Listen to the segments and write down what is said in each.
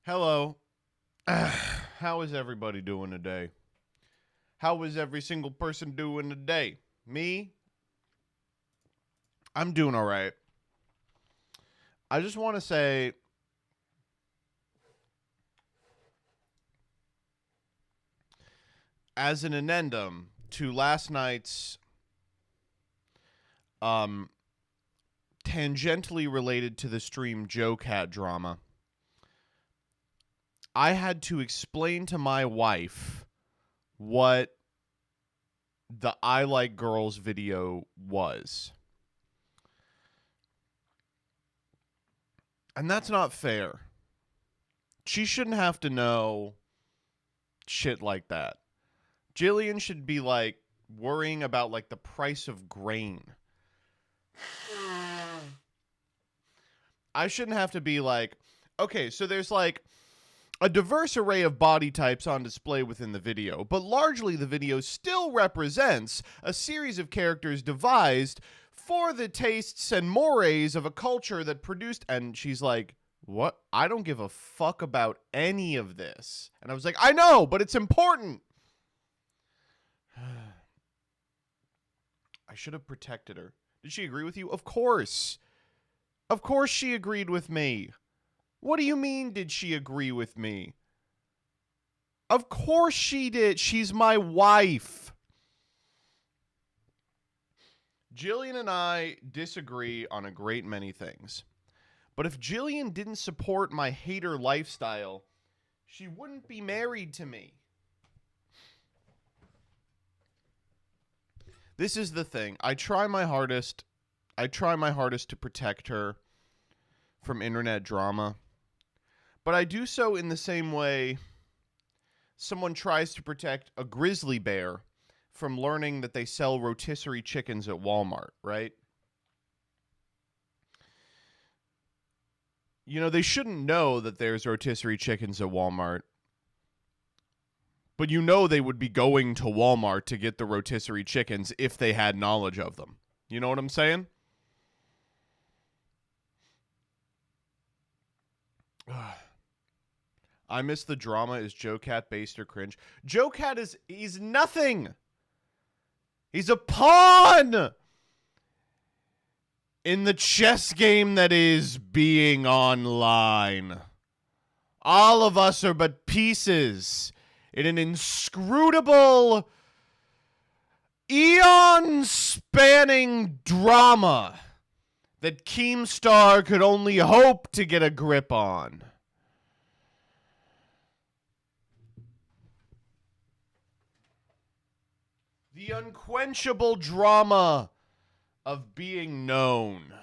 Hello. How is everybody doing today? How is every single person doing today? Me? I'm doing all right. I just want to say as an addendum to last night's um tangentially related to the stream Joe Cat drama, I had to explain to my wife what the I Like Girls video was. And that's not fair. She shouldn't have to know shit like that. Jillian should be like worrying about like the price of grain. I shouldn't have to be like, okay, so there's like a diverse array of body types on display within the video, but largely the video still represents a series of characters devised for the tastes and mores of a culture that produced. And she's like, what? I don't give a fuck about any of this. And I was like, I know, but it's important. I should have protected her. Did she agree with you? Of course. Of course she agreed with me. What do you mean, did she agree with me? Of course she did. She's my wife. Jillian and I disagree on a great many things. But if Jillian didn't support my hater lifestyle, she wouldn't be married to me. This is the thing. I try my hardest to protect her from internet drama. But I do so in the same way someone tries to protect a grizzly bear from learning that they sell rotisserie chickens at Walmart, right? You know, they shouldn't know that there's rotisserie chickens at Walmart. But you know they would be going to Walmart to get the rotisserie chickens if they had knowledge of them. You know what I'm saying? I miss the drama. Is Joe Cat based or cringe? Joe Cat he's nothing. He's a pawn in the chess game that is being online. All of us are but pieces in an inscrutable, eon-spanning drama that Keemstar could only hope to get a grip on. The unquenchable drama of being known.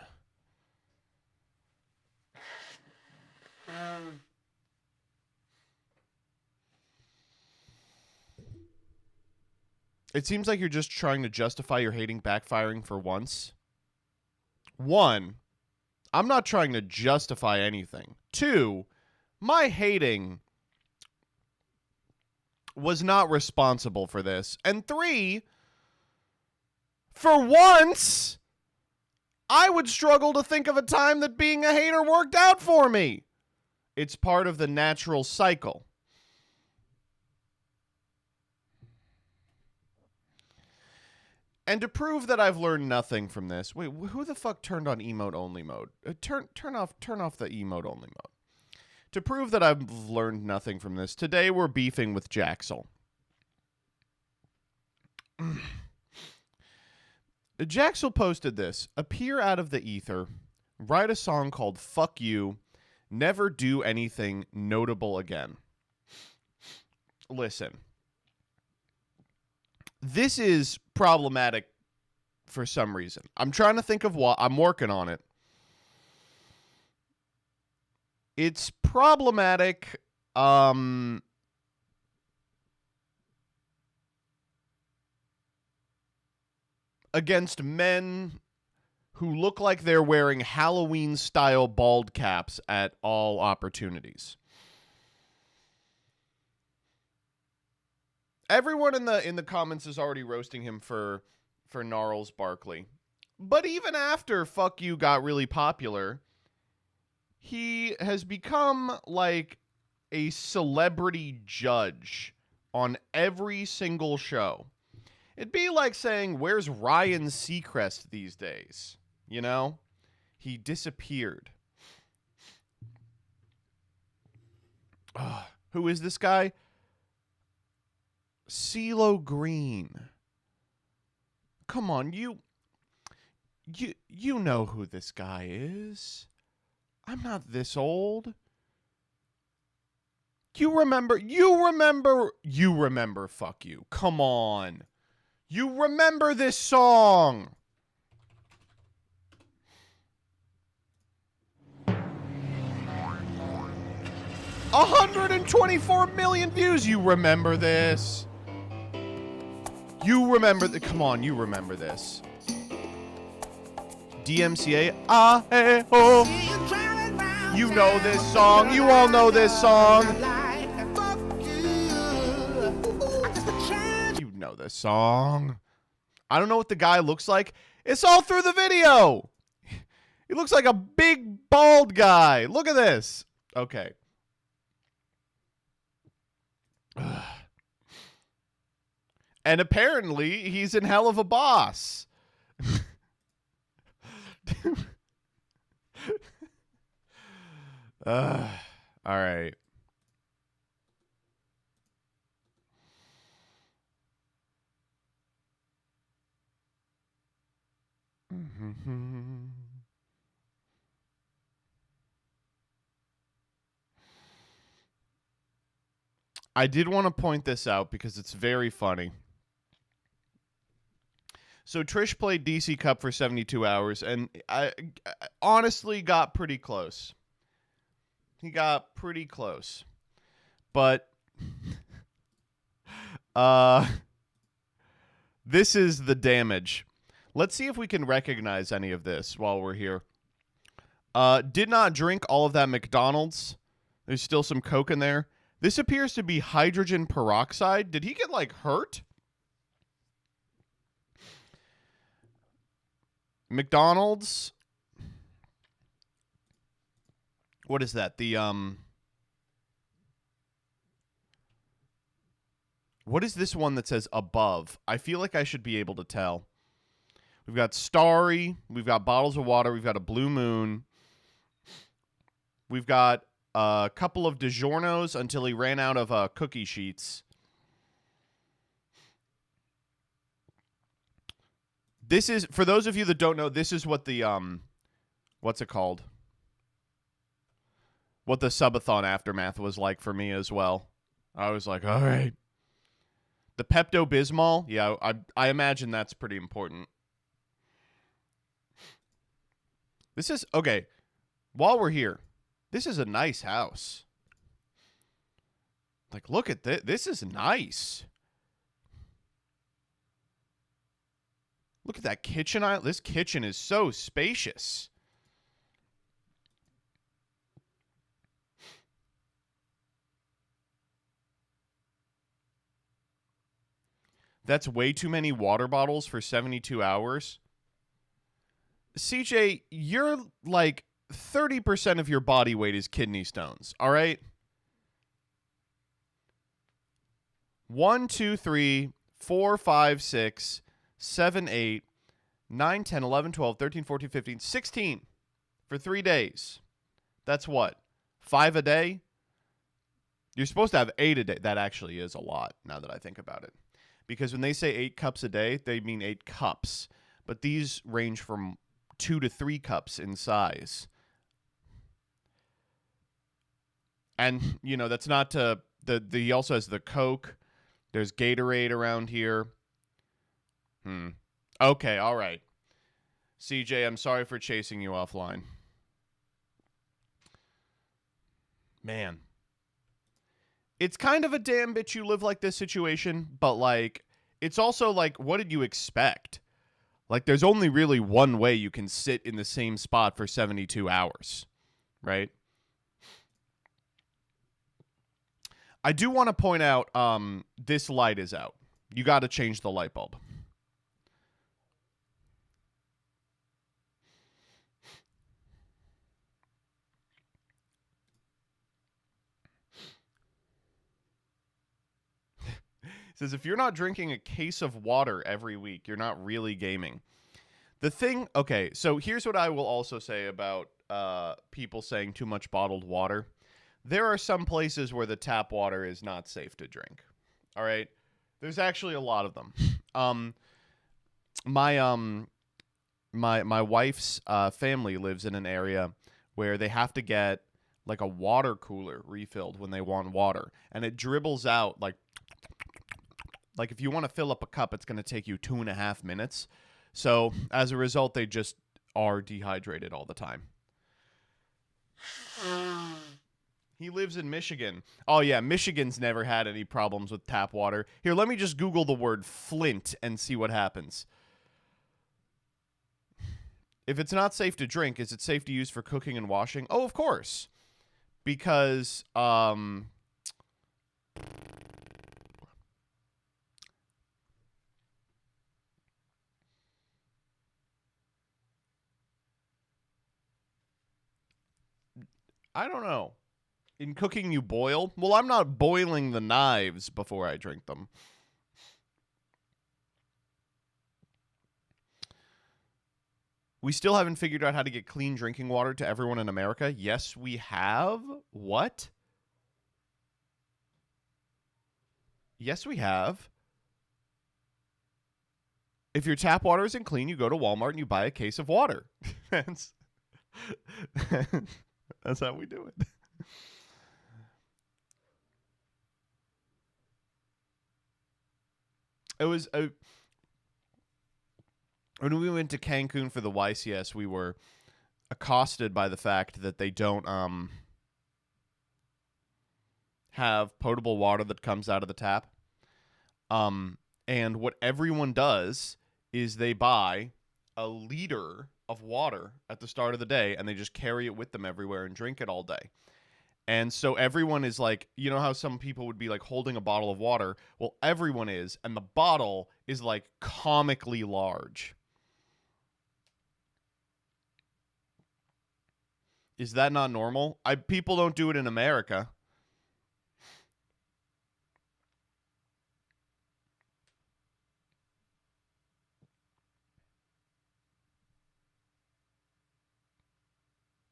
It seems like you're just trying to justify your hating backfiring for once. One, I'm not trying to justify anything. Two, my hating was not responsible for this. And three, for once, I would struggle to think of a time that being a hater worked out for me. It's part of the natural cycle. And to prove that I've learned nothing from this, wait, who the fuck turned on emote only mode? Turn off the emote only mode. To prove that I've learned nothing from this, today we're beefing with Jaxel. Jaxel posted this: appear out of the ether, write a song called Fuck You, never do anything notable again. Listen. This is problematic for some reason. I'm trying to think of what. I'm working on it. It's problematic against men who look like they're wearing Halloween-style bald caps at all opportunities. Everyone in the comments is already roasting him for Gnarls Barkley. But even after Fuck You got really popular, he has become like a celebrity judge on every single show. It'd be like saying, where's Ryan Seacrest these days? You know? He disappeared. Who is this guy? CeeLo Green. Come on, you know who this guy is. I'm not this old. You remember, fuck you. Come on. You remember this song. $124 million views. You remember this. You remember come on, you remember this. DMCA, ah, hey, oh. You know this song. You all know this song. You know this song. I don't know what the guy looks like. It's all through the video. He looks like a big, bald guy. Look at this. Okay. And apparently, he's in hell of a boss. All right. I did want to point this out because it's very funny. So Trish played DC Cup for 72 hours, and I honestly got pretty close. He got pretty close. But this is the damage. Let's see if we can recognize any of this while we're here. Did not drink all of that McDonald's. There's still some Coke in there. This appears to be hydrogen peroxide. Did he get, like, hurt? McDonald's. What is that? What is this one that says above? I feel like I should be able to tell. We've got Starry. We've got bottles of water. We've got a Blue Moon. We've got a couple of DiGiorno's until he ran out of cookie sheets. This is, for those of you that don't know, this is what the, what's it called? What the subathon aftermath was like for me as well. I was like, all right. The Pepto-Bismol, yeah, I imagine that's pretty important. This is, okay, while we're here, this is a nice house. Like, look at this. This is nice. Look at that kitchen. This kitchen is so spacious. That's way too many water bottles for 72 hours. CJ, you're like 30% of your body weight is kidney stones, all right? 1, 2, 3, 4, 5, 6, 7, 8, 9, 10, 11, 12, 13, 14, 15, 16 for 3 days. That's what? 5 a day? You're supposed to have 8 a day. That actually is a lot now that I think about it. Because when they say 8 cups a day, they mean 8 cups. But these range from 2 to 3 cups in size. And, you know, that's not to... He also has the Coke. There's Gatorade around here. Okay, all right. CJ, I'm sorry for chasing you offline. Man. It's kind of a damn bitch you live like this situation, but, like, it's also, like, what did you expect? Like, there's only really one way you can sit in the same spot for 72 hours, right? I do want to point out this light is out. You got to change the light bulb. says if you're not drinking a case of water every week, you're not really gaming. The thing, okay, so here's what I will also say about people saying too much bottled water. There are some places where the tap water is not safe to drink. All right, there's actually a lot of them. My wife's family lives in an area where they have to get like a water cooler refilled when they want water, and it dribbles out like if you want to fill up a cup, it's going to take you 2.5 minutes. So as a result, they just are dehydrated all the time. He lives in Michigan. Oh, yeah, Michigan's never had any problems with tap water. Here, let me just Google the word Flint and see what happens. If it's not safe to drink, is it safe to use for cooking and washing? Oh, of course. Because, I don't know. In cooking, you boil? Well, I'm not boiling the knives before I drink them. We still haven't figured out how to get clean drinking water to everyone in America. Yes, we have. What? Yes, we have. If your tap water isn't clean, you go to Walmart and you buy a case of water. That's how we do it. It was when we went to Cancun for the YCS, we were accosted by the fact that they don't have potable water that comes out of the tap. And what everyone does is they buy a liter of water at the start of the day, and they just carry it with them everywhere and drink it all day. And so everyone is like, you know how some people would be like holding a bottle of water? Well, everyone is, and the bottle is like comically large. Is that not normal? People don't do it in America.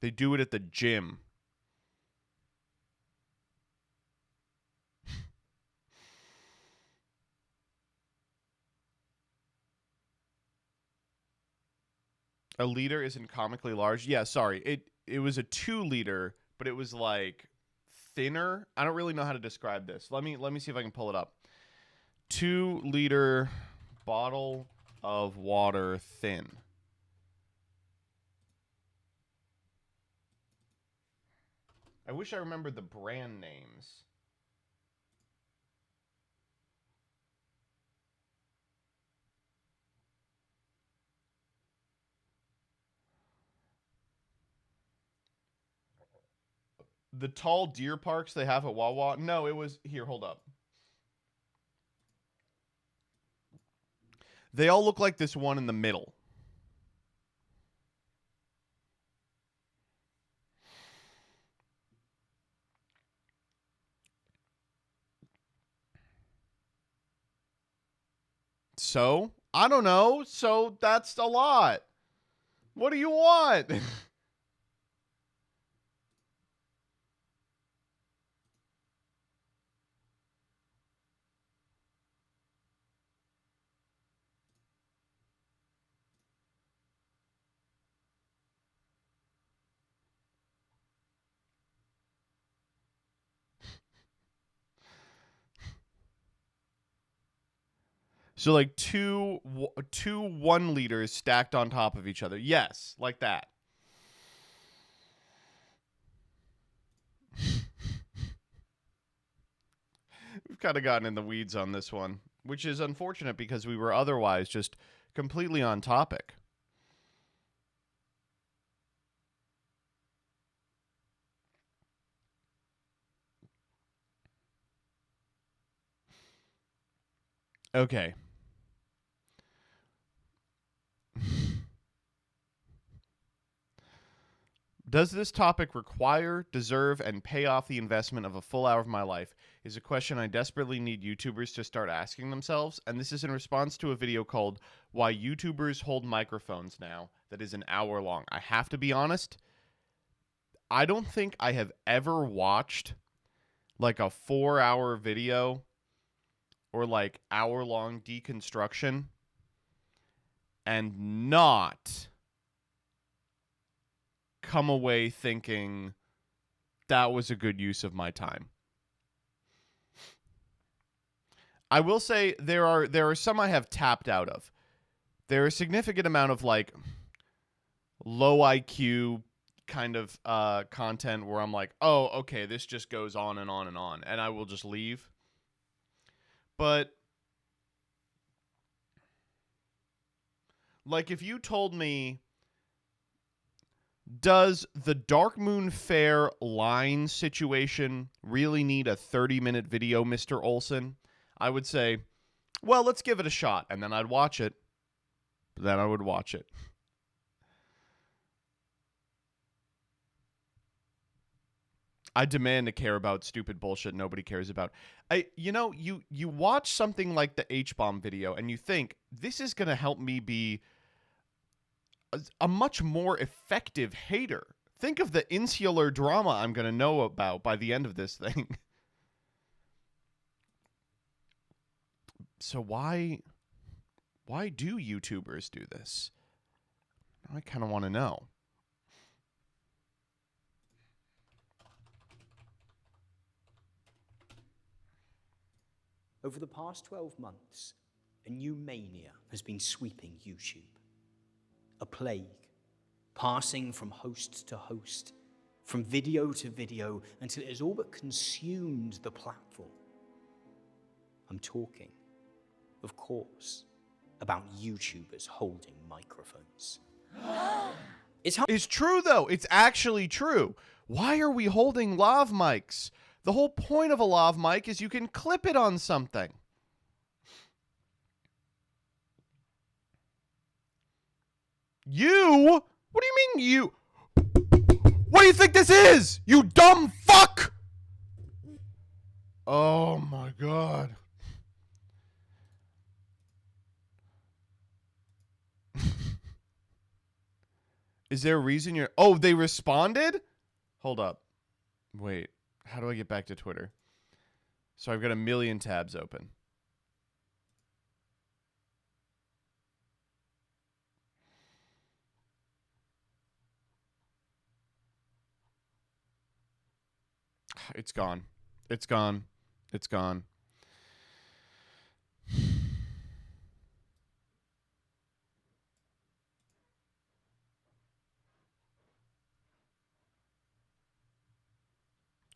They do it at the gym. A liter isn't comically large. Yeah, sorry. It was a 2 liter, but it was like thinner. I don't really know how to describe this. Let me see if I can pull it up. 2 liter bottle of water thin. I wish I remembered the brand names. The tall deer parks they have at Wawa. No, it was here. Hold up. They all look like this one in the middle. So, I don't know. So, that's a lot. What do you want? So like two 1 liters stacked on top of each other. Yes, like that. We've kind of gotten in the weeds on this one, which is unfortunate because we were otherwise just completely on topic. Okay. Does this topic require, deserve, and pay off the investment of a full hour of my life? Is a question I desperately need YouTubers to start asking themselves, and this is in response to a video called Why YouTubers Hold Microphones Now that is an hour long. I have to be honest, I don't think I have ever watched like a 4-hour video or like hour-long deconstruction and not come away thinking that was a good use of my time. I will say there are some I have tapped out of. There are a significant amount of like low IQ kind of content where I'm like, oh, okay, this just goes on and on and on, and I will just leave. But like if you told me, does the Dark Moon Fair line situation really need a 30-minute video, Mr. Olson? I would say, well, let's give it a shot, and then I'd watch it. Then I would watch it. I demand to care about stupid bullshit nobody cares about. You watch something like the H-bomb video, and you think, this is going to help me be a much more effective hater. Think of the insular drama I'm going to know about by the end of this thing. So why do YouTubers do this? I kind of want to know. Over the past 12 months, a new mania has been sweeping YouTube. A plague, passing from host to host, from video to video, until it has all but consumed the platform. I'm talking, of course, about YouTubers holding microphones. It's true, though. It's actually true. Why are we holding lav mics? The whole point of a lav mic is you can clip it on something. You? What do you mean you? What do you think this is? You dumb fuck! Oh my god. Is there a reason you're... Oh, they responded? Hold up. Wait. How do I get back to Twitter? So I've got a million tabs open. It's gone. It's gone. It's gone.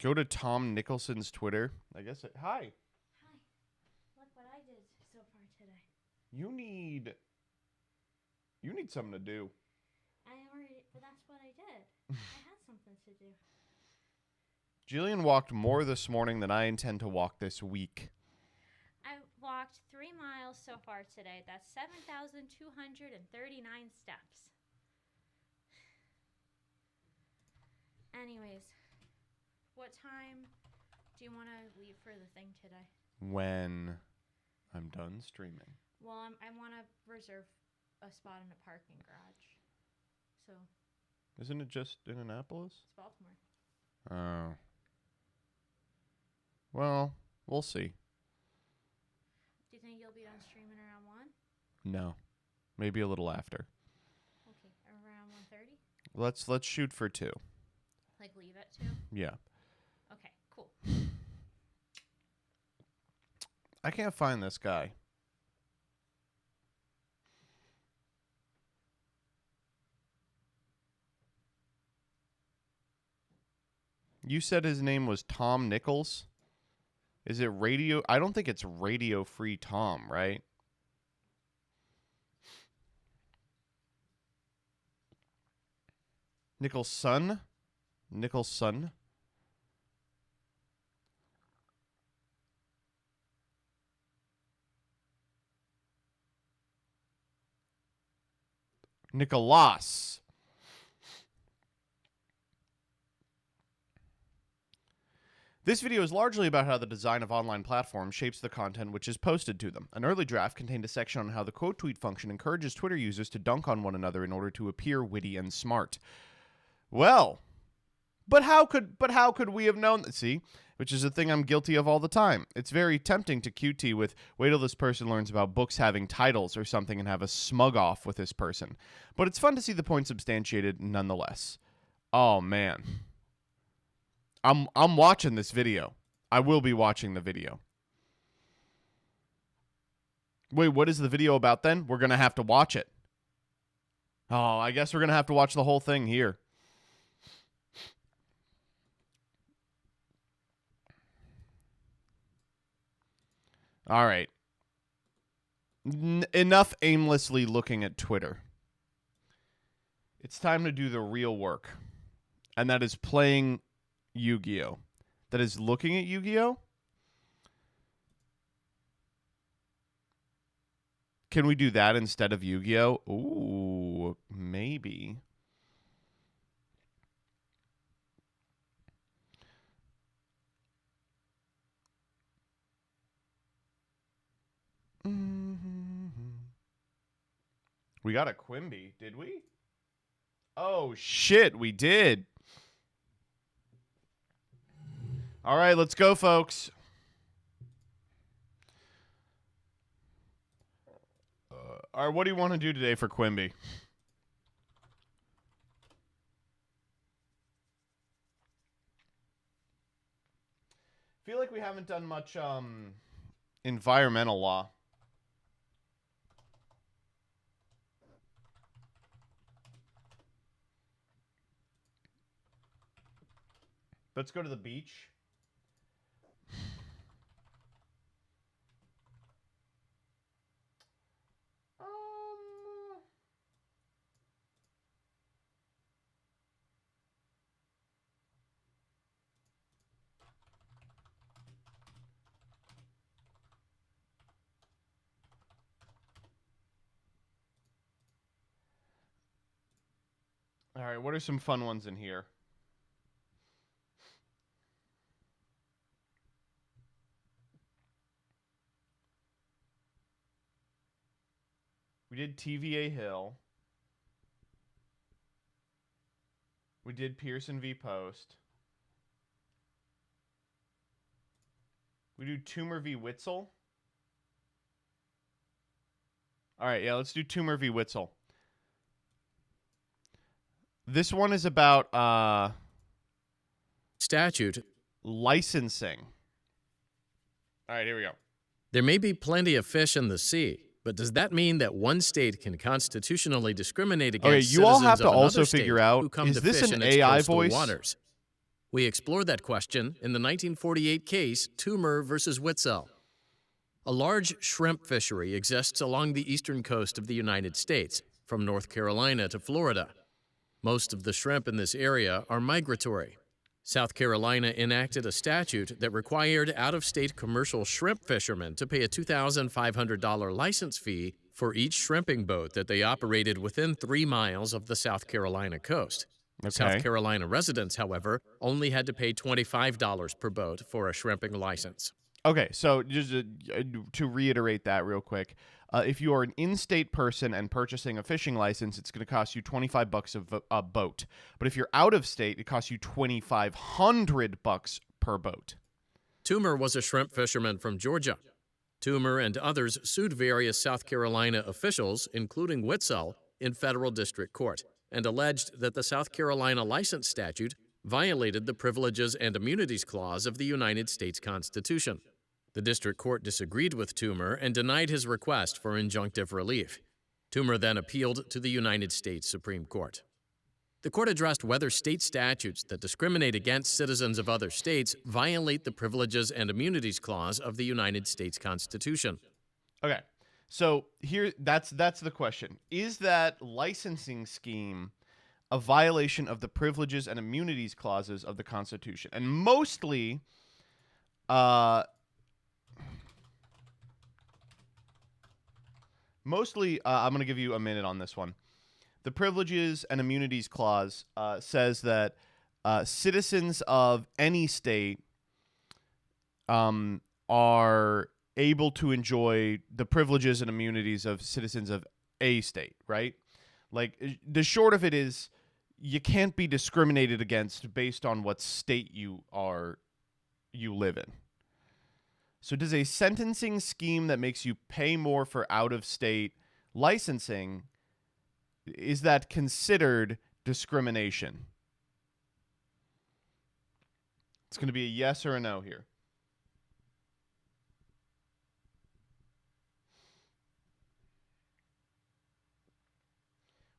Go to Tom Nicholson's Twitter. I guess it... Hi. Hi. Look what I did so far today. You need something to do. But that's what I did. I had something to do. Jillian walked more this morning than I intend to walk this week. I walked 3 miles so far today. That's 7,239 steps. Anyways, what time do you want to leave for the thing today? When I'm done streaming. Well, I want to reserve a spot in a parking garage. So. Isn't it just in Annapolis? It's Baltimore. Oh. Well, we'll see. Do you think you'll be done streaming around 1? No. Maybe a little after. Okay, around 1:30? Let's shoot for 2. Like leave at 2? Yeah. Okay, cool. I can't find this guy. You said his name was Tom Nichols? Is it Radio? I don't think it's Radio Free Tom, right? Nicholson? Nicholson? Nicholas. This video is largely about how the design of online platforms shapes the content which is posted to them. An early draft contained a section on how the quote tweet function encourages Twitter users to dunk on one another in order to appear witty and smart. Well, but how could we have known that? See, which is a thing I'm guilty of all the time. It's very tempting to QT with, wait till this person learns about books having titles or something and have a smug off with this person. But it's fun to see the point substantiated nonetheless. Oh, man. I'm watching this video. I will be watching the video. Wait, what is the video about then? We're going to have to watch it. Oh, I guess we're going to have to watch the whole thing here. All right. Enough aimlessly looking at Twitter. It's time to do the real work. And that is playing Yu-Gi-Oh! That is looking at Yu-Gi-Oh! Can we do that instead of Yu-Gi-Oh? Ooh, maybe. We got a Quimby, did we? Oh, shit, we did. All right, let's go, folks. All right, what do you want to do today for Quimby? I feel like we haven't done much environmental law. Let's go to the beach. All right, what are some fun ones in here? We did TVA Hill. We did Pearson v. Post. We do Toomer v. Witzel. All right, yeah, let's do Toomer v. Witzel. This one is about statute. Licensing. All right, here we go. There may be plenty of fish in the sea, but does that mean that one state can constitutionally discriminate against you all citizens have to of another also state figure out, who come is to this fish an in its AI coastal voice? waters? We explored that question in the 1948 case Toomer versus Witzel. A large shrimp fishery exists along the eastern coast of the United States, from North Carolina to Florida. Most of the shrimp in this area are migratory. South Carolina enacted a statute that required out-of-state commercial shrimp fishermen to pay a $2,500 license fee for each shrimping boat that they operated within 3 miles of the South Carolina coast. Okay. South Carolina residents, however, only had to pay $25 per boat for a shrimping license. Okay, so just to reiterate that real quick, if you are an in-state person and purchasing a fishing license, it's going to cost you $25 a boat. But if you're out of state, it costs you $2,500 per boat. Toomer was a shrimp fisherman from Georgia. Toomer and others sued various South Carolina officials, including Witzel, in federal district court, and alleged that the South Carolina license statute violated the Privileges and Immunities Clause of the United States Constitution. The district court disagreed with Toomer and denied his request for injunctive relief. Toomer then appealed to the United States Supreme Court. The court addressed whether state statutes that discriminate against citizens of other states violate the Privileges and Immunities Clause of the United States Constitution. Okay, so here, that's the question. Is that licensing scheme a violation of the Privileges and Immunities Clauses of the Constitution? And mostly, I'm going to give you a minute on this one. The Privileges and Immunities Clause says that citizens of any state are able to enjoy the privileges and immunities of citizens of a state, right? Like, the short of it is you can't be discriminated against based on what state you live in. So does a sentencing scheme that makes you pay more for out-of-state licensing, is that considered discrimination? It's going to be a yes or a no here.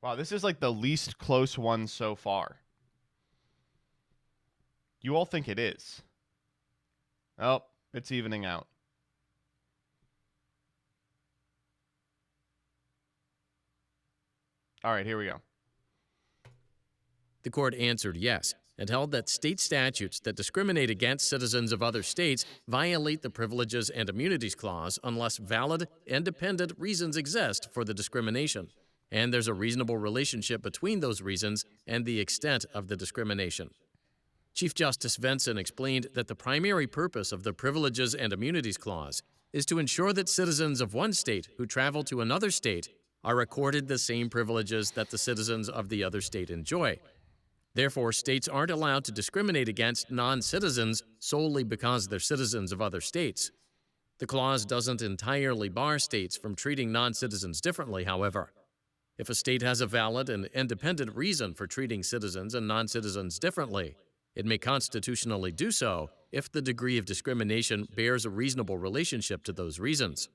Wow, this is like the least close one so far. You all think it is. Oh, it's evening out. All right, here we go. The court answered yes and held that state statutes that discriminate against citizens of other states violate the Privileges and Immunities Clause unless valid, independent reasons exist for the discrimination, and there's a reasonable relationship between those reasons and the extent of the discrimination. Chief Justice Vinson explained that the primary purpose of the Privileges and Immunities Clause is to ensure that citizens of one state who travel to another state are accorded the same privileges that the citizens of the other state enjoy. Therefore, states aren't allowed to discriminate against non-citizens solely because they're citizens of other states. The clause doesn't entirely bar states from treating non-citizens differently, however. If a state has a valid and independent reason for treating citizens and non-citizens differently, it may constitutionally do so if the degree of discrimination bears a reasonable relationship to those reasons.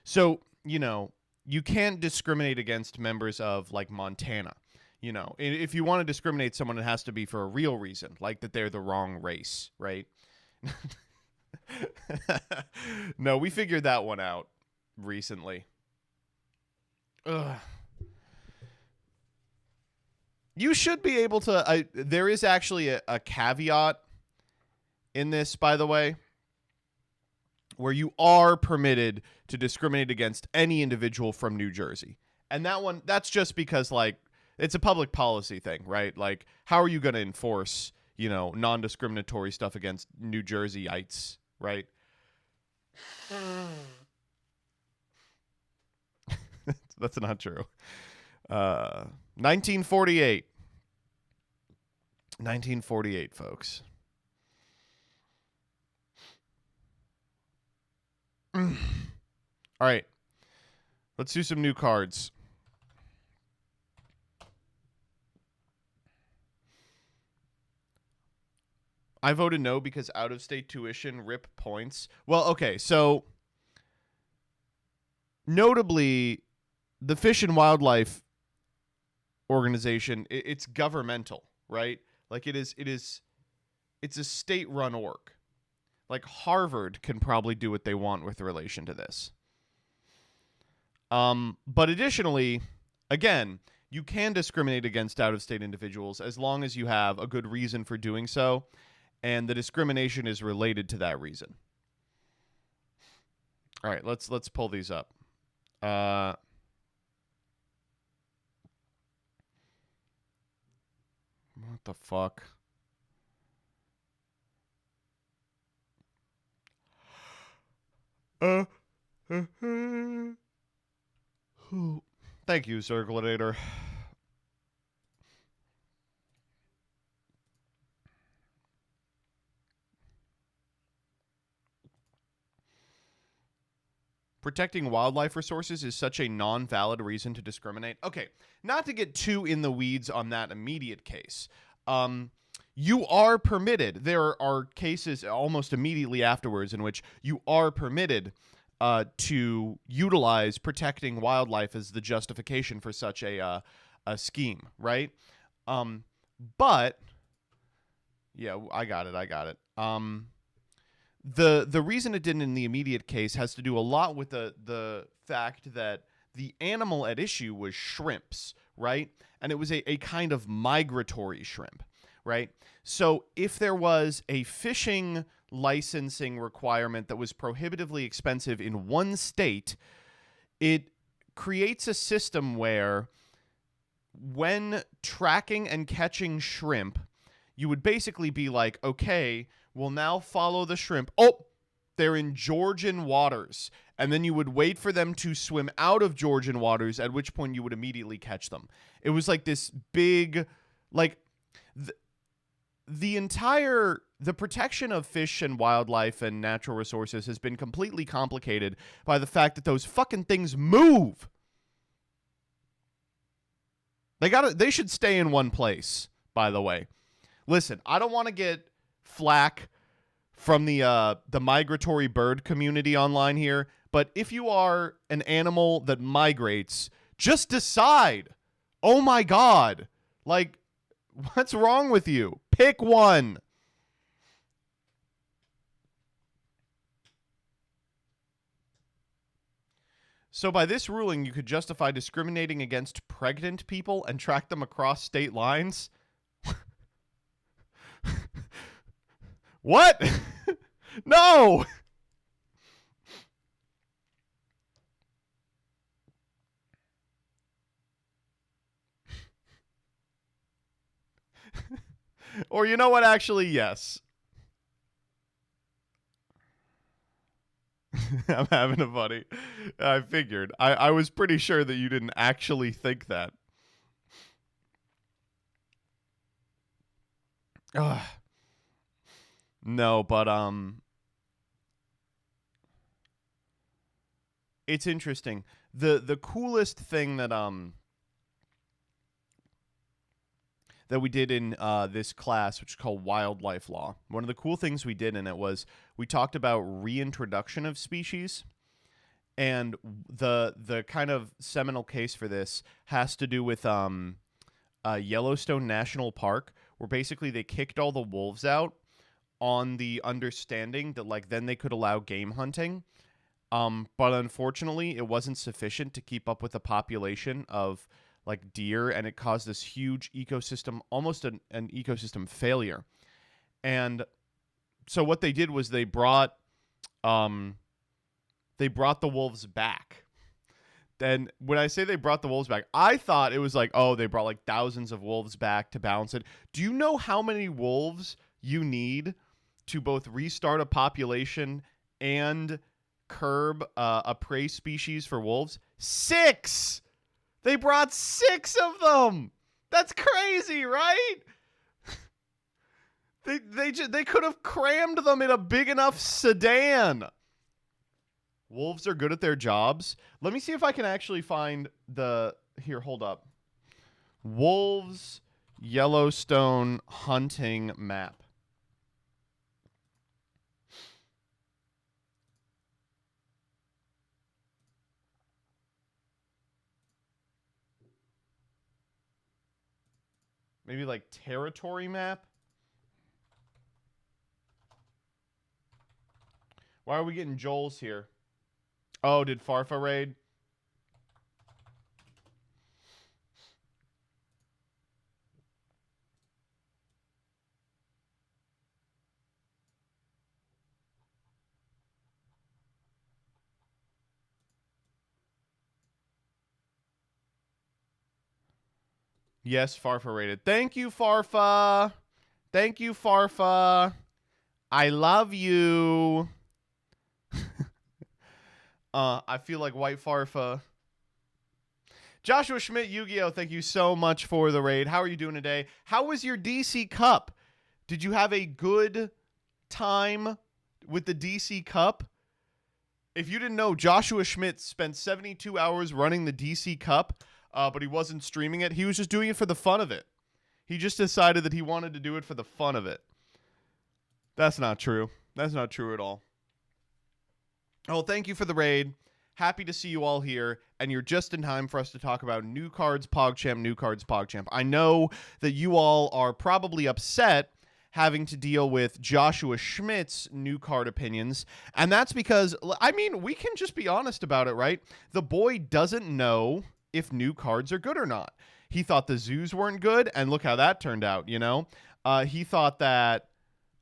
So, you can't discriminate against members of, like, Montana. If you want to discriminate someone, it has to be for a real reason, like that they're the wrong race, right? No, we figured that one out recently. Ugh. You should be able to... there is actually a caveat in this, by the way, where you are permitted to discriminate against any individual from New Jersey. And that's just because, like, it's a public policy thing, right? Like, how are you going to enforce, non-discriminatory stuff against New Jerseyites, right? That's not true. 1948. 1948, folks. All right. Let's do some new cards. I voted no because out-of-state tuition rip points. Well, okay, so notably, the Fish and Wildlife organization, it's governmental, right? Like it's a state-run org. Like Harvard can probably do what they want with relation to this. But additionally, again, you can discriminate against out-of-state individuals as long as you have a good reason for doing so, and the discrimination is related to that reason. All right, let's pull these up. What the fuck? Thank you, Circulator. Protecting wildlife resources is such a non-valid reason to discriminate. Okay, not to get too in the weeds on that immediate case. You are permitted. There are cases almost immediately afterwards in which you are permitted to utilize protecting wildlife as the justification for such a scheme, right? But yeah, I got it. The reason it didn't in the immediate case has to do a lot with the fact that the animal at issue was shrimps, right? And it was a kind of migratory shrimp, right? So if there was a fishing licensing requirement that was prohibitively expensive in one state, it creates a system where when tracking and catching shrimp, you would basically be like, okay, we'll now follow the shrimp. Oh, they're in Georgian waters. And then you would wait for them to swim out of Georgian waters, at which point you would immediately catch them. It was like this big, like, the protection of fish and wildlife and natural resources has been completely complicated by the fact that those fucking things move. They should stay in one place, by the way. Listen, I don't want to get flack from the migratory bird community online here, but if you are an animal that migrates, just decide. Oh my God. Like, what's wrong with you? Pick one. So by this ruling, you could justify discriminating against pregnant people and track them across state lines? What? No! Or you know what? Actually, yes. I'm having a funny. I figured. I was pretty sure that you didn't actually think that. Ugh. No, but it's interesting. The coolest thing that we did in this class, which is called wildlife law. One of the cool things we did in it was we talked about reintroduction of species, and the kind of seminal case for this has to do with Yellowstone National Park, where basically they kicked all the wolves out on the understanding that like then they could allow game hunting. But unfortunately, it wasn't sufficient to keep up with the population of like deer, and it caused this huge ecosystem, almost an ecosystem failure. And so what they did was they brought the wolves back. And when I say they brought the wolves back, I thought it was like, oh, they brought like thousands of wolves back to balance it. Do you know how many wolves you need to both restart a population and curb a prey species for wolves? 6! They brought 6 of them. That's crazy, right? They could have crammed them in a big enough sedan. Wolves are good at their jobs. Let me see if I can actually find here, hold up. Wolves Yellowstone hunting map. Maybe like territory map? Why are we getting Joel's here? Oh, did Farfa raid? Yes, Farfa raided. Thank you, Farfa. Thank you, Farfa. I love you. I feel like White Farfa. Joshua Schmidt, Yu-Gi-Oh! Thank you so much for the raid. How are you doing today? How was your DC Cup? Did you have a good time with the DC Cup? If you didn't know, Joshua Schmidt spent 72 hours running the DC Cup, but he wasn't streaming it. He was just doing it for the fun of it. He just decided that he wanted to do it for the fun of it. That's not true. That's not true at all. Oh, thank you for the raid. Happy to see you all here, and you're just in time for us to talk about new cards, PogChamp, new cards, PogChamp. I know that you all are probably upset having to deal with Joshua Schmidt's new card opinions, and that's because, I mean, we can just be honest about it, right? The boy doesn't know if new cards are good or not. He thought the zoos weren't good, and look how that turned out, you know? He thought that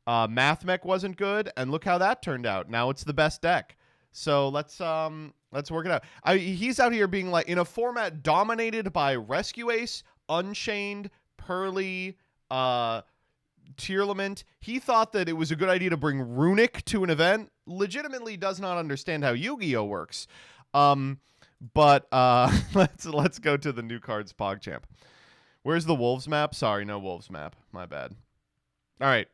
MathMech wasn't good, and look how that turned out. Now it's the best deck. So let's work it out. He's out here being like in a format dominated by Rescue Ace, Unchained, Pearly, Tierlament, he thought that it was a good idea to bring Runic to an event. Legitimately does not understand how Yu-Gi-Oh works. But let's go to the new cards PogChamp. Where's the Wolves map? Sorry, no Wolves map. My bad. All right.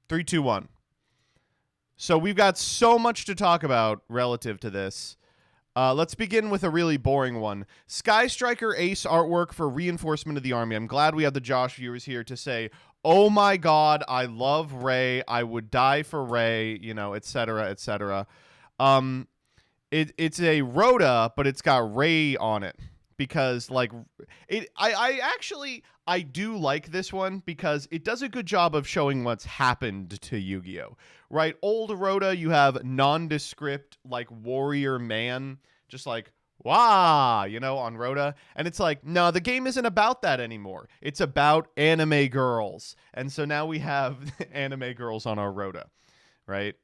3, 2, 1. So we've got so much to talk about relative to this. Let's begin with a really boring one. Sky Striker Ace artwork for reinforcement of the army. I'm glad we have the Josh viewers here to say, oh my god, I love Ray. I would die for Ray, you know, etc., etc. It's a Rhoda, but it's got Ray on it. Because, like, I do like this one because it does a good job of showing what's happened to Yu-Gi-Oh! Right? Old Rhoda, you have nondescript, like, warrior man, just like, wah, you know, on Rhoda. And it's like, no, the game isn't about that anymore. It's about anime girls. And so now we have anime girls on our Rhoda, right?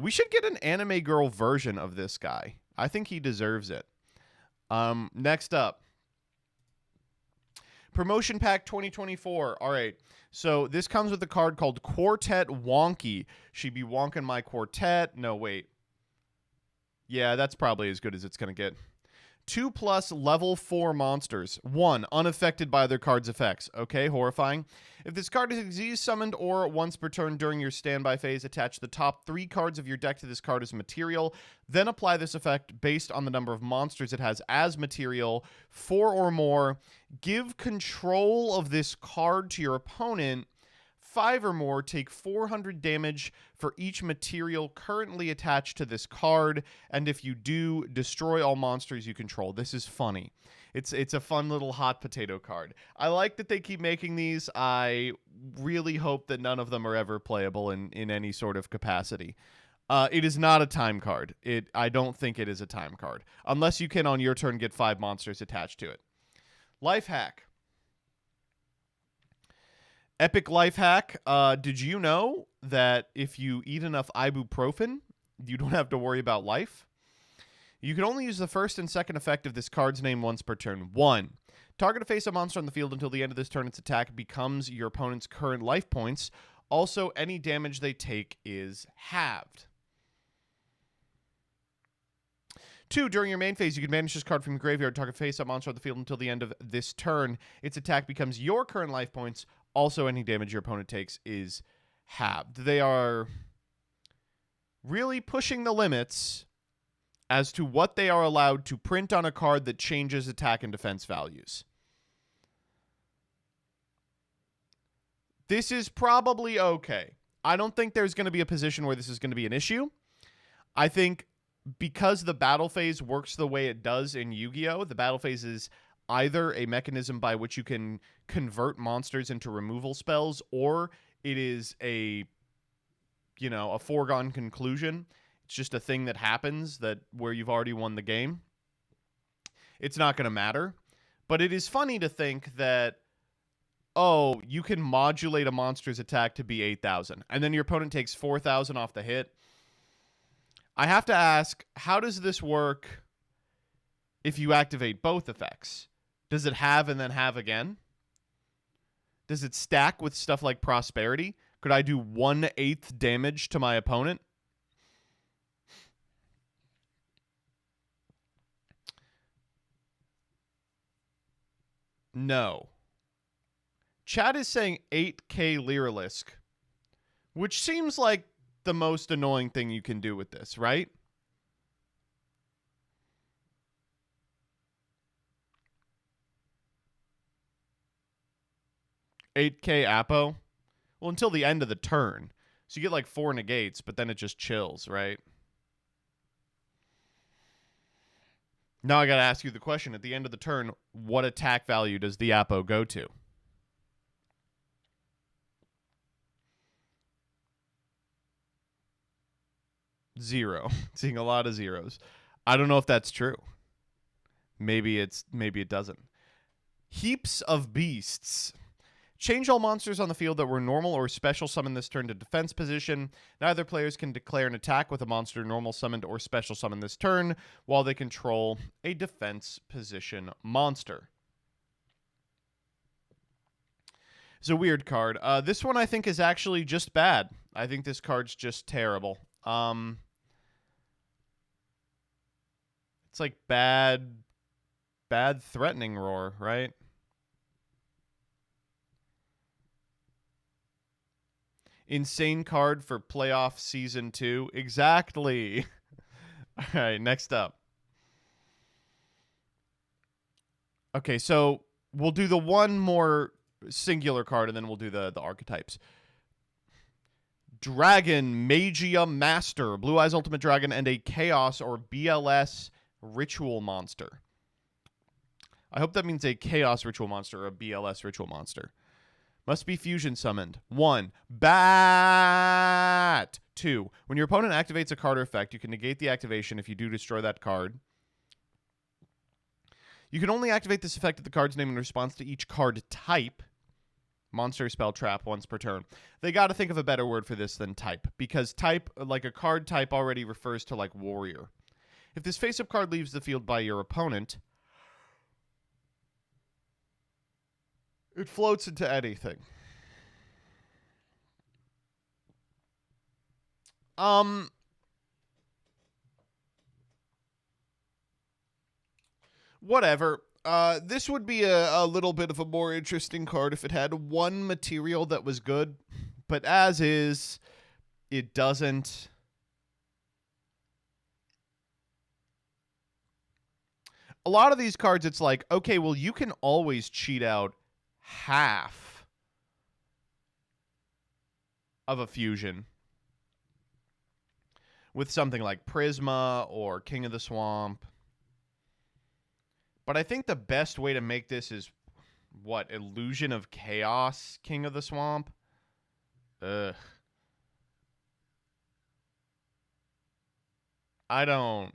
We should get an anime girl version of this guy. I think he deserves it. Next up, Promotion Pack 2024. All right, so this comes with a card called Quartet Wonky. She be wonking my quartet. No, wait. Yeah, that's probably as good as it's going to get. 2+ level 4 monsters. 1, unaffected by their card's effects. Okay, horrifying. If this card is disease summoned or once per turn during your standby phase, attach the top 3 cards of your deck to this card as material. Then apply this effect based on the number of monsters it has as material, 4 or more. Give control of this card to your opponent. 5 or more, take 400 damage for each material currently attached to this card, and if you do, destroy all monsters you control. This is funny. It's a fun little hot potato card. I like that they keep making these. I really hope that none of them are ever playable in any sort of capacity. It is not a time card. I don't think it is a time card, unless you can on your turn get 5 monsters attached to it. Life hack. Epic life hack. Did you know that if you eat enough ibuprofen, you don't have to worry about life? You can only use the first and second effect of this card's name once per turn. 1. Target a face-up monster on the field until the end of this turn. Its attack becomes your opponent's current life points. Also, any damage they take is halved. 2. During your main phase, you can banish this card from your graveyard. Target face-up monster on the field until the end of this turn. Its attack becomes your current life points. Also, any damage your opponent takes is halved. They are really pushing the limits as to what they are allowed to print on a card that changes attack and defense values. This is probably okay. I don't think there's going to be a position where this is going to be an issue. I think because the battle phase works the way it does in Yu-Gi-Oh!, the battle phase is either a mechanism by which you can convert monsters into removal spells, or it is a foregone conclusion. It's just a thing that happens where you've already won the game. It's not going to matter. But it is funny to think that, oh, you can modulate a monster's attack to be 8,000, and then your opponent takes 4,000 off the hit. I have to ask, how does this work if you activate both effects? Does it have and then have again? Does it stack with stuff like Prosperity? Could I do 1/8 damage to my opponent? No. Chat is saying 8K Lyralisk, which seems like the most annoying thing you can do with this, right? $8K Apo? Well, until the end of the turn. So you get like 4 negates, but then it just chills, right? Now I got to ask you the question. At the end of the turn, what attack value does the Apo go to? Zero. Seeing a lot of zeros. I don't know if that's true. Maybe it doesn't. Heaps of beasts. Change all monsters on the field that were normal or special summoned this turn to defense position. Neither players can declare an attack with a monster normal summoned or special summoned this turn while they control a defense position monster. It's a weird card. This one I think is actually just bad. I think this card's just terrible. It's like bad threatening roar, right? Insane card for playoff season 2. Exactly. All right, next up. Okay, so we'll do the one more singular card, and then we'll do the archetypes. Dragon Magia Master, Blue Eyes Ultimate Dragon, and a Chaos or BLS Ritual Monster. I hope that means a Chaos Ritual Monster or a BLS Ritual Monster. Must be fusion summoned. 1. Bat. 2. When your opponent activates a card or effect, you can negate the activation if you do destroy that card. You can only activate this effect at the card's name in response to each card type. Monster, spell, trap, once per turn. They got to think of a better word for this than type, because type, like a card type, already refers to like warrior. If this face-up card leaves the field by your opponent, it floats into anything. Whatever. This would be a little bit of a more interesting card if it had one material that was good, but as is, it doesn't. A lot of these cards, it's like, okay, well, you can always cheat out half of a fusion with something like Prisma or King of the Swamp. But I think the best way to make this is, what, Illusion of Chaos, King of the Swamp? Ugh. I don't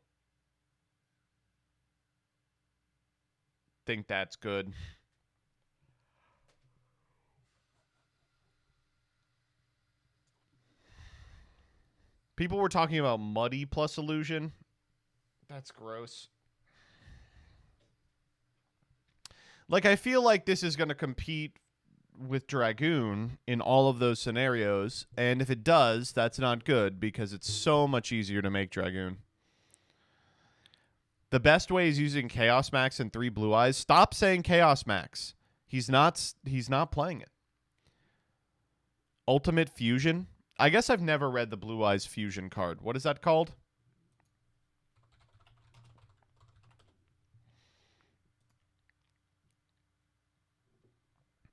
think that's good. People were talking about Muddy plus Illusion. That's gross. Like, I feel like this is going to compete with Dragoon in all of those scenarios, and if it does, that's not good because it's so much easier to make Dragoon. The best way is using Chaos Max and 3 Blue Eyes. Stop saying Chaos Max. He's not playing it. Ultimate Fusion. I guess I've never read the Blue Eyes Fusion card. What is that called?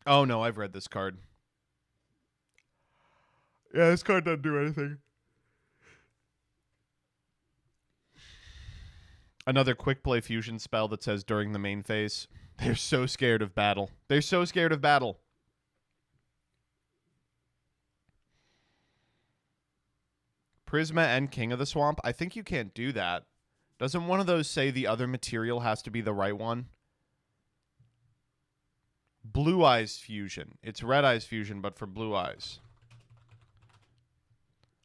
Oh, no, I've read this card. Yeah, this card doesn't do anything. Another quick play fusion spell that says during the main phase. They're so scared of battle. They're so scared of battle. Prisma and King of the Swamp. I think you can't do that. Doesn't one of those say the other material has to be the right one? Blue Eyes Fusion. It's Red Eyes Fusion, but for Blue Eyes.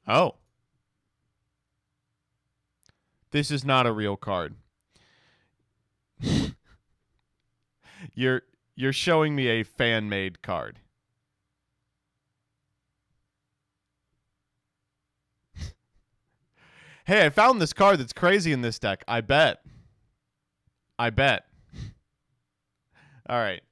Oh. This is not a real card. You're showing me a fan-made card. Hey, I found this card that's crazy in this deck. I bet. All right.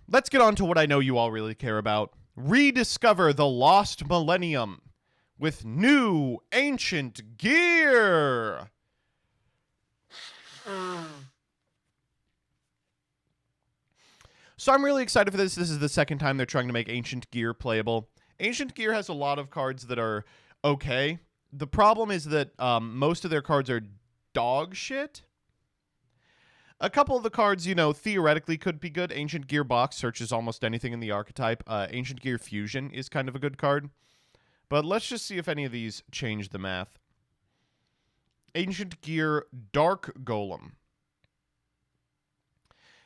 Let's get on to what I know you all really care about. Rediscover the Lost Millennium with new ancient gear. So I'm really excited for this. This is the second time they're trying to make ancient gear playable. Ancient gear has a lot of cards that are okay. The problem is that most of their cards are dog shit. A couple of the cards, theoretically could be good. Ancient Gear Box searches almost anything in the archetype. Ancient Gear Fusion is kind of a good card. But let's just see if any of these change the math. Ancient Gear Dark Golem.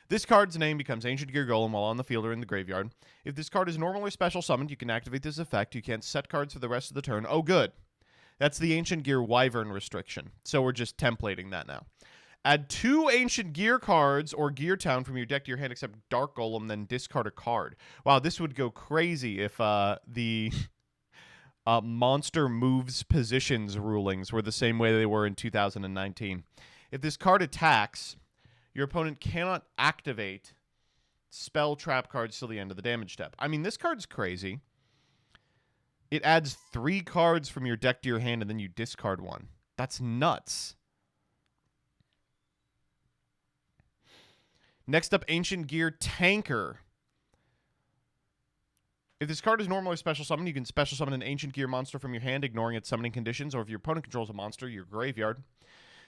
This card's name becomes Ancient Gear Golem while on the field or in the graveyard. If this card is normal or special summoned, you can activate this effect. You can't set cards for the rest of the turn. Oh, good. That's the Ancient Gear Wyvern restriction. So we're just templating that now. Add 2 Ancient Gear cards or Gear Town from your deck to your hand except Dark Golem, then discard a card. Wow, this would go crazy if the monster moves positions rulings were the same way they were in 2019. If this card attacks, your opponent cannot activate spell trap cards till the end of the damage step. I mean, this card's crazy. It adds 3 cards from your deck to your hand, and then you discard 1. That's nuts. Next up, Ancient Gear Tanker. If this card is normal or special summon, you can special summon an Ancient Gear monster from your hand, ignoring its summoning conditions, or if your opponent controls a monster, your graveyard.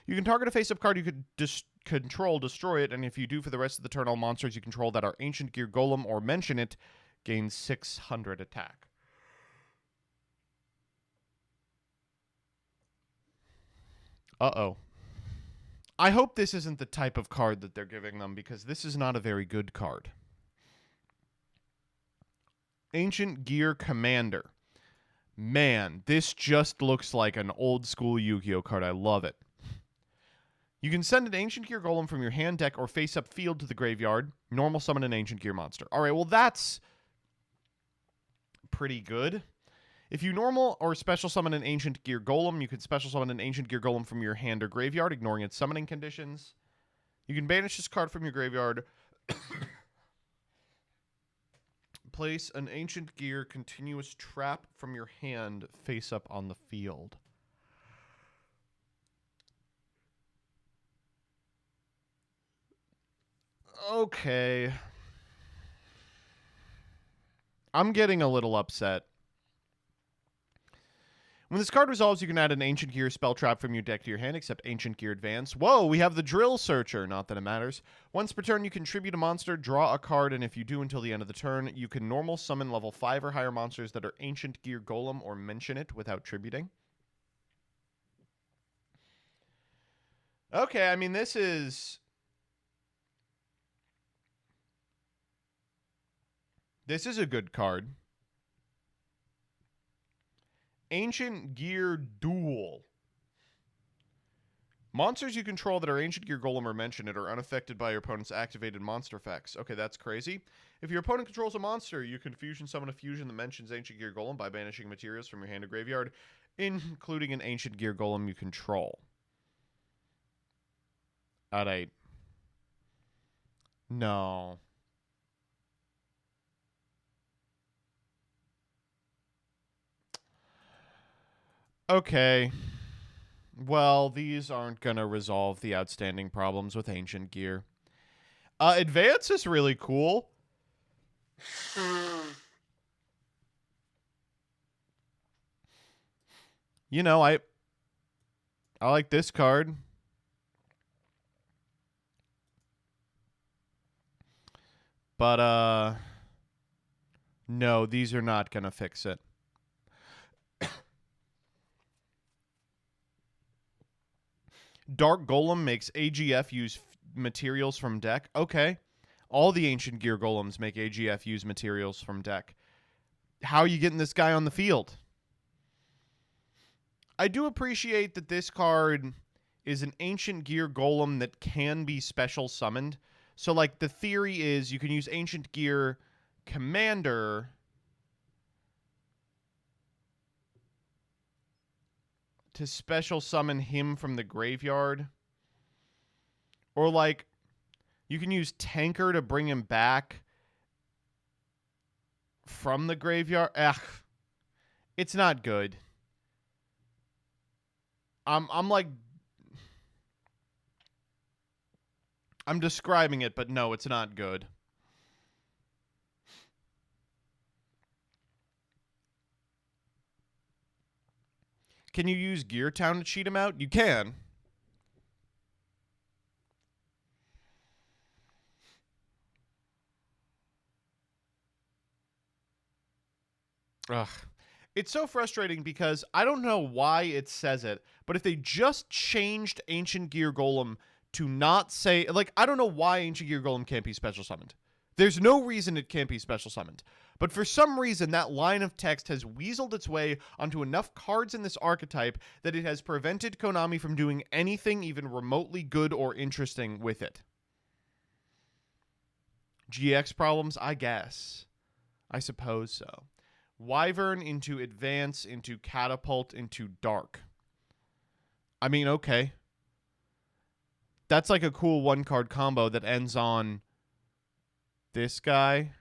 You can target a face-up card you could control, destroy it, and if you do for the rest of the turn, all monsters you control that are Ancient Gear Golem or mention it gain 600 attack. Uh-oh. I hope this isn't the type of card that they're giving them, because this is not a very good card. Ancient Gear Commander. Man, this just looks like an old-school Yu-Gi-Oh card. I love it. You can send an Ancient Gear Golem from your hand, deck, or face-up field to the graveyard. Normal summon an Ancient Gear monster. All right, well, that's pretty good. If you normal or special summon an Ancient Gear Golem, you can special summon an Ancient Gear Golem from your hand or graveyard, ignoring its summoning conditions. You can banish this card from your graveyard. Place an Ancient Gear continuous trap from your hand face up on the field. Okay. I'm getting a little upset. When this card resolves, you can add an Ancient Gear spell trap from your deck to your hand, except Ancient Gear Advance. Whoa, we have the Drill Searcher. Not that it matters. Once per turn, you contribute a monster, draw a card, and if you do until the end of the turn, you can normal summon level 5 or higher monsters that are Ancient Gear Golem or mention it without tributing. Okay, I mean, this is a good card. Ancient Gear Duel. Monsters you control that are Ancient Gear Golem or mention it are unaffected by your opponent's activated monster effects. Okay, that's crazy. If your opponent controls a monster, you can fusion summon a fusion that mentions Ancient Gear Golem by banishing materials from your hand or graveyard, including an Ancient Gear Golem you control. Alright. No. Okay. Well, these aren't going to resolve the outstanding problems with Ancient Gear. Advance is really cool. You know, I like this card. But, no, these are not going to fix it. Dark Golem makes AGF use materials from deck. Okay. All the Ancient Gear Golems make AGF use materials from deck. How are you getting this guy on the field? I do appreciate that this card is an Ancient Gear Golem that can be special summoned. So, like, the theory is you can use Ancient Gear Commander to special summon him from the graveyard. Or, like, you can use Tanker to bring him back from the graveyard. Ugh. It's not good. I'm like... I'm describing it, but no, it's not good. Can you use Gear Town to cheat him out? You can. Ugh. It's so frustrating because I don't know why it says it, but if they just changed Ancient Gear Golem to not say... Like, I don't know why Ancient Gear Golem can't be special summoned. There's no reason it can't be special summoned. But for some reason, that line of text has weaseled its way onto enough cards in this archetype that it has prevented Konami from doing anything even remotely good or interesting with it. GX problems? I guess. I suppose so. Wyvern into Advance into Catapult into Dark. I mean, okay. That's like a cool one-card combo that ends on this guy.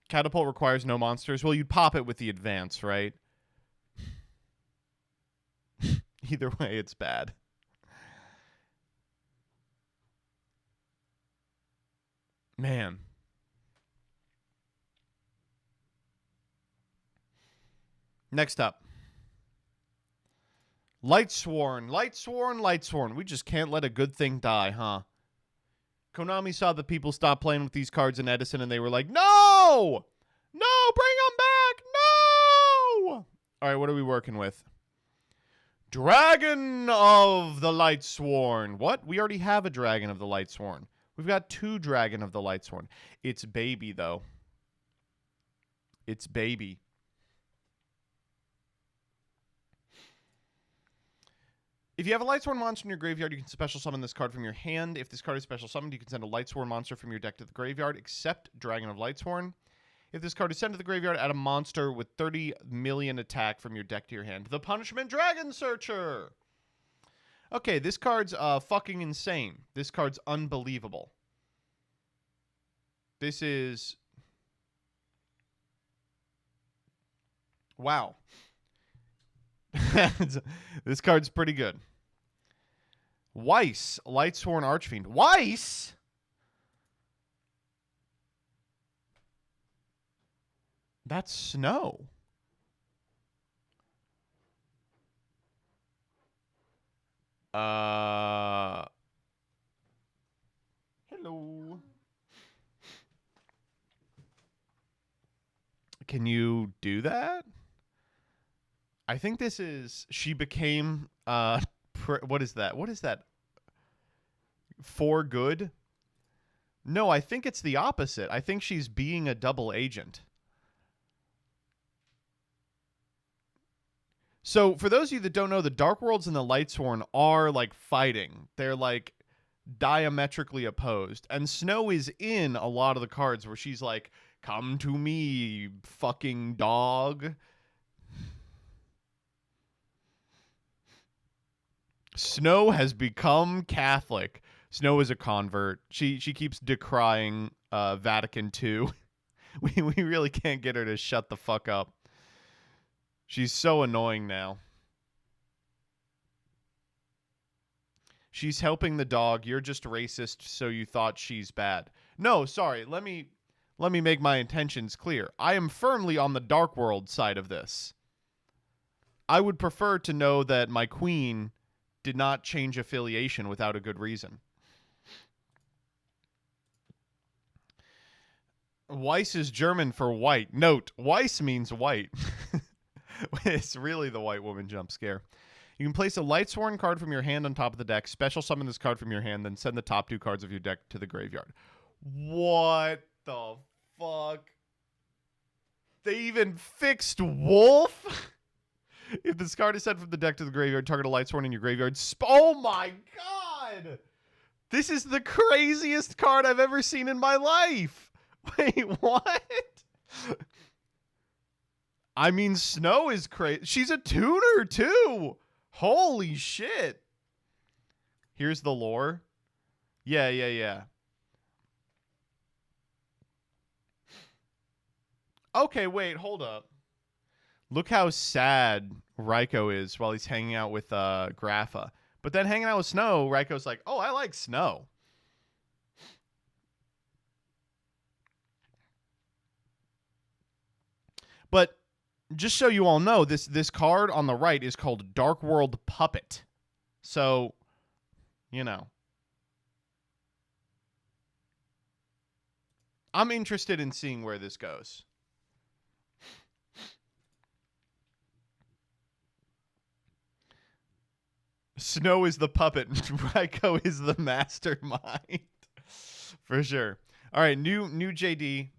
Catapult requires no monsters. Well, you'd pop it with the Advance, right? Either way, it's bad. Man. Next up. Lightsworn. Lightsworn, Lightsworn. We just can't let a good thing die, huh? Konami saw that people stopped playing with these cards in Edison, and they were like, no! No, bring them back! No! All right, what are we working with? Dragon of the Lightsworn. What? We already have a Dragon of the Lightsworn. We've got 2 Dragon of the Lightsworn. It's baby, though. It's baby. If you have a Lightsworn monster in your graveyard, you can special summon this card from your hand. If this card is special summoned, you can send a Lightsworn monster from your deck to the graveyard, except Dragon of Lightsworn. If this card is sent to the graveyard, add a monster with 30 million attack from your deck to your hand. The Punishment Dragon Searcher! Okay, this card's fucking insane. This card's unbelievable. This is... Wow. This card's pretty good. Weiss, Lightsworn Archfiend. Weiss? That's Snow. Hello. Can you do that? I think this is... She became... what is that? What is that? For good? No, I think it's the opposite. I think she's being a double agent. So, for those of you that don't know, the Dark Worlds and the Lightsworn are, like, fighting. They're, like, diametrically opposed. And Snow is in a lot of the cards where she's like, come to me, fucking dog. Snow has become Catholic. Snow is a convert. She keeps decrying Vatican II. We really can't get her to shut the fuck up. She's so annoying now. She's helping the dog. You're just racist, so you thought she's bad. No, sorry. Let me make my intentions clear. I am firmly on the Dark World side of this. I would prefer to know that my queen did not change affiliation without a good reason. Weiss is German for white. Note, Weiss means white. It's really the white woman jump scare. You can place a Lightsworn card from your hand on top of the deck, special summon this card from your hand, then send the top 2 cards of your deck to the graveyard. What the fuck? They even fixed Wolf? If this card is sent from the deck to the graveyard, target a Lightsworn in your graveyard. Oh my god! This is the craziest card I've ever seen in my life! Wait, what? I mean, Snow is crazy. She's a tuner, too! Holy shit! Here's the lore. Yeah. Okay, wait, hold up. Look how sad Raiko is while he's hanging out with Grapha. But then hanging out with Snow, Raiko's like, oh, I like Snow. But just so you all know, this card on the right is called Dark World Puppet. So, you know. I'm interested in seeing where this goes. Snow is the puppet. Ryko is the mastermind. For sure. All right, new JD.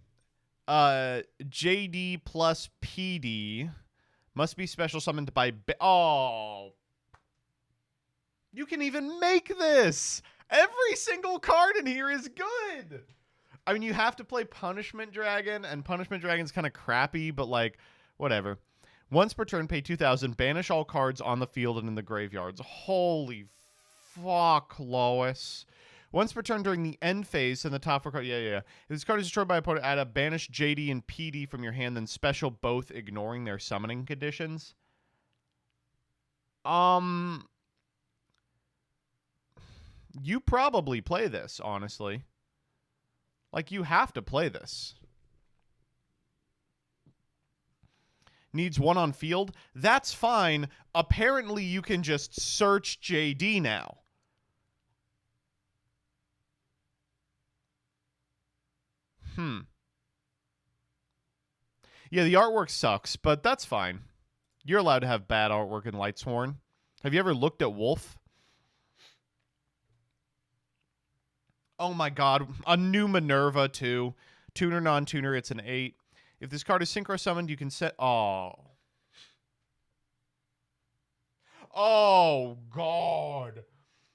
JD plus PD must be special summoned by... Oh. You can even make this. Every single card in here is good. I mean, you have to play Punishment Dragon, and Punishment Dragon's kind of crappy, but, like, whatever. Once per turn, pay 2,000. Banish all cards on the field and in the graveyards. Holy fuck, Lois. Once per turn during the end phase, send the top 4 cards. Yeah. If this card is destroyed by opponent, add a banish JD and PD from your hand, then special both, ignoring their summoning conditions. You probably play this, honestly. Like, you have to play this. Needs one on field. That's fine. Apparently, you can just search JD now. Yeah, the artwork sucks, but that's fine. You're allowed to have bad artwork in Lightsworn. Have you ever looked at Wolf? Oh my god, a new Minerva too. Tuner, non-tuner, it's an 8. If this card is synchro summoned, you can set... Oh god.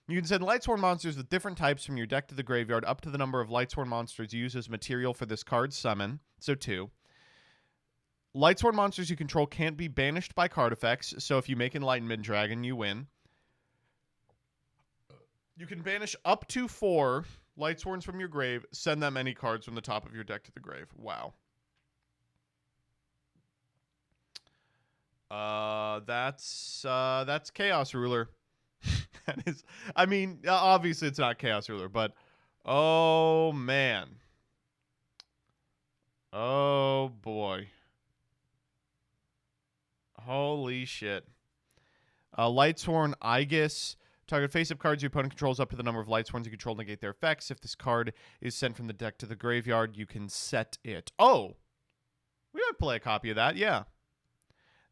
You can send Lightsworn monsters with different types from your deck to the graveyard up to the number of Lightsworn monsters used as material for this card's summon. So 2. Lightsworn monsters you control can't be banished by card effects, so if you make Enlightenment Dragon, you win. You can banish up to 4 Lightsworns from your grave, send them any cards from the top of your deck to the grave. Wow. That's Chaos Ruler. That is, I mean, obviously it's not Chaos Ruler, but oh man. Oh boy. Holy shit. Lightsworn Aegis. Target face-up cards your opponent controls up to the number of Lightsworns you control negate their effects. If this card is sent from the deck to the graveyard, you can set it. Oh! We might play a copy of that, yeah.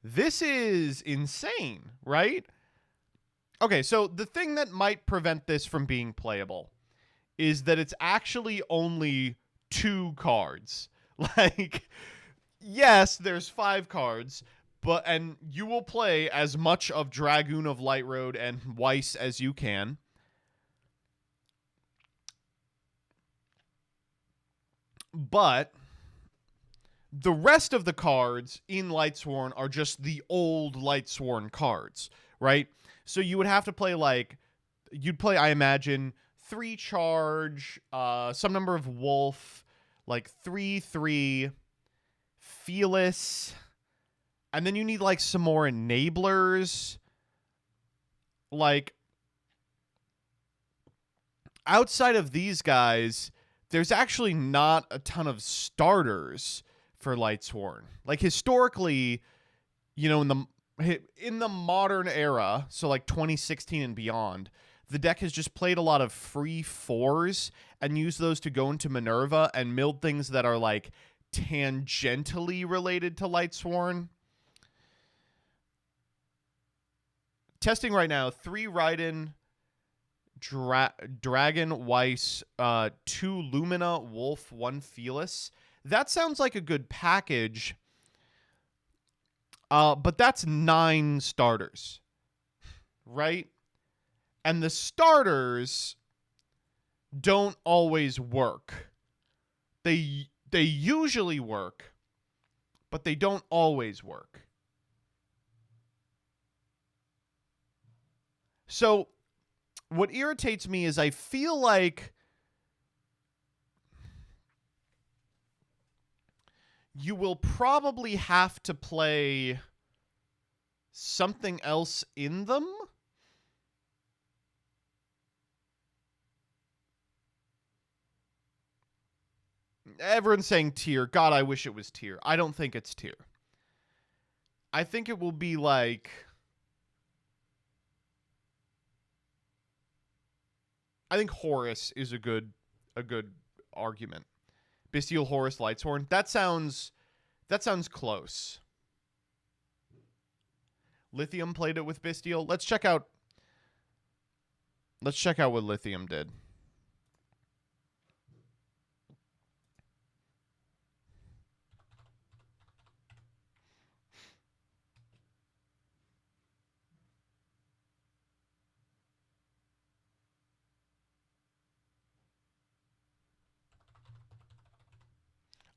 This is insane, right? Okay, so the thing that might prevent this from being playable is that it's actually only 2 cards. Like, yes, there's 5 cards, and you will play as much of Dragoon of Light Road and Weiss as you can. But the rest of the cards in Lightsworn are just the old Lightsworn cards, right? So you would have to play, like, you'd play, I imagine, 3 Charge, some number of Wolf, like 3/3, Fearless, and then you need, like, some more enablers. Like, outside of these guys, there's actually not a ton of starters for Lightsworn. Like, historically, you know, in the modern era, so like 2016 and beyond, the deck has just played a lot of free 4s and used those to go into Minerva and milled things that are, like, tangentially related to Lightsworn. Testing right now, 3 Raiden, Dragon, Weiss, 2 Lumina, Wolf, 1 Fearless. That sounds like a good package, but that's 9 starters, right? And the starters don't always work. They usually work, but they don't always work. So what irritates me is I feel like you will probably have to play something else in them. Everyone's saying tier. God, I wish it was tier. I don't think it's tier. I think it will be like... I think Horus is a good argument. Bestial Horus Lightsworn. That sounds close. Lithium played it with Bestial. Let's check out Let's check out what Lithium did.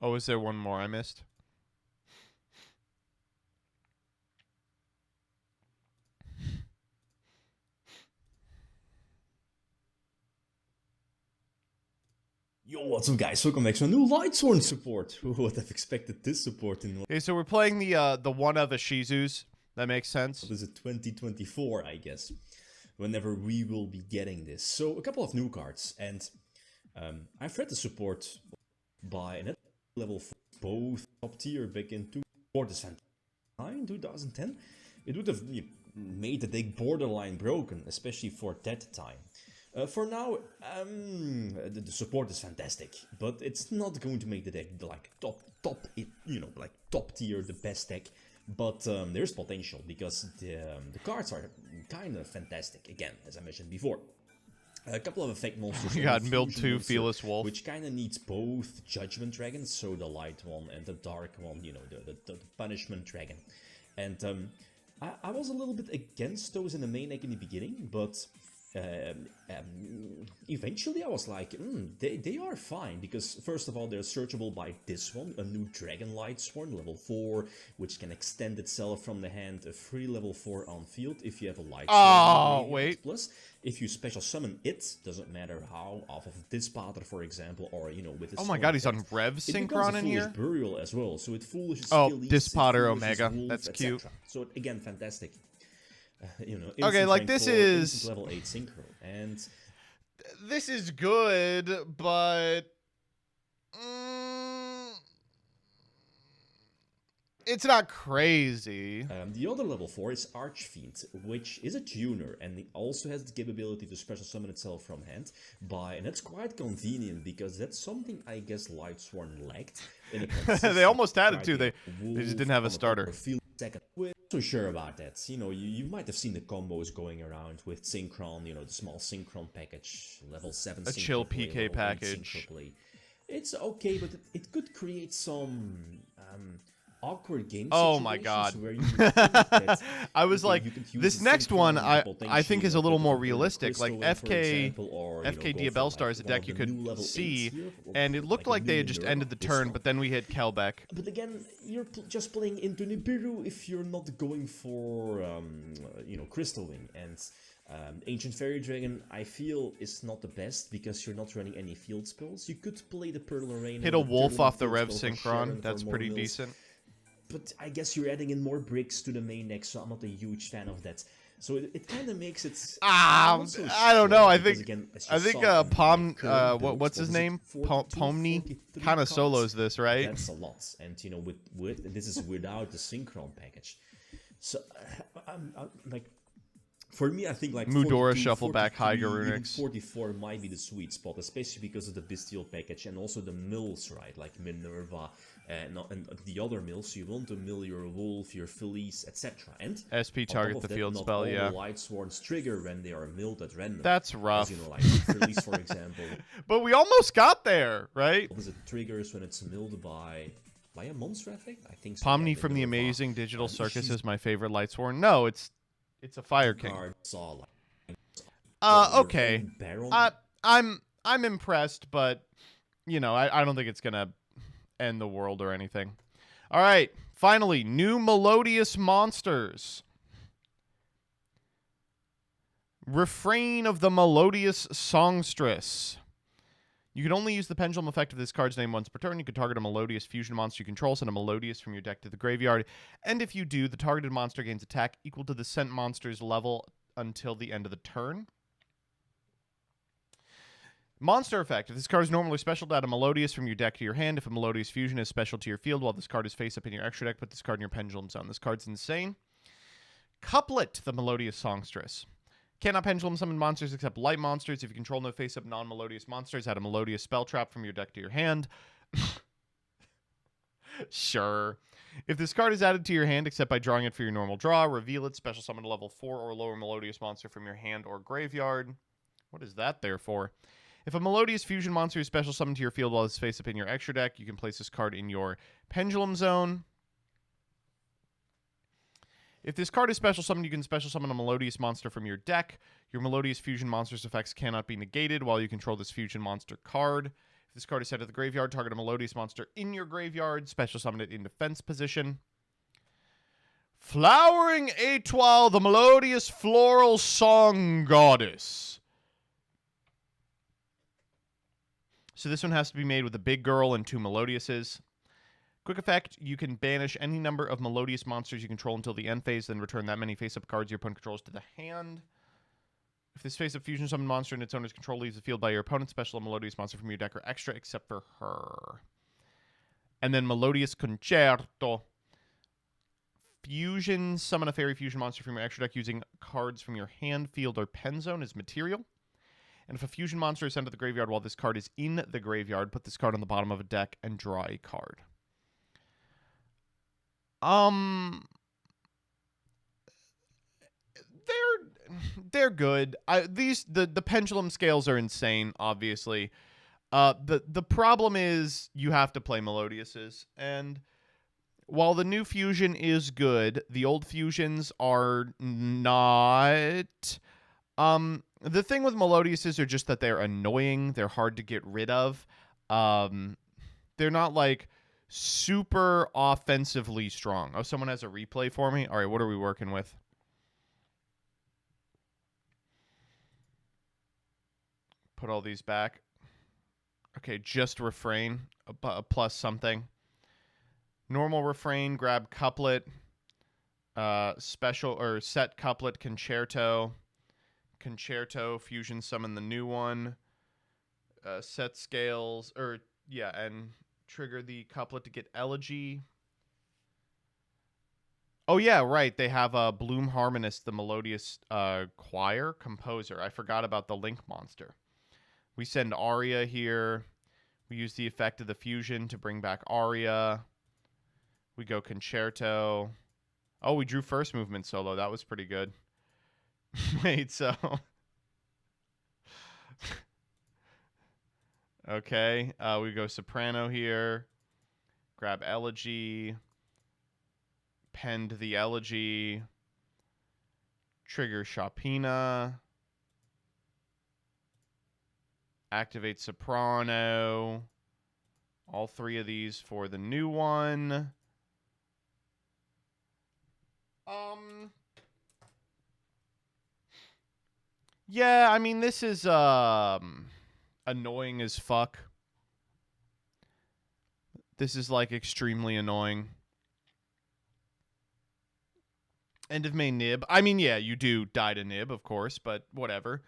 Oh, is there one more I missed? Yo, what's up guys? Welcome back to a new Lightsworn support. Who would have expected this support in Okay, so we're playing the one of the Shizus. That makes sense. what is it, 2024, I guess, whenever we will be getting this. So a couple of new cards, and I've read the support by an level 4, both top tier back in 2010. It would have made the deck borderline broken, especially for that time. For now, the support is fantastic, but it's not going to make the deck like top tier, the best deck. But there's potential because the cards are kind of fantastic. Again, as I mentioned before, a couple of effect monsters. You got and a Milled fusion 2, monster, Fearless Wolf, which kind of needs both Judgment Dragons, so the light one, and the dark one, you know, the Punishment Dragon. And I was a little bit against those in the main deck in the beginning, but eventually I was like, they are fine, because first of all they're searchable by this one, a new Dragon Lightsworn, level 4, which can extend itself from the hand, a free level 4 on field if you have a Lightsworn. Oh, wait. Plus, if you special summon it, doesn't matter how, off of this pattern, for example, or you know, with this. Oh my god, he's on Rev Synchron in here? Burial as well, so it foolish. Oh, Dispotter Omega, that's cute. So again, fantastic. You know, okay, like this is level 8 synchro, and this is good, but it's not crazy. The other level 4 is Archfiend, which is a tuner, and it also has the capability to special summon itself from hand. And that's quite convenient, because that's something I guess Lightsworn lacked. In a they almost had it too. They just didn't have a starter. Second. We're not so sure about that. You know, you might have seen the combos going around with Synchron, you know, the small Synchron package, level 7 a chill PK package. It's okay, but it could create some awkward game oh my god. where you think that, I was like, this next one I think is a little more realistic. Like FK Diabellstar is a deck you could see, and it looked like they had just ended the turn, but then we hit Kelbeck. But again, you're just playing into Nibiru if you're not going for you know, Crystal Wing. And Ancient Fairy Dragon, I feel, is not the best because you're not running any field spells. You could play the Pearl Arena. Hit a Wolf off the Rev Synchron, that's pretty decent. But I guess you're adding in more bricks to the main deck, so I'm not a huge fan of that. So it kind of makes it. I don't know. I think what's his name? Pomni kind of solos this, right? That's a lot, and you know, with this is without the Synchron package. So I'm like, for me, I think like Mudora Shuffleback High Garunix. 44 might be the sweet spot, especially because of the Bestial package and also the mills, right? Like Minerva and the other mills. You want to mill your Wolf, your Felice, etc. And SP target the field spell, not yeah. all the Lightsworns trigger when they are milled at random. That's rough. As, you know, like Felice, for example. But we almost got there, right? Because it triggers when it's milled by a monster effect? I think so. Pomni from the Amazing Digital Circus is my favorite Lightsworn. No, it's a Fire King. Okay. I'm impressed, but you know, I don't think it's gonna end the world or anything. All right, finally, new Melodious Monsters. Refrain of the Melodious Songstress. You can only use the Pendulum effect of this card's name once per turn. You can target a Melodious fusion monster you control, send a Melodious from your deck to the graveyard, and if you do, the targeted monster gains attack equal to the sent monster's level until the end of the turn. Monster effect. If this card is normally special, add a Melodious from your deck to your hand. If a Melodious fusion is special to your field while this card is face up in your extra deck, put this card in your Pendulum Zone. This card's insane. Couplet the Melodious Songstress. Cannot pendulum summon monsters except light monsters. If you control no face-up non-melodious monsters, add a Melodious spell trap from your deck to your hand. Sure. If this card is added to your hand except by drawing it for your normal draw, reveal it, special summon a level 4 or lower Melodious monster from your hand or graveyard. What is that there for? If a Melodious Fusion monster is special summoned to your field while it's face up in your extra deck, you can place this card in your Pendulum Zone. If this card is special summoned, you can special summon a Melodious monster from your deck. Your Melodious Fusion monster's effects cannot be negated while you control this Fusion monster card. If this card is sent to the graveyard, target a Melodious monster in your graveyard. Special summon it in defense position. Flowering Etoile, the Melodious Floral Song Goddess. So this one has to be made with a big girl and 2 Melodiouses. Quick effect, you can banish any number of Melodious monsters you control until the end phase, then return that many face-up cards your opponent controls to the hand. If this face-up fusion summon monster in its owner's control leaves the field by your opponent, special a Melodious monster from your deck or extra, except for her. And then Melodious Concerto. Fusion, summon a fairy fusion monster from your extra deck using cards from your hand, field, or pen zone as material. And if a fusion monster is sent to the graveyard while this card is in the graveyard, put this card on the bottom of a deck and draw a card. They're good. The pendulum scales are insane, obviously. The problem is you have to play Melodiouses, and while the new fusion is good, the old fusions are not. The thing with Melodiouses are just that they're annoying. They're hard to get rid of. They're not like super offensively strong. Oh, someone has a replay for me? All right, what are we working with? Put all these back. Okay, just refrain. Plus something. Normal refrain, grab couplet. Special or set couplet, concerto. Concerto, fusion summon the new one. Set scales, and trigger the couplet to get elegy. Oh, yeah, right. They have a Bloom Harmonist, the Melodious choir composer. I forgot about the Link monster. We send Aria here. We use the effect of the fusion to bring back Aria. We go concerto. Oh, we drew first movement solo. That was pretty good. Wait, so... Okay, we go soprano here. Grab elegy. Pend the elegy. Trigger Shopina. Activate soprano. All 3 of these for the new one. Yeah, I mean, this is annoying as fuck. This is like extremely annoying. End of main nib. I mean, yeah, you do die to nib, of course, but whatever.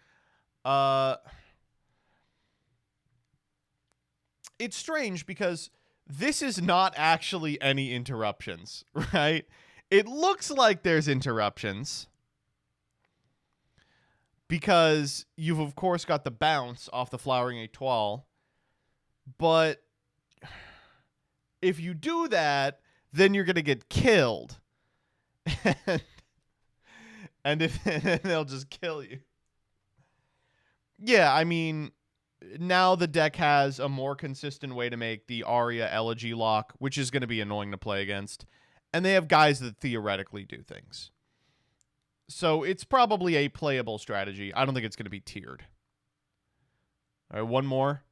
It's strange because this is not actually any interruptions, right? It looks like there's interruptions because you've, of course, got the bounce off the Flowering Etoile. But if you do that, then you're going to get killed. and they'll just kill you. Yeah, I mean, now the deck has a more consistent way to make the Aria Elegy lock, which is going to be annoying to play against. And they have guys that theoretically do things. So it's probably a playable strategy. I don't think it's going to be tiered. All right, one more.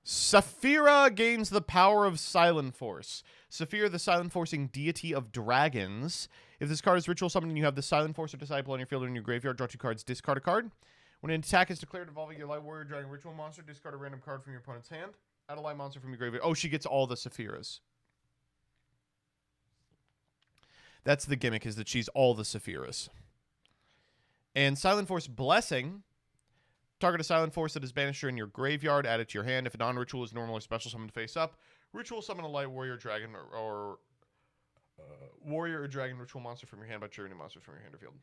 Saphira gains the power of Silent Force. Saphira, the Silent Forcing deity of dragons. If this card is ritual summoned and you have the Silent Force or Disciple on your field or in your graveyard, draw 2 cards, discard a card. When an attack is declared involving your Light Warrior Dragon Ritual monster, discard a random card from your opponent's hand. Add a Light monster from your graveyard. Oh, she gets all the Saphiras. That's the gimmick, is that she's all the Saphiras. And Silent Force Blessing. Target a Silent Force that is banished in your graveyard. Add it to your hand. If a non-ritual is normal or special summoned face up, ritual summon a Light Warrior Dragon or Warrior or Dragon Ritual monster from your hand by triggering monsters from your hand or field.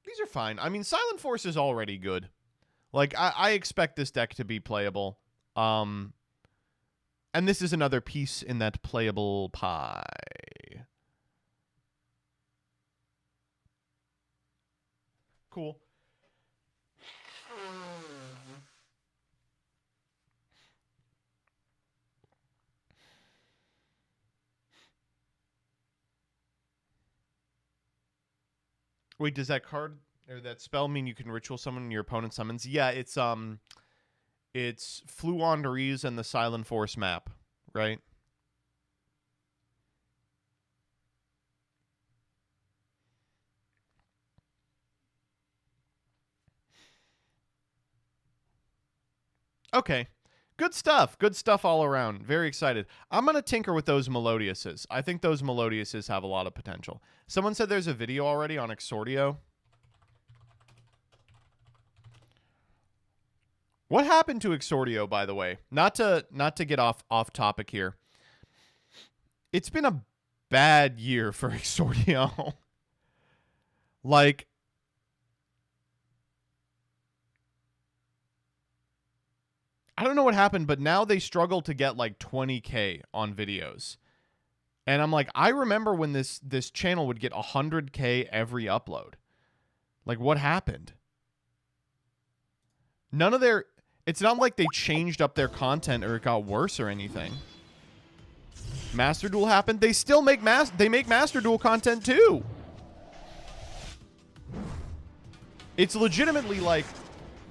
These are fine. I mean, Silent Force is already good. Like, I expect this deck to be playable. And this is another piece in that playable pie. Cool. Wait, does that card or that spell mean you can ritual summon your opponent summons? Yeah, it's Fluanderies and the Silent Force map, right? Okay. Good stuff. Good stuff all around. Very excited. I'm going to tinker with those Melodiuses. I think those Melodiuses have a lot of potential. Someone said there's a video already on Exordio. What happened to Exordio, by the way? Not to get off topic here. It's been a bad year for Exordio. Like, I don't know what happened, but now they struggle to get like 20K on videos. And I'm like, I remember when this channel would get 100K every upload. Like, what happened? None of their... It's not like they changed up their content or it got worse or anything. Master Duel happened. They still make Master Duel content too. It's legitimately like...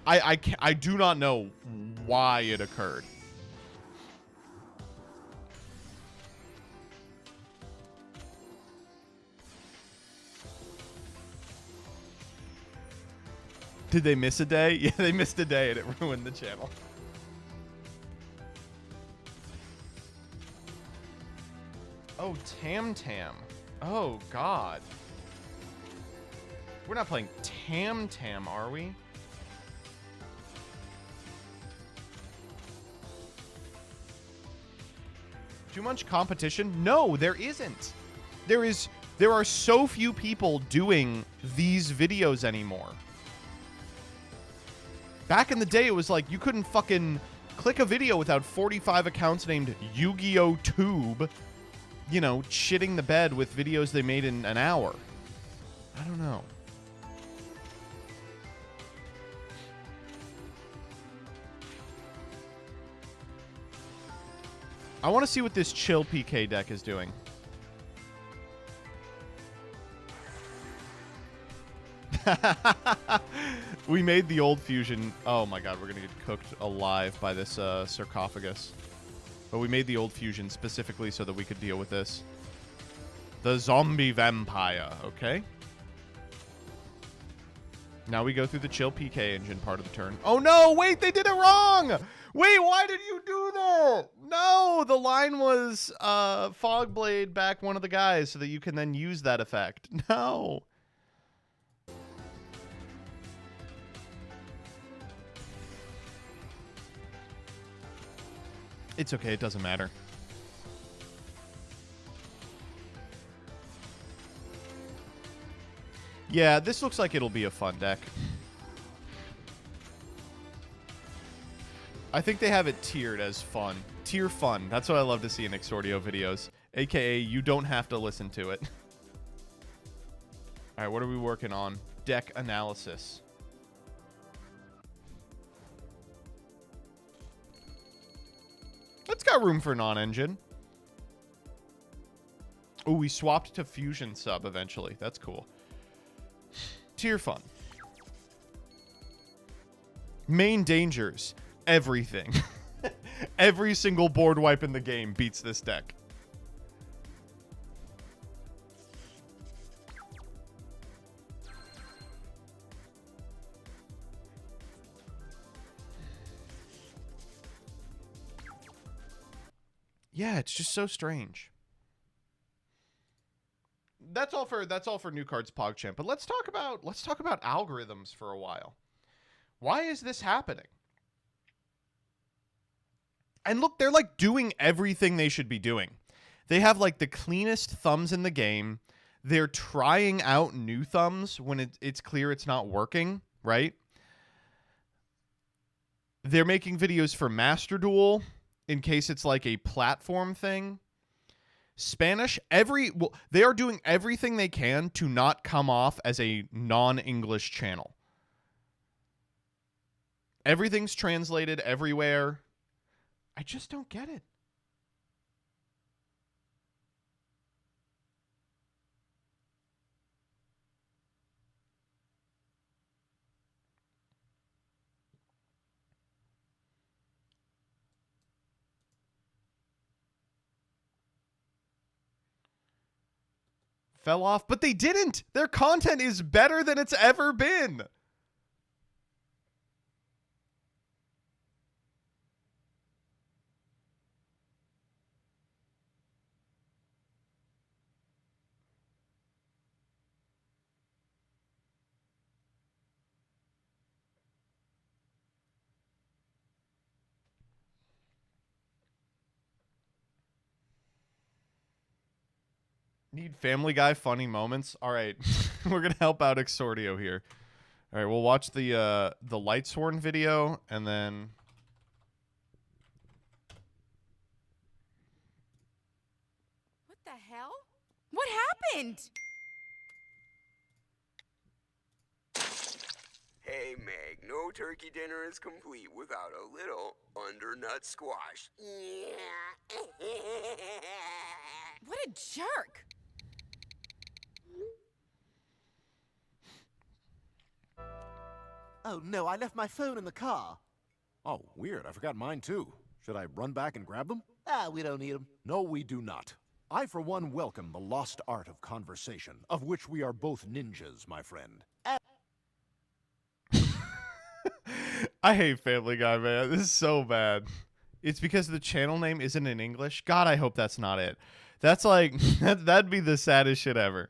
I do not know why it occurred. Did they miss a day? Yeah, they missed a day and it ruined the channel. Oh, Tam Tam. Oh, God. We're not playing Tam Tam, are we? Too much competition? No, there isn't. There are so few people doing these videos anymore. Back in the day, it was like you couldn't fucking click a video without 45 accounts named Yu-Gi-Oh! Tube, you know, shitting the bed with videos they made in an hour. I don't know. I want to see what this chill PK deck is doing. We made the old fusion. Oh my god, we're going to get cooked alive by this sarcophagus. But we made the old fusion specifically so that we could deal with this. The zombie vampire, okay? Now we go through the chill PK engine part of the turn. Oh no, wait, they did it wrong! Wait, why did you do that? No, the line was Fogblade back one of the guys so that you can then use that effect. No. It's okay, it doesn't matter. Yeah, this looks like it'll be a fun deck. I think they have it tiered as fun. Tier fun. That's what I love to see in Exordio videos. AKA, you don't have to listen to it. Alright, what are we working on? Deck analysis. It's got room for non-engine. Oh, we swapped to fusion sub eventually. That's cool. Tier fun. Main dangers. Everything. Every single board wipe in the game beats this deck. Yeah, it's just so strange. That's all for new cards PogChamp. But let's talk about algorithms for a while. Why is this happening? And look, they're like doing everything they should be doing. They have like the cleanest thumbs in the game. They're trying out new thumbs when it's clear it's not working, right? They're making videos for Master Duel. in case it's like a platform thing. Spanish, they are doing everything they can to not come off as a non-English channel. Everything's translated everywhere. I just don't get it. Fell off, but they didn't. Their content is better than it's ever been. Need Family Guy funny moments? All right, we're gonna help out Exordio here. All right, we'll watch the Lightsworn video and then. What the hell? What happened? Hey, Meg, no turkey dinner is complete without a little undernut squash. What a jerk. Oh no, I left my phone in the car. Oh, weird. I forgot mine too. Should I run back and grab them? We don't need them. No, we do not. I, for one, welcome the lost art of conversation, of which we are both ninjas, my friend. I hate Family Guy, man. This is so bad. It's because the channel name isn't in English. God, I hope that's not it. That's like, that'd be the saddest shit ever.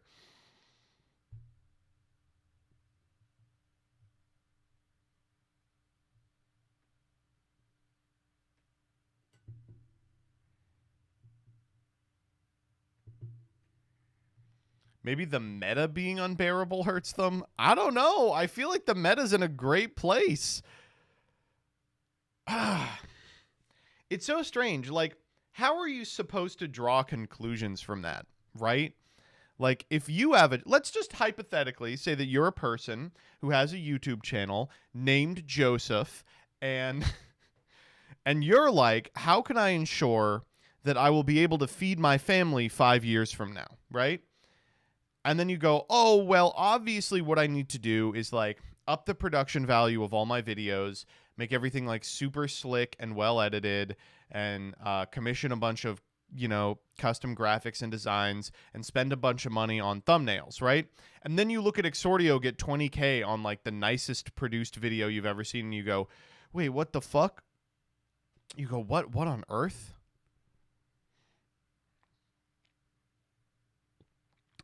Maybe the meta being unbearable hurts them. I don't know. I feel like the meta's in a great place. It's so strange. Like, how are you supposed to draw conclusions from that, right? Like, if you have it, let's just hypothetically say that you're a person who has a YouTube channel named Joseph, and you're like, how can I ensure that I will be able to feed my family 5 years from now, right? And then you go, oh, well, obviously what I need to do is like up the production value of all my videos, make everything like super slick and well edited, and commission a bunch of, custom graphics and designs, and spend a bunch of money on thumbnails, right? And then you look at Exordio get 20K on like the nicest produced video you've ever seen, and you go, wait, what the fuck? You go, what on earth?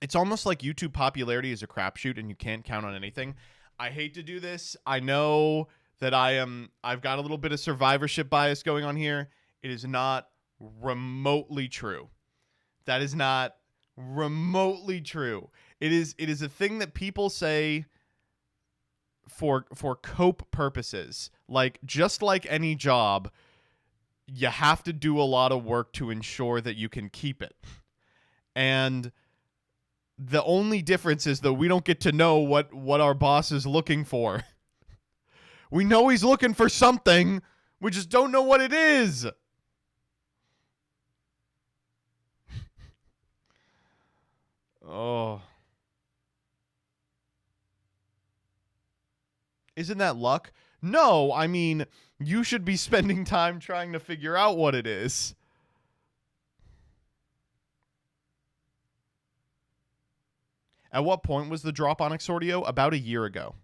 It's almost like YouTube popularity is a crapshoot and you can't count on anything. I hate to do this. I know that I've got a little bit of survivorship bias going on here. It is not remotely true. That is not remotely true. It is a thing that people say for cope purposes. Like, just like any job, you have to do a lot of work to ensure that you can keep it. And the only difference is that we don't get to know what our boss is looking for. We know he's looking for something. We just don't know what it is. Oh. Isn't that luck? No, I mean, you should be spending time trying to figure out what it is. At what point was the drop on Exordio? About a year ago.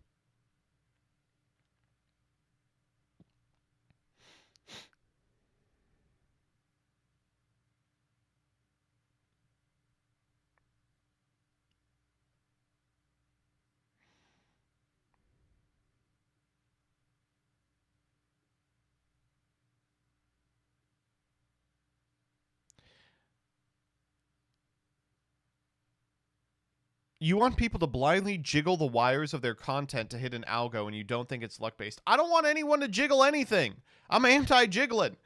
You want people to blindly jiggle the wires of their content to hit an algo, and you don't think it's luck-based. I don't want anyone to jiggle anything. I'm anti-jiggling.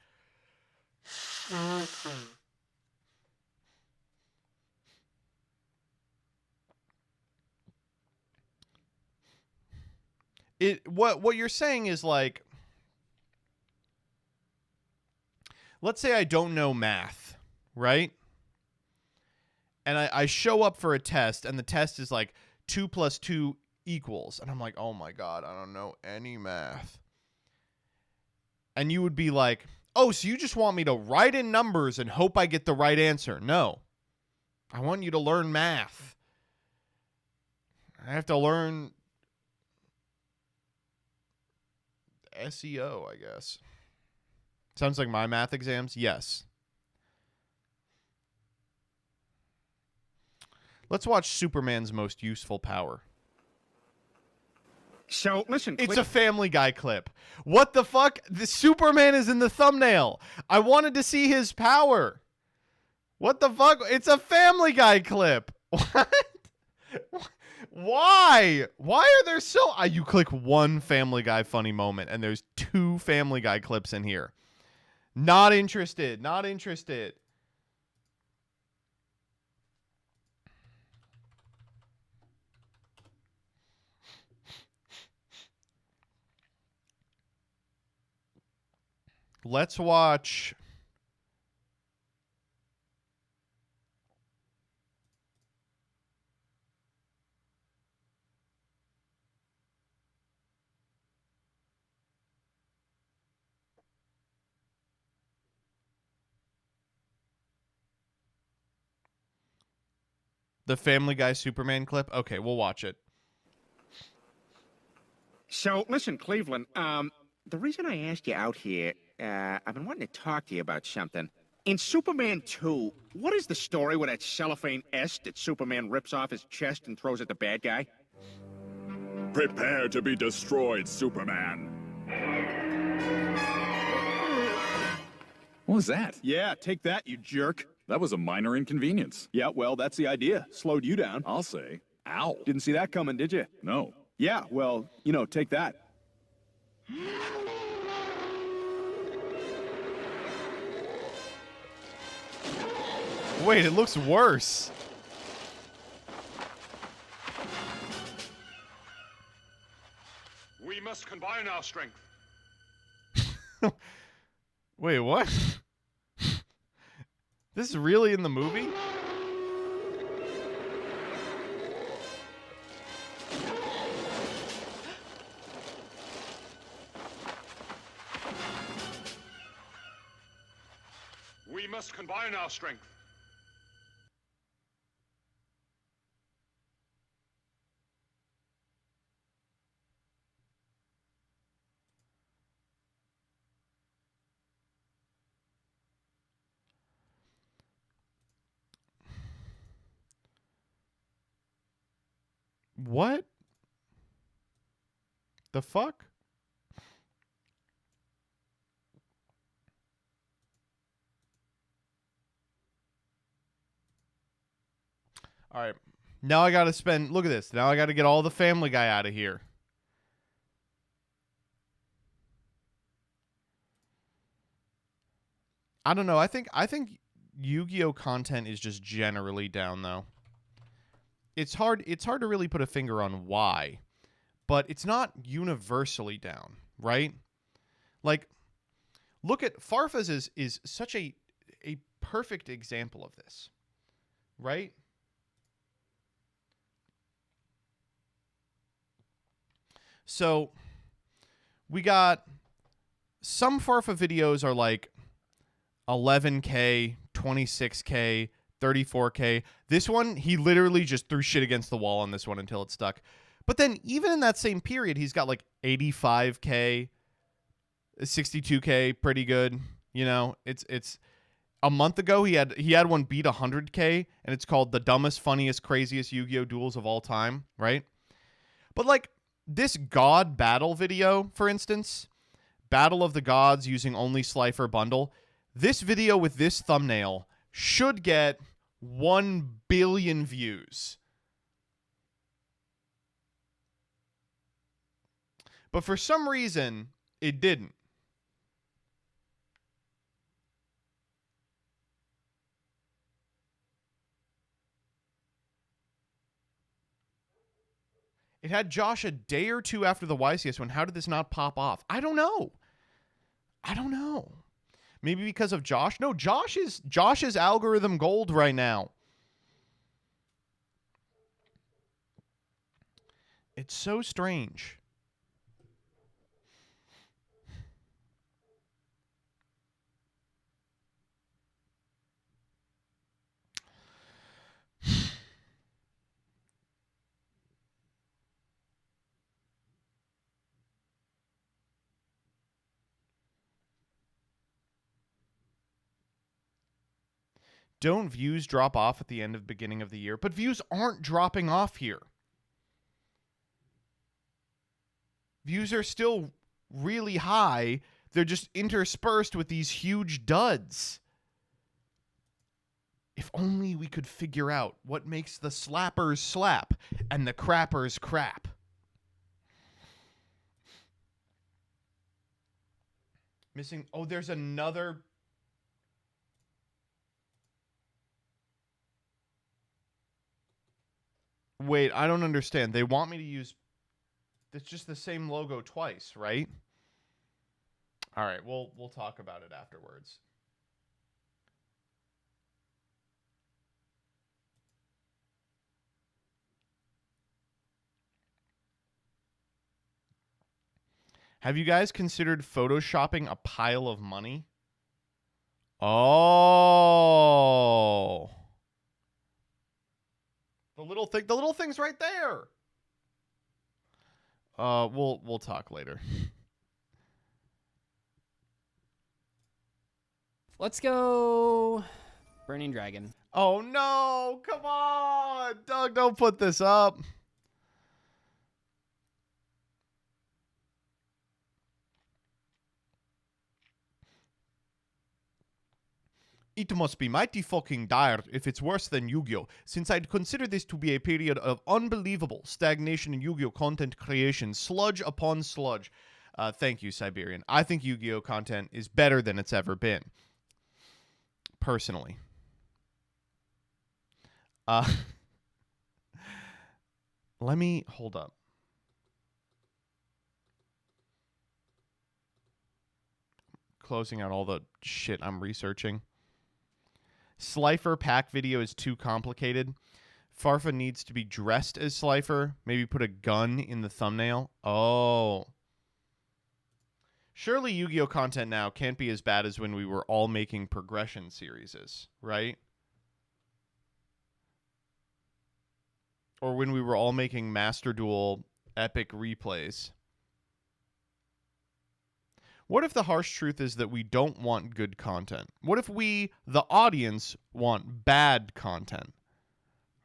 What you're saying is like, let's say I don't know math, right? And I show up for a test, and the test is like 2 + 2 equals. And I'm like, oh my God, I don't know any math. And you would be like, oh, so you just want me to write in numbers and hope I get the right answer. No. I want you to learn math. I have to learn SEO, I guess. Sounds like my math exams? Yes. Let's watch Superman's most useful power. So, listen. It's a Family Guy clip. What the fuck? The Superman is in the thumbnail. I wanted to see his power. What the fuck? It's a Family Guy clip. What? Why? Why are there so... you click one Family Guy funny moment, and there's 2 Family Guy clips in here. Not interested. Not interested. Let's watch... the Family Guy Superman clip? Okay, we'll watch it. So, listen, Cleveland, the reason I asked you out here, I've been wanting to talk to you about something. In Superman 2, what is the story with that cellophane S that Superman rips off his chest and throws at the bad guy? Prepare to be destroyed, Superman. What was that? Yeah, take that, you jerk. That was a minor inconvenience. Yeah, well, that's the idea. Slowed you down. I'll say. Ow. Didn't see that coming, did you? No. Yeah, well, you know, take that. Wait, it looks worse. We must combine our strength. Wait, what? This is really in the movie? We must combine our strength. What? The fuck? All right. Now I got to spend... Look at this. Now I got to get all the Family Guy out of here. I don't know. I think Yu-Gi-Oh content is just generally down, though. It's hard to really put a finger on why, but it's not universally down, right? Like, look at Farfaz is such a perfect example of this, right? So we got some Farfa videos are like 11K, 26K, 34K. This one, he literally just threw shit against the wall on this one until it stuck. But then even in that same period, he's got like 85K, 62K, pretty good. You know, it's a month ago he had one beat 100K, and it's called The Dumbest, Funniest, Craziest Yu-Gi-Oh! Duels of All Time, right? But like this God battle video, for instance, Battle of the Gods using only Slifer bundle, this video with this thumbnail should get 1 billion views. But for some reason, it didn't. It had Josh a day or two after the YCS one. How did this not pop off? I don't know. Maybe because of Josh? No, Josh is algorithm gold right now. It's so strange. Don't views drop off at the end of beginning of the year? But views aren't dropping off here. Views are still really high. They're just interspersed with these huge duds. If only we could figure out what makes the slappers slap and the crappers crap. Missing. Oh, there's another. Wait, I don't understand. They want me to use. It's just the same logo twice, right? All right, we'll talk about it afterwards. Have you guys considered photoshopping a pile of money? Oh. The little thing's right there. We'll talk later. Let's go Burning Dragon. Oh no, come on. Doug, don't put this up. It must be mighty fucking dire if it's worse than Yu-Gi-Oh! Since I'd consider this to be a period of unbelievable stagnation in Yu-Gi-Oh! Content creation, sludge upon sludge. Thank you, Siberian. I think Yu-Gi-Oh! Content is better than it's ever been. Personally. Let me hold up. Closing out all the shit I'm researching. Slifer pack video is too complicated. Farfa needs to be dressed as Slifer. Maybe put a gun in the thumbnail. Oh. Surely Yu-Gi-Oh! Content now can't be as bad as when we were all making progression series, right? Or when we were all making Master Duel epic replays. What if the harsh truth is that we don't want good content? What if we, the audience, want bad content?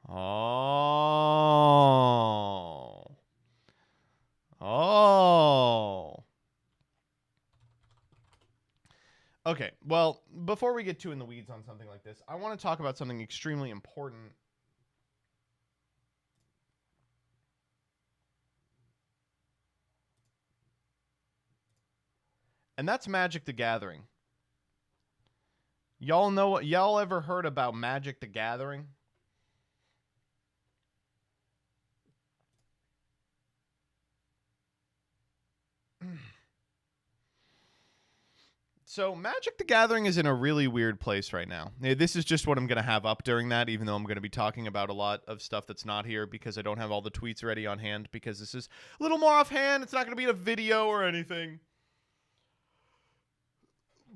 Oh. Oh. Okay, well, before we get too in the weeds on something like this, I want to talk about something extremely important. And that's Magic the Gathering. Y'all know what? Y'all ever heard about Magic the Gathering? So Magic the Gathering is in a really weird place right now. This is just what I'm going to have up during that, even though I'm going to be talking about a lot of stuff that's not here because I don't have all the tweets ready on hand because this is a little more offhand. It's not going to be in a video or anything.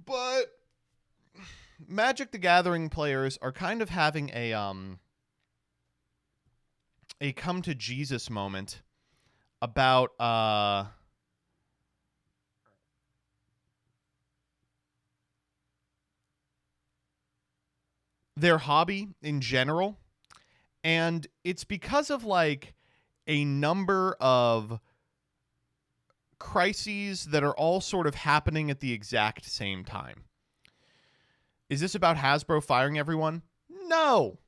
But Magic the Gathering players are kind of having a come to Jesus moment about their hobby in general, and it's because of like a number of crises that are all sort of happening at the exact same time. Is this about Hasbro firing everyone? No.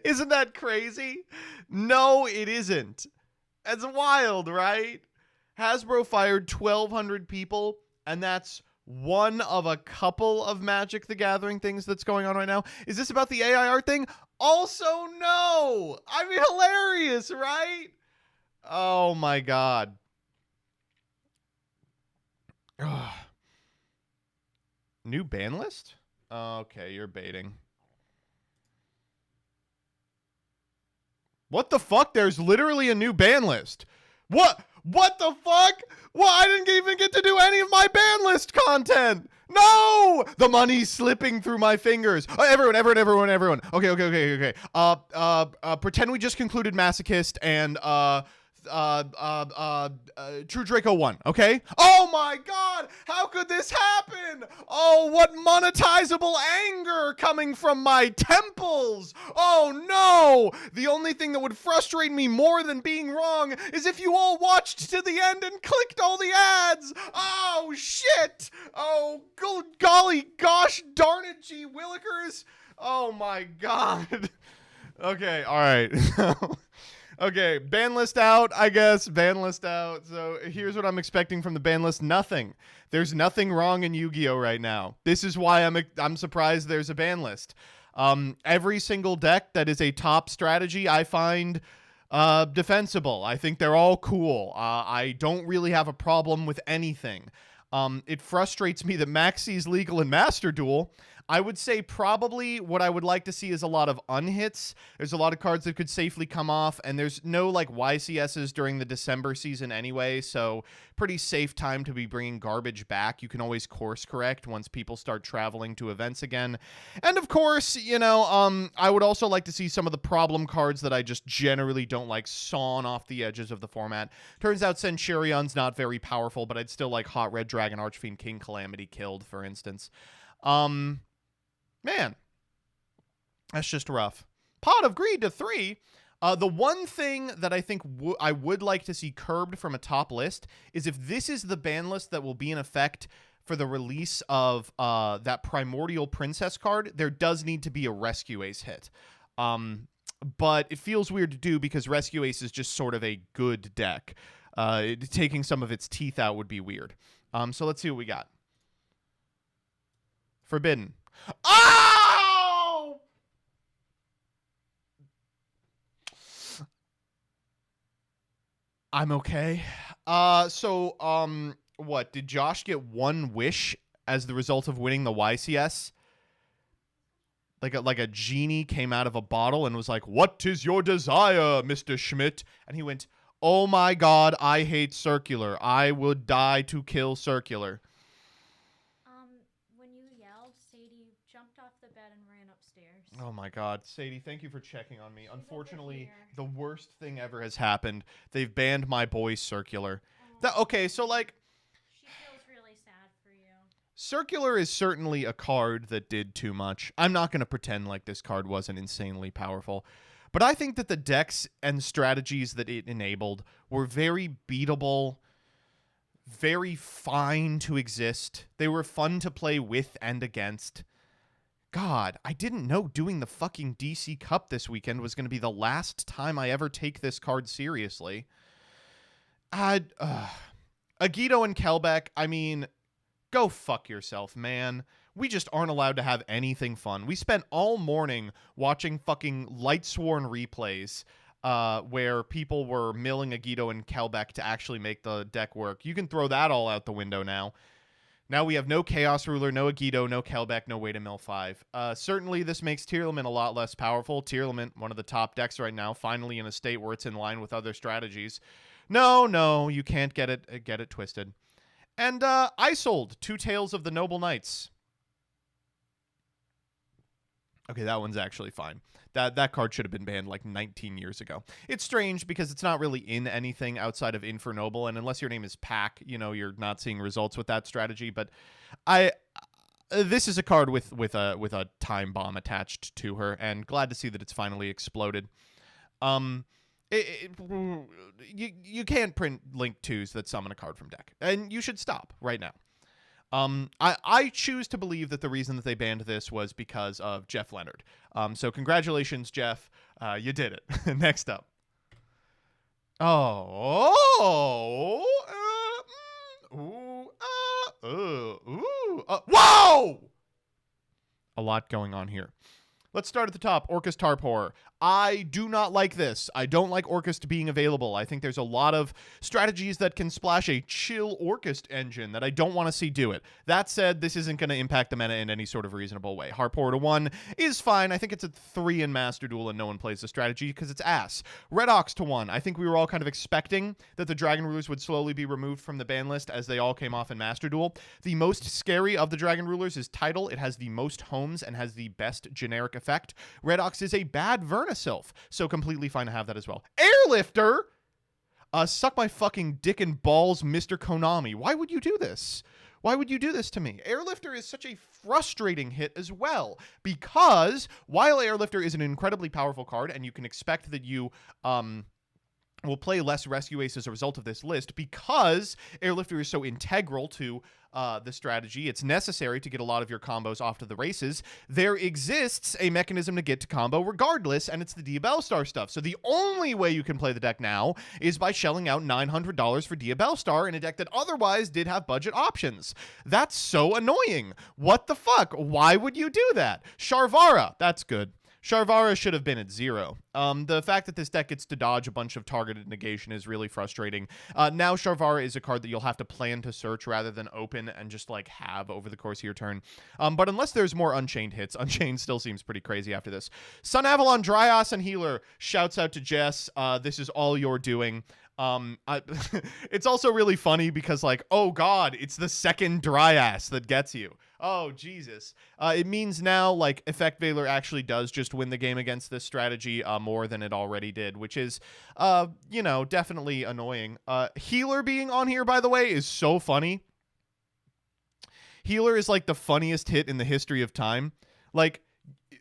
Isn't that crazy? No, it isn't. That's wild, right? Hasbro fired 1,200 people, and that's one of a couple of Magic the Gathering things that's going on right now. Is this about the AI art thing? Also, no. I mean, hilarious, right? Oh my god. Ugh. New ban list? Okay, you're baiting. What the fuck? There's literally a new ban list. What? What the fuck? Well, I didn't even get to do any of my ban list content. No! The money's slipping through my fingers. Oh, everyone. Okay. Pretend we just concluded Masochist and True Draco 1, okay? Oh my god! How could this happen? Oh, what monetizable anger coming from my temples! Oh no! The only thing that would frustrate me more than being wrong is if you all watched to the end and clicked all the ads! Oh shit! Oh golly gosh darn it, gee willikers! Oh my god. Okay, alright. Okay, ban list out, I guess. Ban list out. So here's what I'm expecting from the ban list. Nothing. There's nothing wrong in Yu-Gi-Oh right now. This is why I'm surprised there's a ban list. Every single deck that is a top strategy I find defensible. I think they're all cool. I don't really have a problem with anything. It frustrates me that Maxi's legal in Master Duel. I would say probably what I would like to see is a lot of unhits. There's a lot of cards that could safely come off, and there's no like YCSs during the December season anyway, so pretty safe time to be bringing garbage back. You can always course correct once people start traveling to events again. And of course, you know, I would also like to see some of the problem cards that I just generally don't like sawn off the edges of the format. Turns out Centurion's not very powerful, but I'd still like Hot Red Dragon Archfiend King Calamity killed, for instance. Man, that's just rough. Pot of Greed to 3. The one thing that I think I would like to see curbed from a top list is if this is the ban list that will be in effect for the release of that Primordial Princess card, there does need to be a Rescue Ace hit. But it feels weird to do because Rescue Ace is just sort of a good deck. Taking some of its teeth out would be weird. So let's see what we got. Forbidden. Oh! I'm okay. What? Did Josh get one wish as the result of winning the YCS? Like a genie came out of a bottle and was like, "What is your desire, Mr. Schmidt?" And he went, "Oh my god, I hate Circular. I would die to kill Circular." Sadie jumped off the bed and ran upstairs. Oh my god. Sadie, thank you for checking on me. Unfortunately, the worst thing ever has happened. They've banned my boy Circular. Okay, so like... She feels really sad for you. Circular is certainly a card that did too much. I'm not going to pretend like this card wasn't insanely powerful. But I think that the decks and strategies that it enabled were very beatable, very fine to exist. They were fun to play with and against. God, I didn't know doing the fucking DC Cup this weekend was going to be the last time I ever take this card seriously. Agito and Kelbeck, I mean, go fuck yourself, man. We just aren't allowed to have anything fun. We spent all morning watching fucking Lightsworn replays where people were milling Agito and Kelbeck to actually make the deck work. You can throw that all out the window now. Now we have no Chaos Ruler, no Agito, no Kelbeck, no way to mill 5. Certainly this makes Tearlament a lot less powerful. Tearlament, one of the top decks right now, finally in a state where it's in line with other strategies. No, you can't get it twisted. And I sold 2 Tales of the Noble Knights. Okay, that one's actually fine. That card should have been banned like 19 years ago. It's strange because it's not really in anything outside of Infernoble, and unless your name is Pack, you know, you're not seeing results with that strategy. But this is a card with a time bomb attached to her, and glad to see that it's finally exploded. You can't print Link 2s that summon a card from deck, and you should stop right now. I choose to believe that the reason that they banned this was because of Jeff Leonard. So congratulations, Jeff. You did it. Next up. No! A lot going on here. Let's start at the top. Orcus Tarpor. I do not like this. I don't like Orcus being available. I think there's a lot of strategies that can splash a chill Orcus engine that I don't want to see do it. That said, this isn't going to impact the meta in any sort of reasonable way. Harpor to 1 is fine. I think it's a 3 in Master Duel and no one plays the strategy because it's ass. Red Ox to 1. I think we were all kind of expecting that the Dragon Rulers would slowly be removed from the ban list as they all came off in Master Duel. The most scary of the Dragon Rulers is Tidal. It has the most homes and has the best generic effect. Red Ox is a bad Vernisylph, so completely fine to have that as well. Airlifter! Suck my fucking dick and balls, Mr. Konami. Why would you do this? Why would you do this to me? Airlifter is such a frustrating hit as well, because while Airlifter is an incredibly powerful card, and you can expect that you will play less Rescue Ace as a result of this list, because Airlifter is so integral to the strategy, it's necessary to get a lot of your combos off to the races. There exists a mechanism to get to combo regardless, and it's the Diabellstar stuff. So the only way you can play the deck now is by shelling out $900 for Diabellstar in a deck that otherwise did have budget options. That's so annoying. What the fuck? Why would you do that? Sharvara, that's good. Sharvara should have been at 0. The fact that this deck gets to dodge a bunch of targeted negation is really frustrating. Now Sharvara is a card that you'll have to plan to search rather than open and just like have over the course of your turn. But unless there's more Unchained hits, Unchained still seems pretty crazy after this. Sun Avalon, Dryas, and Healer. Shouts out to Jess. This is all you're doing. It's also really funny because like, oh god, it's the second Dryas that gets you. Oh, Jesus. It means now, like, Effect Veiler actually does just win the game against this strategy more than it already did, which is, you know, definitely annoying. Healer being on here, by the way, is so funny. Healer is, like, the funniest hit in the history of time. Like,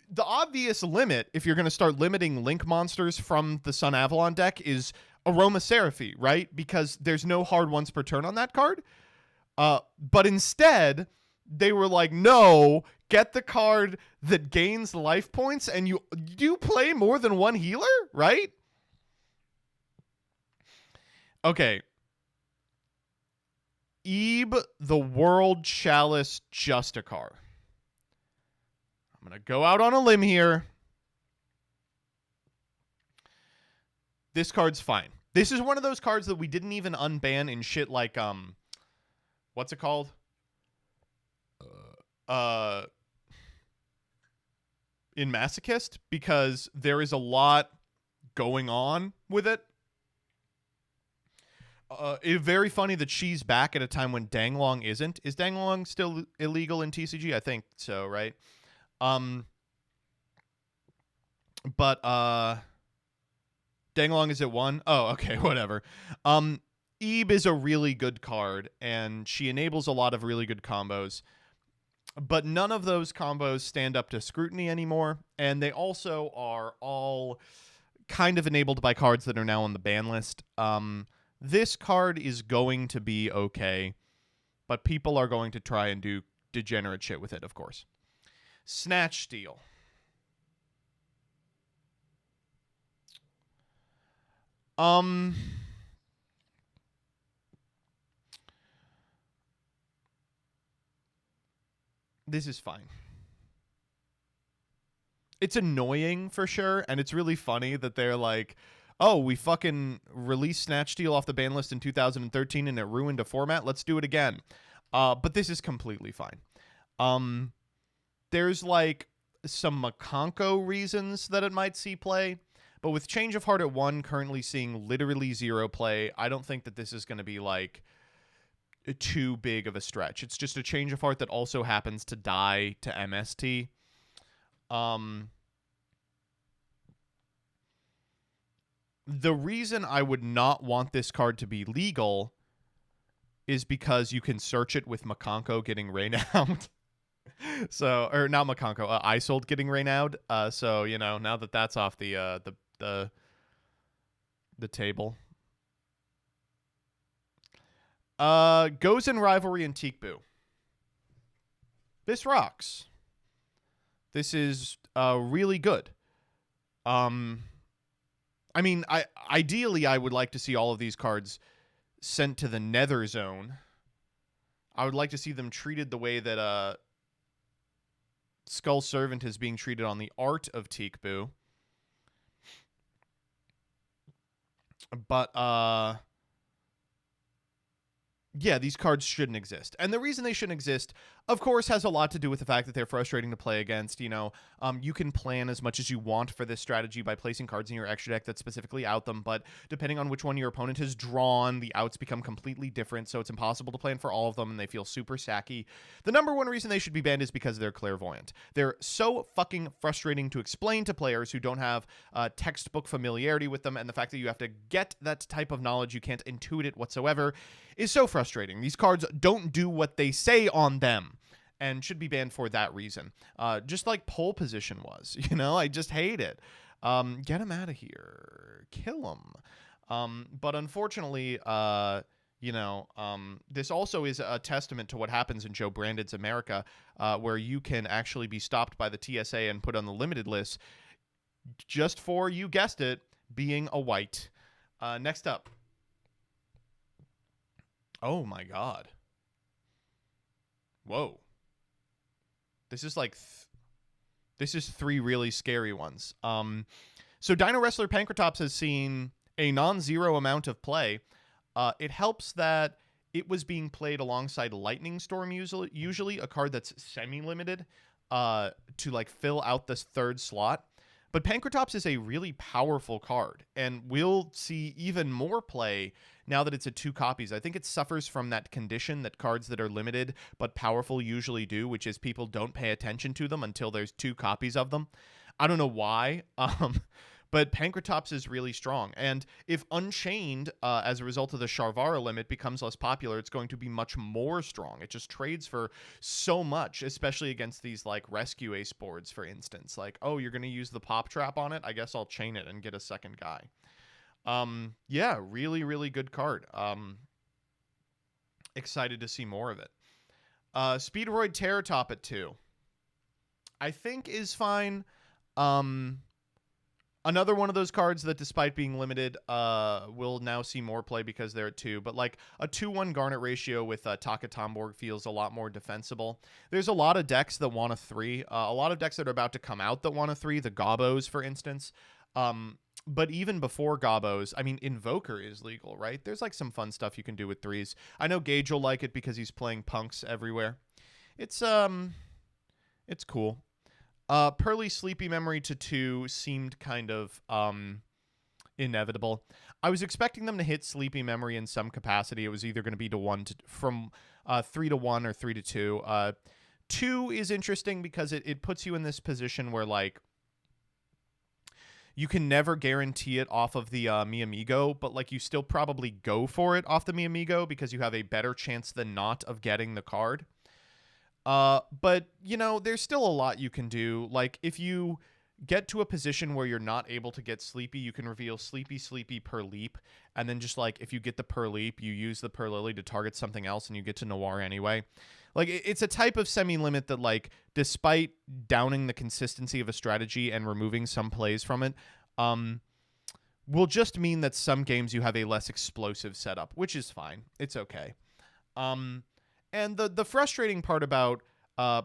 the obvious limit, if you're going to start limiting Link monsters from the Sun Avalon deck, is Aromaseraphy, right? Because there's no hard ones per turn on that card. But instead, they were like, no, get the card that gains life points, and you play more than one healer, right? Okay. Ebe the World Chalice Justicar. I'm going to go out on a limb here. This card's fine. This is one of those cards that we didn't even unban in shit like, what's it called? In Masochist, because there is a lot going on with it. It's very funny that she's back at a time when Danglong isn't. Is Danglong still illegal in TCG? I think so, right? But Danglong is at 1. Oh, okay, whatever. Ebe is a really good card, and she enables a lot of really good combos. But none of those combos stand up to scrutiny anymore, and they also are all kind of enabled by cards that are now on the ban list. This card is going to be okay, but people are going to try and do degenerate shit with it, of course. Snatch Steal. This is fine. It's annoying for sure, and it's really funny that they're like, oh, we fucking released Snatch Steal off the ban list in 2013 and it ruined a format. Let's do it again. But this is completely fine. There's like some Makonko reasons that it might see play, but with Change of Heart at 1 currently seeing literally 0 play, I don't think that this is going to be like too big of a stretch. It's just a Change of Heart that also happens to die to MST. The reason I would not want this card to be legal is because you can search it with Makonko getting renowned. So, or not Makonko, Isold getting renowned. So, you know, now that that's off the table. Goes in Rivalry and Teekboo. This rocks. This is really good. I mean, ideally I would like to see all of these cards sent to the Nether Zone. I would like to see them treated the way that Skull Servant is being treated on the art of Teekboo. But, yeah, these cards shouldn't exist. And the reason they shouldn't exist, of course, has a lot to do with the fact that they're frustrating to play against. You know, you can plan as much as you want for this strategy by placing cards in your extra deck that specifically out them, but depending on which one your opponent has drawn, the outs become completely different, so it's impossible to plan for all of them, and they feel super sacky. The number one reason they should be banned is because they're clairvoyant. They're so fucking frustrating to explain to players who don't have textbook familiarity with them, and the fact that you have to get that type of knowledge, you can't intuit it whatsoever, is so frustrating. These cards don't do what they say on them and should be banned for that reason. Just like pole position was, you know, I just hate it. Get him out of here. Kill him. But unfortunately, you know, this also is a testament to what happens in Joe Brandon's America, where you can actually be stopped by the TSA and put on the limited list just for, you guessed it, being a white. Next up. Oh my god. Whoa. This is like this is three really scary ones. So Dino Wrestler Pankratops has seen a non-zero amount of play. It helps that it was being played alongside Lightning Storm, usually a card that's semi-limited to like fill out this third slot. But Pankratops is a really powerful card, and we'll see even more play now that it's at 2 copies. I think it suffers from that condition that cards that are limited but powerful usually do, which is people don't pay attention to them until there's 2 copies of them. I don't know why, but Pankratops is really strong. And if Unchained, as a result of the Sharvara limit, becomes less popular, it's going to be much more strong. It just trades for so much, especially against these like Rescue Ace boards, for instance. Like, oh, you're going to use the Pop Trap on it? I guess I'll chain it and get a second guy. Yeah, really, really good card. Excited to see more of it. Speedroid Terror Top at 2. I think is fine. Another one of those cards that, despite being limited, will now see more play because they're at 2. But like a 2-1 Garnet ratio with Taka Tomborg feels a lot more defensible. There's a lot of decks that want a 3. A lot of decks that are about to come out that want a 3. The Gobos, for instance. But even before Gobos, I mean, Invoker is legal, right? There's like some fun stuff you can do with 3s. I know Gage will like it because he's playing punks everywhere. It's cool. Pearly Sleepy Memory to 2 seemed kind of inevitable. I was expecting them to hit Sleepy Memory in some capacity. It was either going to be to 1 to from 3 to 1 or 3 to 2. 2 is interesting because it puts you in this position where like you can never guarantee it off of the Mi Amigo, but like you still probably go for it off the Mi Amigo because you have a better chance than not of getting the card. But, you know, there's still a lot you can do. Like, if you get to a position where you're not able to get Sleepy, you can reveal Sleepy, Sleepy per leap, and then just, like, if you get the per leap, you use the per lily to target something else, and you get to Noir anyway. Like, it's a type of semi-limit that, like, despite downing the consistency of a strategy and removing some plays from it, will just mean that some games you have a less explosive setup, which is fine. It's okay. And the frustrating part about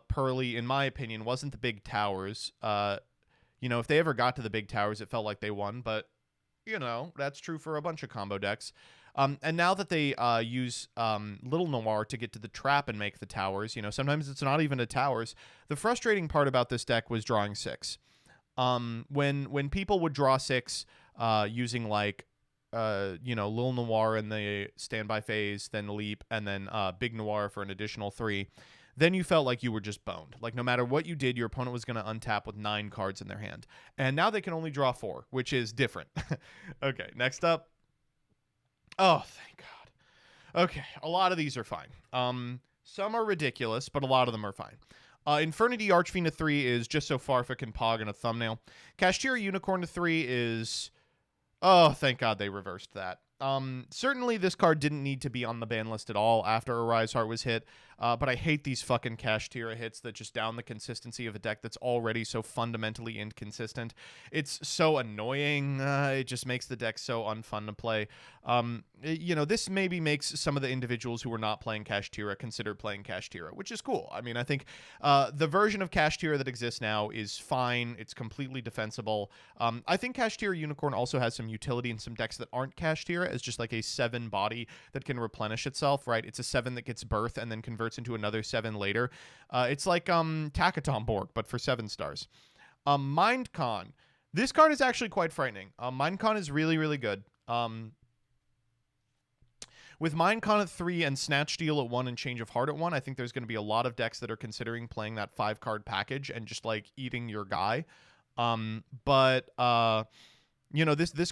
Pearly, in my opinion, wasn't the big towers. You know, if they ever got to the big towers, it felt like they won. But, you know, that's true for a bunch of combo decks. And now that they use Little Noir to get to the trap and make the towers, you know, sometimes it's not even a towers. The frustrating part about this deck was drawing 6. When people would draw 6 using, like, you know, Lil Noir in the standby phase, then Leap, and then Big Noir for an additional 3, then you felt like you were just boned. Like, no matter what you did, your opponent was going to untap with 9 cards in their hand. And now they can only draw 4, which is different. Okay, next up. Oh, thank God. Okay, a lot of these are fine. Some are ridiculous, but a lot of them are fine. Infernity Archfiend to 3 is just so Farfik and Pog in a thumbnail. Kashtira Unicorn to 3 is... Oh, thank God they reversed that. Certainly this card didn't need to be on the ban list at all after Arise Heart was hit, but I hate these fucking Kashtira hits that just down the consistency of a deck that's already so fundamentally inconsistent. It's so annoying. It just makes the deck so unfun to play. This maybe makes some of the individuals who are not playing Kashtira consider playing Kashtira, which is cool. I mean, I think the version of Kashtira that exists now is fine. It's completely defensible. I think Kashtira Unicorn also has some utility in some decks that aren't Kashtira as just like a 7 body that can replenish itself, right? It's a 7 that gets birth and then converts into another 7 later. It's like Takaton Borg, but for 7 stars. Mindcon. This card is actually quite frightening. Mindcon is really, really good. With Mindcon at 3 and Snatch Steal at 1 and Change of Heart at 1, I think there's going to be a lot of decks that are considering playing that 5-card package and just, like, eating your guy. This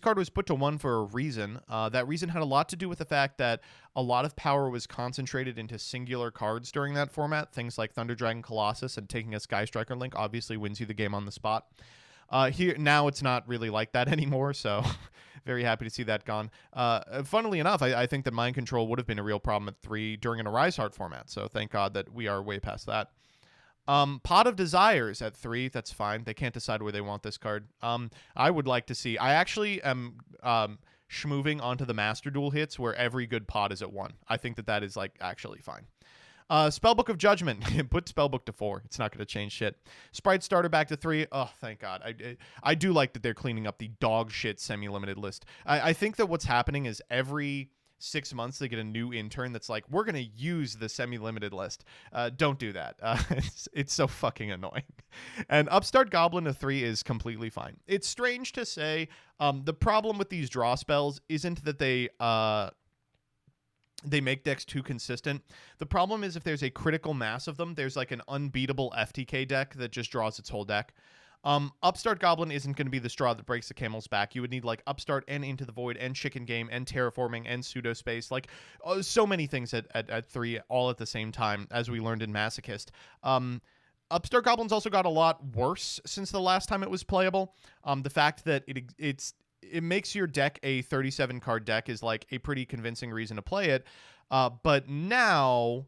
card was put to 1 for a reason. That reason had a lot to do with the fact that a lot of power was concentrated into singular cards during that format. Things like Thunder Dragon Colossus and taking a Sky Striker Link obviously wins you the game on the spot. Here now it's not really like that anymore, so very happy to see that gone. Funnily enough, I think that Mind Control would have been a real problem at 3 during an Arise Heart format, so thank God that we are way past that. Pot of Desires at 3, that's fine. They can't decide where they want this card. I would like to see... I actually am schmoving onto the Master Duel hits where every good pot is at 1. I think that is, like, actually fine. Spellbook of Judgment. Put Spellbook to 4. It's not going to change shit. Sprite Starter back to 3. Oh, thank God. I do like that they're cleaning up the dog shit semi-limited list. I think that what's happening is every 6 months they get a new intern that's like, we're going to use the semi-limited list. Don't do that. It's so fucking annoying. And Upstart Goblin to 3 is completely fine. It's strange to say. The problem with these draw spells isn't that they make decks too consistent. The problem is if there's a critical mass of them, there's like an unbeatable FTK deck that just draws its whole deck. Upstart Goblin isn't going to be the straw that breaks the camel's back. You would need like Upstart and Into the Void and Chicken Game and Terraforming and Pseudospace. Like so many things at 3 all at the same time, as we learned in Masochist. Upstart Goblin's also got a lot worse since the last time it was playable. The fact that it makes your deck a 37-card deck is like a pretty convincing reason to play it. But now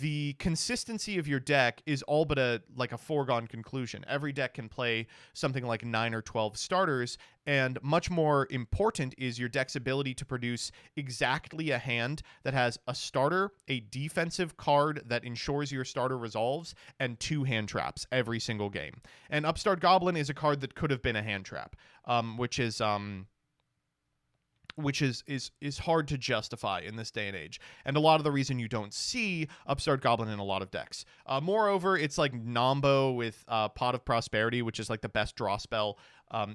the consistency of your deck is all but a foregone conclusion. Every deck can play something like 9 or 12 starters, and much more important is your deck's ability to produce exactly a hand that has a starter, a defensive card that ensures your starter resolves, and 2 hand traps every single game. And Upstart Goblin is a card that could have been a hand trap, which is hard to justify in this day and age. And a lot of the reason you don't see Upstart Goblin in a lot of decks. Moreover, it's like Nombo with Pot of Prosperity, which is like the best draw spell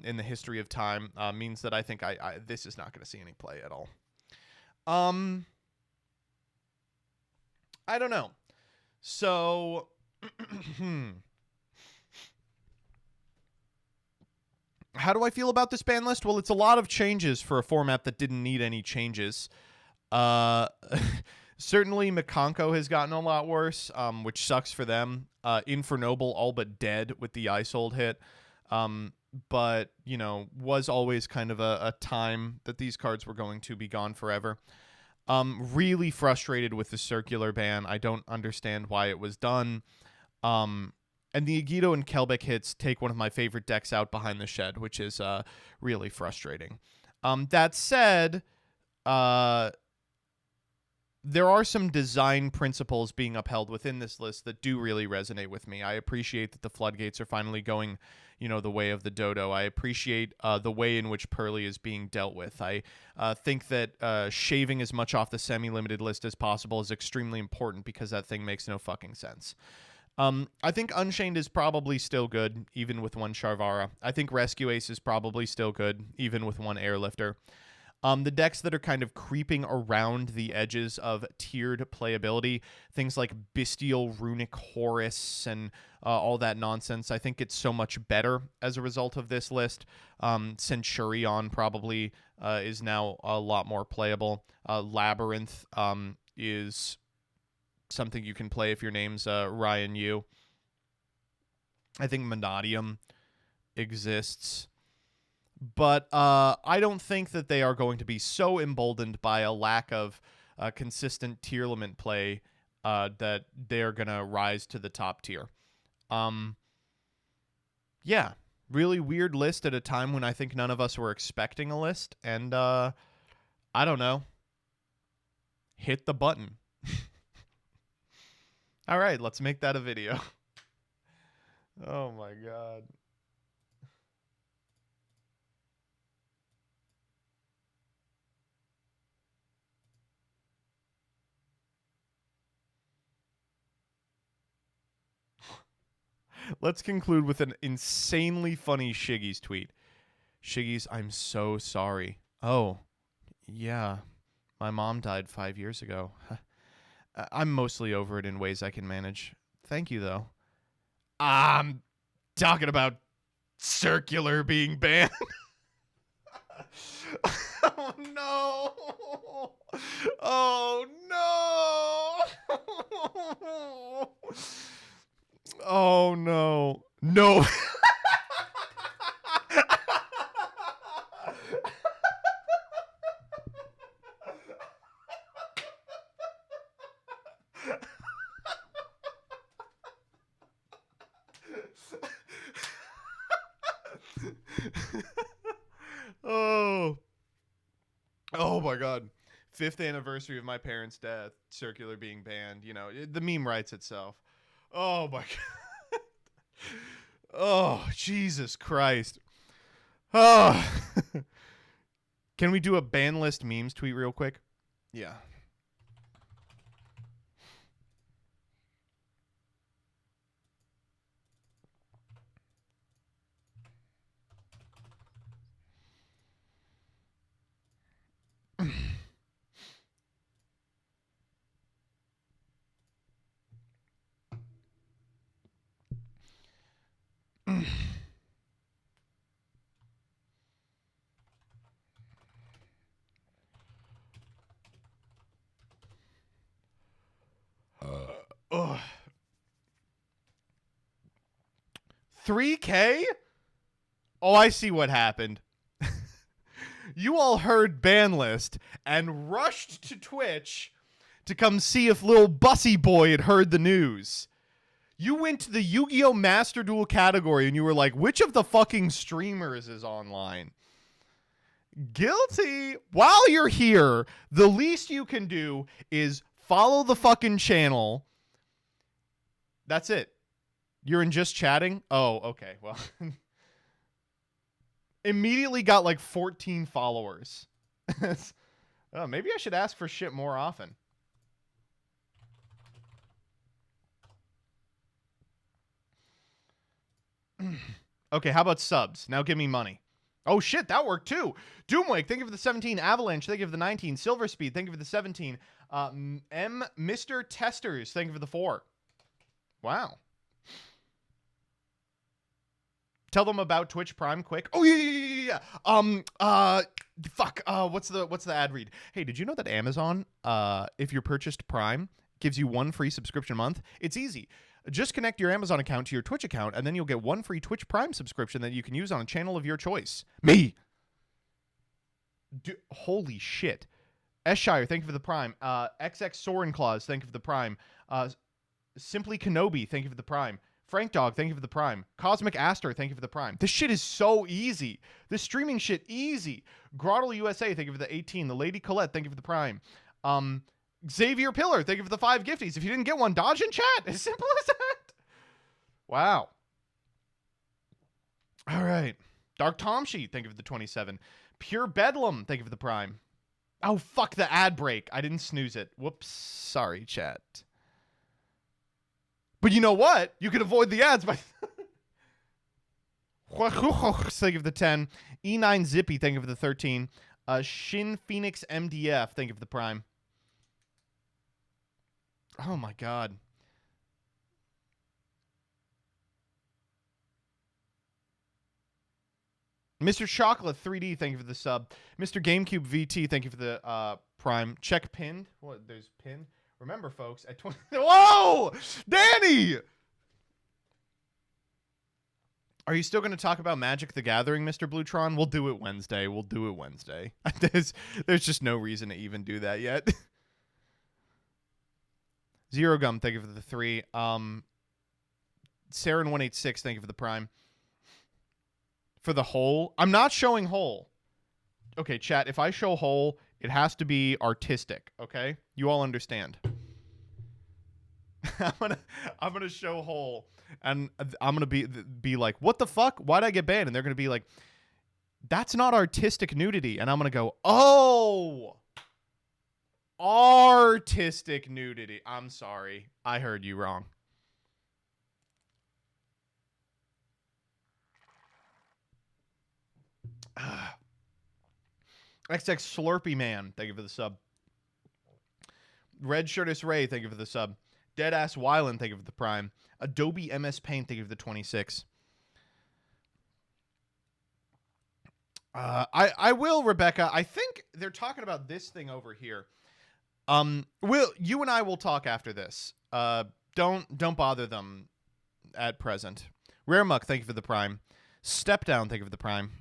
in the history of time, means that I think this is not going to see any play at all. I don't know. So... How do I feel about this ban list? Well, it's a lot of changes for a format that didn't need any changes. Certainly, Mikanko has gotten a lot worse, which sucks for them. Infernoble all but dead with the Isold hit. But, was always kind of a time that these cards were going to be gone forever. Really frustrated with the circular ban. I don't understand why it was done. And the Agido and Kelbeck hits take one of my favorite decks out behind the shed, which is really frustrating. That said, there are some design principles being upheld within this list that do really resonate with me. I appreciate that the floodgates are finally going, the way of the dodo. I appreciate the way in which Pearly is being dealt with. I think that shaving as much off the semi-limited list as possible is extremely important because that thing makes no fucking sense. I think Unchained is probably still good, even with 1 Sharvara. I think Rescue Ace is probably still good, even with 1 Airlifter. The decks that are kind of creeping around the edges of tiered playability, things like Bestial, Runic Horus, and all that nonsense, I think it's so much better as a result of this list. Centurion probably is now a lot more playable. Labyrinth is... something you can play if your name's Ryan Yu. I think Monadium exists. But I don't think that they are going to be so emboldened by a lack of consistent tier limit play that they're going to rise to the top tier. Yeah, really weird list at a time when I think none of us were expecting a list. And I don't know. Hit the button. All right, let's make that a video. Oh my God. Let's conclude with an insanely funny Shiggy's tweet. Shiggy's, I'm so sorry. Oh, yeah. My mom died 5 years ago. I'm mostly over it in ways I can manage. Thank you, though. I'm talking about circular being banned. Oh, no. Oh, no. Oh, no. No. Oh. Oh my God. 5th anniversary of my parents' death. Circular being banned. You know, the meme writes itself. Oh my God. Oh, Jesus Christ. Oh. Can we do a Banlist memes tweet real quick? Yeah. Ugh. 3K? Oh, I see what happened. You all heard Banlist and rushed to Twitch to come see if little Bussy Boy had heard the news. You went to the Yu-Gi-Oh! Master Duel category and you were like, which of the fucking streamers is online? Guilty. While you're here, the least you can do is follow the fucking channel. That's it. You're in just chatting? Oh, okay. Well, immediately got like 14 followers. Oh, maybe I should ask for shit more often. Okay, how about subs? Now give me money. Oh shit, that worked too. Doomwake, thank you for the 17. Avalanche, thank you for the 19. Silver Speed, thank you for the 17. Mr. Testers, thank you for the 4. Wow. Tell them about Twitch Prime quick. Oh yeah. Fuck. What's the ad read? Hey, did you know that Amazon, if you're purchased Prime, gives you 1 free subscription month? It's easy. Just connect your Amazon account to your Twitch account, and then you'll get 1 free Twitch Prime subscription that you can use on a channel of your choice. Me. Holy shit. Shire, thank you for the Prime. XX Soren Claus, thank you for the Prime. Simply Kenobi, thank you for the Prime. Frank Dog, thank you for the Prime. Cosmic Aster, thank you for the Prime. This shit is so easy. This streaming shit, easy. Grottle USA, thank you for the 18. The Lady Colette, thank you for the Prime. Xavier Pillar, thank you for the 5 gifties. If you didn't get one, dodge in chat. As simple as that. Wow. All right. Dark Tom Sheet, thank you for the 27. Pure Bedlam, thank you for the Prime. Oh, fuck the ad break. I didn't snooze it. Whoops. Sorry, chat. But you know what? You can avoid the ads by... Thank you for the 10. E9 Zippy, thank you for the 13. Shin Phoenix MDF, thank you for the Prime. Oh my God. Mr. Chocolate 3D, thank you for the sub. Mr. GameCube VT, thank you for the Prime. Check pinned. What? There's pinned. Remember, folks, at 20... Whoa! Danny! Are you still going to talk about Magic the Gathering, Mr. Bluetron? We'll do it Wednesday. We'll do it Wednesday. There's just no reason to even do that yet. Zero Gum, thank you for the 3. Saren186, thank you for the Prime. For the hole. I'm not showing hole. Okay, chat, if I show hole, It has to be artistic, okay? You all understand. I'm gonna show Hole, and I'm gonna be like, what the fuck? Why'd I get banned? And they're gonna be like, that's not artistic nudity. And I'm gonna go, oh, artistic nudity. I'm sorry, I heard you wrong. XX Slurpy Man, thank you for the sub. Red Shirtus Ray, thank you for the sub. Deadass Wyland, thank you for the prime. Adobe MS Paint, thank you for the 26. I will, Rebecca. I think they're talking about this thing over here. You and I will talk after this. Don't bother them at present. Rare Muck, thank you for the prime. Step Down, thank you for the prime.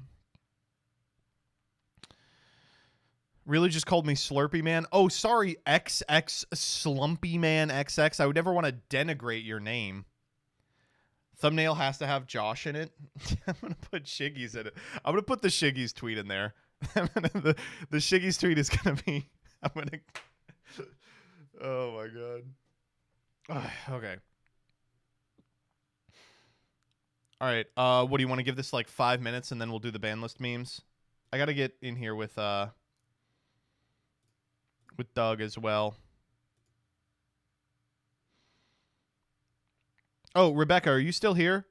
Really just called me Slurpy Man? Oh, sorry, XX Slumpy Man XX. I would never want to denigrate your name. Thumbnail has to have Josh in it. I'm going to put Shiggy's in it. I'm going to put the Shiggy's tweet in there. the Shiggy's tweet is going to be... I'm going to... Oh, my God. Okay. All right. What do you want to give this like 5 minutes and then we'll do the ban list memes? I got to get in here with Doug as well. Oh, Rebecca, are you still here?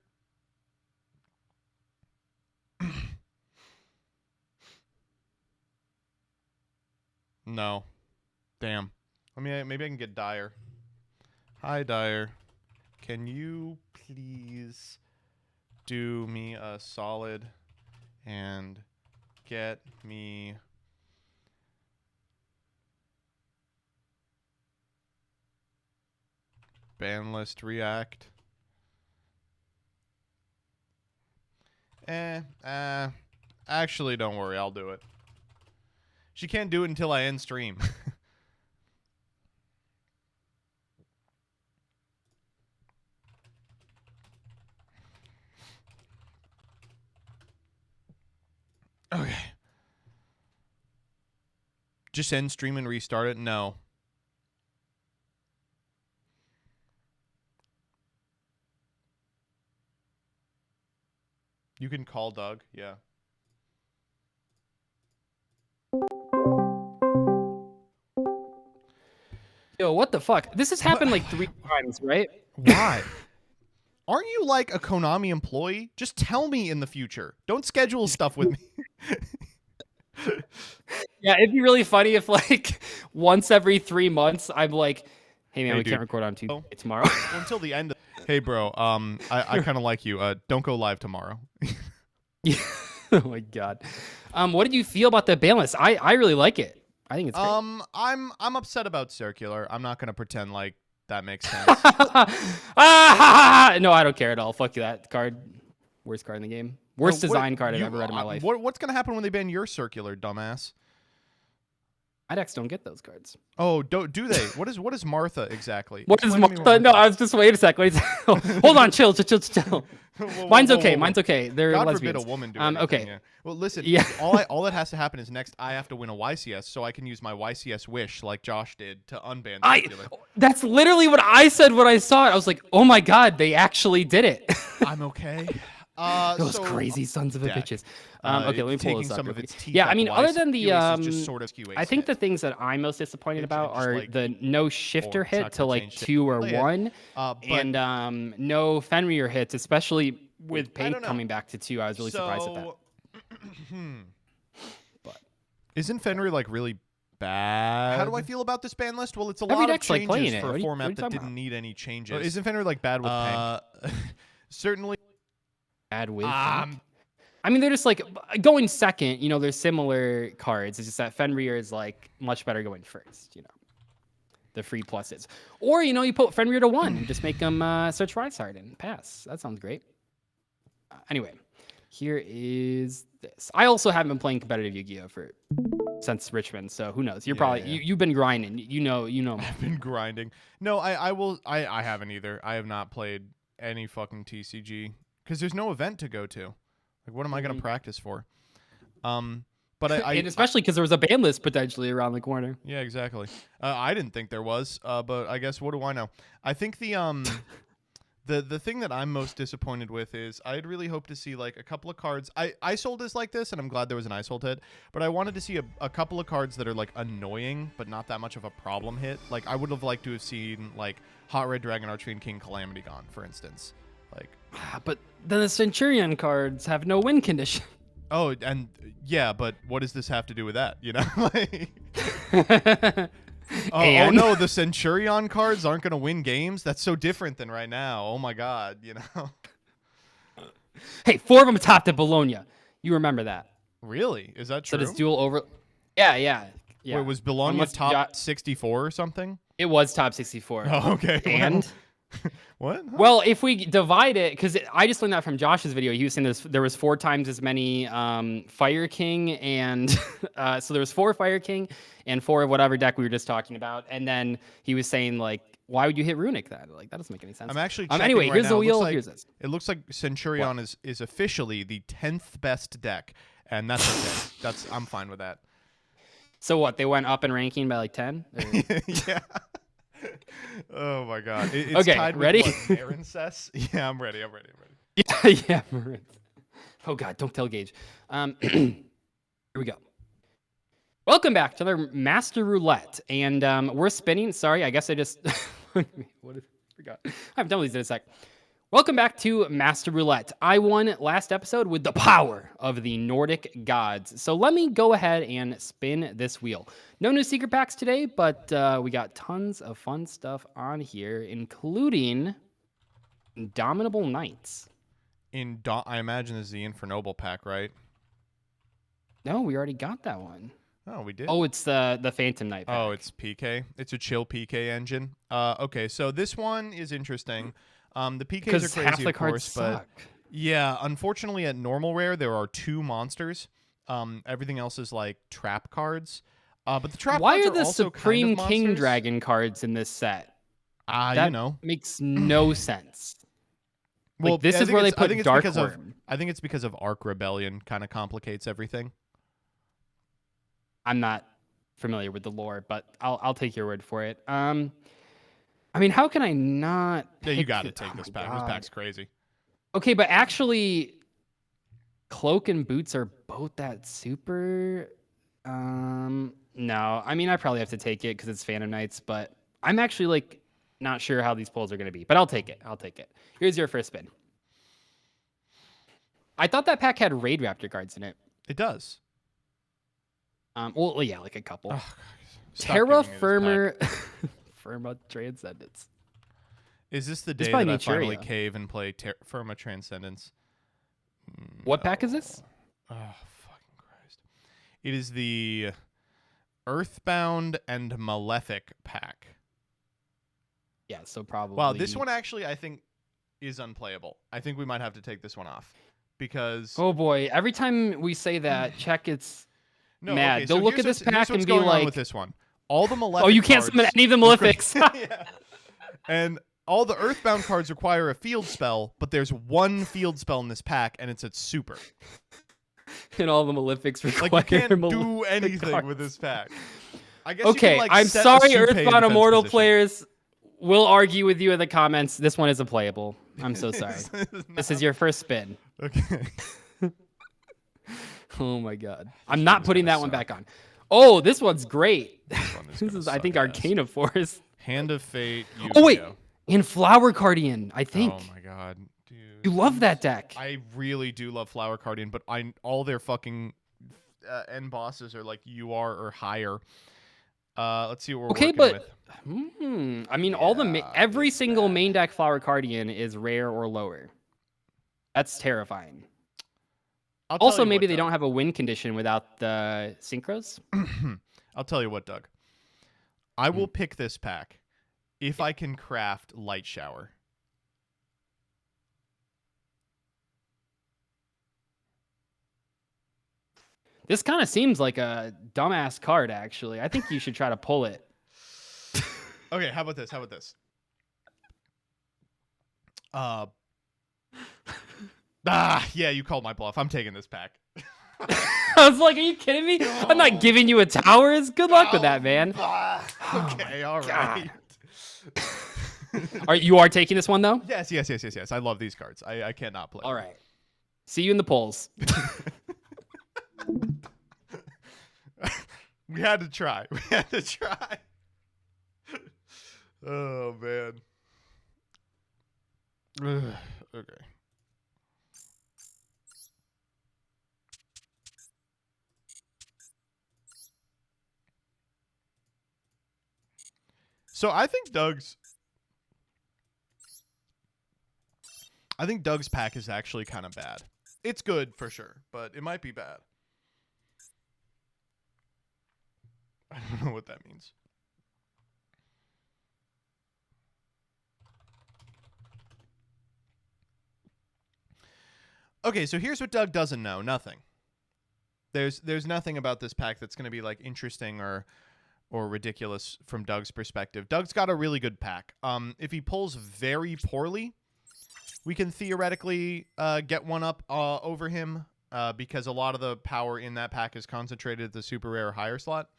No. Damn. Maybe I can get Dyer. Hi, Dyer. Can you please do me a solid and get me Banlist React? Actually, don't worry. I'll do it. She can't do it until I end stream. Okay. Just end stream and restart it? No. You can call Doug, yeah. Yo, what the fuck? This has happened like 3 times, right? Why? Aren't you like a Konami employee? Just tell me in the future. Don't schedule stuff with me. Yeah, it'd be really funny if like once every 3 months I'm like, hey man, Hey, we dude. can't record on Tuesday tomorrow. Well, until the end of... Hey bro, I kind of like you. Don't go live tomorrow. Yeah. Oh my God. What did you feel about the ban list? I really like it. I think it's great. I'm upset about Circular. I'm not gonna pretend like that makes sense. No, I don't care at all. Fuck that card. Worst card in the game. Worst design card I've ever read in my life. What's gonna happen when they ban your Circular, dumbass? IDEX don't get those cards. Oh, do they? What is Martha exactly? What is Explain to me Martha? No, I was just wait a sec. Wait. Hold on, chill. Mine's okay. Mine's okay. They're God lesbians. forbid a woman do anything, okay. Yeah. Well, listen. Yeah. all that has to happen is next I have to win a YCS, so I can use my YCS wish like Josh did to unban Circular. That's literally what I said when I saw it. I was like, oh my God, they actually did it. I'm okay. Those so, crazy sons of a Deck. bitches. Okay, let me pull this up. Some of its teeth Yeah, up I mean, YCS other than the is just sort of I think the things that I'm most disappointed about just are like- the no shifter it's not hit to gonna like change shit. 2 or Oh, yeah. 1, But- and no Fenrir hits, especially with I Paint don't know. coming back to 2. I was really surprised at that. But isn't Fenrir like really bad? How do I feel about this ban list? Well, it's a Every lot of deck's, like, changes playing it. for What a are you format that talking didn't about? need any changes. Isn't Fenrir like bad with Paint? Certainly. Bad with Paint? I mean, they're just like going second. You know, they're similar cards. It's just that Fenrir is like much better going first. You know, the free pluses. Or you know, you put Fenrir to 1 and just make them search Rise Hard and pass. That sounds great. Anyway, here is this. I also haven't been playing competitive Yu-Gi-Oh since Richmond, so who knows? You're probably you've been grinding. You know. I've been grinding. No, I haven't either. I have not played any fucking TCG because there's no event to go to. Like, what am I gonna practice for? But and especially because there was a ban list potentially around the corner. Yeah, exactly. I didn't think there was, but I guess what do I know? I think the thing that I'm most disappointed with is I'd really hoped to see like a couple of cards. Isold is like this, and I'm glad there was an Isold hit, but I wanted to see a couple of cards that are like annoying, but not that much of a problem hit. Like I would have liked to have seen like Hot Red Dragon Archfiend King Calamity Gone, for instance. Like, but then the Centurion cards have no win condition. Oh, and yeah, but what does this have to do with that? You know, like, oh no, the Centurion cards aren't going to win games. That's so different than right now. Oh my God, you know. Hey, 4 of them topped at Bologna. You remember that? Really? Is that true? So this dual over. Yeah. Wait, was Bologna top 64 or something? It was top 64. Oh, okay. And. What? Huh? Well, if we divide it, because I just learned that from Josh's video. He was saying there was 4 times as many Fire King, and so there was 4 Fire King and 4 of whatever deck we were just talking about. And then he was saying like, why would you hit Runic then? Like that doesn't make any sense. I'm actually checking anyway. Right Here's now. the wheel. Here's this. It looks like Centurion is officially the 10th best deck, and that's okay. I'm fine with that. So what? They went up in ranking by like 10? Yeah. Oh my God! It's okay, tied with ready? Marin says? Yeah, I'm ready. Yeah, Marin. Oh God, don't tell Gage. Here we go. Welcome back to the Master Roulette, and we're spinning. Sorry, I guess I just forgot. I've done these in a sec. Welcome back to Master Roulette. I won last episode with the power of the Nordic gods. So let me go ahead and spin this wheel. No new secret packs today, but we got tons of fun stuff on here, including Indomitable Knights. I imagine this is the Infernoble pack, right? No, we already got that one. Oh, we did? Oh, it's the Phantom Knight pack. Oh, it's PK. It's a chill PK engine. Okay, so this one is interesting. The PKs are crazy, of course, but yeah, unfortunately at normal rare there are 2 monsters. Everything else is like trap cards. But the trap Why cards are the also Supreme kind of King monsters. Dragon cards in this set? You know, makes no sense. Well, like, this is where they put Dark Worm. I think it's because of Arc Rebellion kind of complicates everything. I'm not familiar with the lore, but I'll take your word for it. I mean, how can I not? Yeah, you got to take this pack. This pack's crazy. Okay, but actually, Cloak and Boots are both that super. No, I mean, I probably have to take it because it's Phantom Knights, but I'm actually like not sure how these pulls are going to be, but I'll take it. Here's your first spin. I thought that pack had Raid Raptor cards in it. It does. Well, yeah, like a couple. Oh, Terra Firma Transcendence. Is this the day that I finally cave and play Firma Transcendence? What pack is this? Oh, fucking Christ. It is the Earthbound and Malefic pack. Yeah, so probably. Wow, this one actually I think is unplayable. I think we might have to take this one off because. Oh boy! Every time we say that, check it's mad. Okay, They'll look at this pack and be going like, on with this one. All the Malefic. Oh, you can't summon any of the Malefics. Yeah. And all the Earthbound cards require a field spell, but there's one field spell in this pack, and it's a super. And all the Malefics require like you can't do anything cards. With this pack. I guess okay, you can, like, I'm set sorry, the Earthbound Immortal position. players. We'll argue with you in the comments. This one isn't playable. I'm so sorry. This is your first spin. Okay. Oh my god. I'm not putting that one back on. Oh, this one's great. This is, I think, Arcana Force. Hand of Fate. Yu-Gi-Oh. Oh wait, in Flower Guardian, I think. Oh my god, dude. You love that deck. I really do love Flower Guardian, but all their fucking end bosses are like UR or higher. Let's see what we're working with. I mean, every single main deck Flower Guardian is rare or lower. That's terrifying. Also, maybe they don't have a win condition without the synchros. I'll tell you what, Doug. I will pick this pack if I can craft Light Shower. This kind of seems like a dumbass card, actually. I think you should try to pull it. Okay, how about this? Yeah, you called my bluff. I'm taking this pack. I was like, are you kidding me? I'm not giving you a towers. Good luck with that, man. Okay, all right. You are taking this one though? Yes. I love these cards. I cannot play. All right. See you in the polls. We had to try. Oh man. Okay. So I think Doug's pack is actually kind of bad. It's good for sure, but it might be bad. I don't know what that means. Okay, so here's what Doug doesn't know. Nothing. There's nothing about this pack that's going to be like interesting or ridiculous from Doug's perspective. Doug's got a really good pack. If he pulls very poorly, we can theoretically get one up over him because a lot of the power in that pack is concentrated at the super rare higher slot.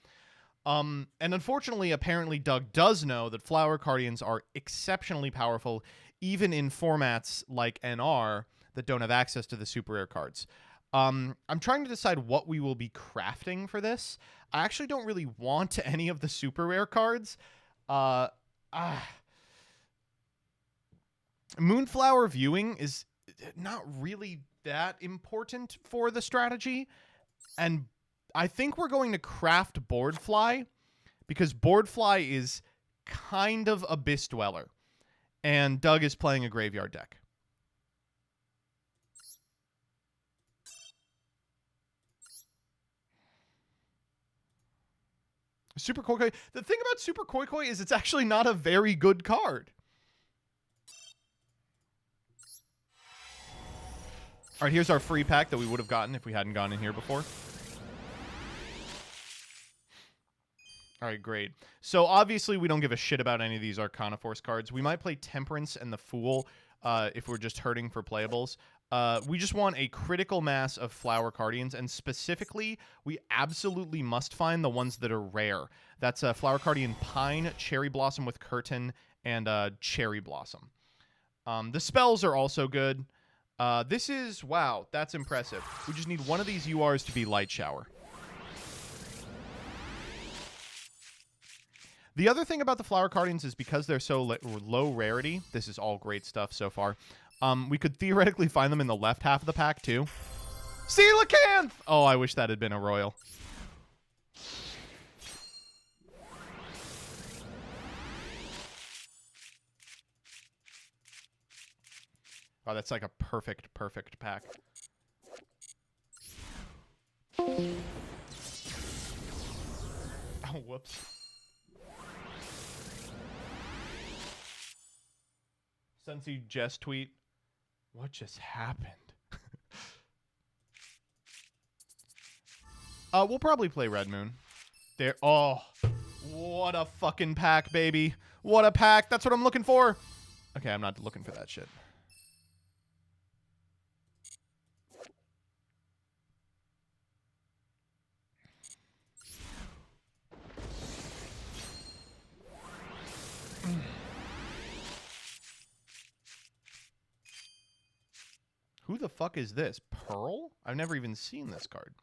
And unfortunately, apparently Doug does know that Flower Guardians are exceptionally powerful, even in formats like NR that don't have access to the super rare cards. I'm trying to decide what we will be crafting for this. I actually don't really want any of the super rare cards. Moonflower Viewing is not really that important for the strategy. And I think we're going to craft Boardfly because Boardfly is kind of Abyss Dweller. And Doug is playing a graveyard deck. Super Koi Koi. The thing about Super Koi Koi is it's actually not a very good card. All right, here's our free pack that we would have gotten if we hadn't gone in here before. All right, great. So obviously we don't give a shit about any of these Arcana Force cards. We might play Temperance and the Fool if we're just hurting for playables. We just want a critical mass of Flower Guardians, and specifically, we absolutely must find the ones that are rare. That's Flower Guardian Pine, Cherry Blossom with Curtain, and Cherry Blossom. The spells are also good. This is, wow, that's impressive. We just need one of these URs to be Light Shower. The other thing about the Flower Guardians is because they're so low rarity, this is all great stuff so far, we could theoretically find them in the left half of the pack, too. Coelacanth! Oh, I wish that had been a Royal. Oh, that's like a perfect pack. Oh, whoops. Sensi Jess tweet. What just happened? We'll probably play Red Moon. There. Oh, what a fucking pack, baby. What a pack. That's what I'm looking for. Okay, I'm not looking for that shit. Who the fuck is this? Pearl? I've never even seen this card.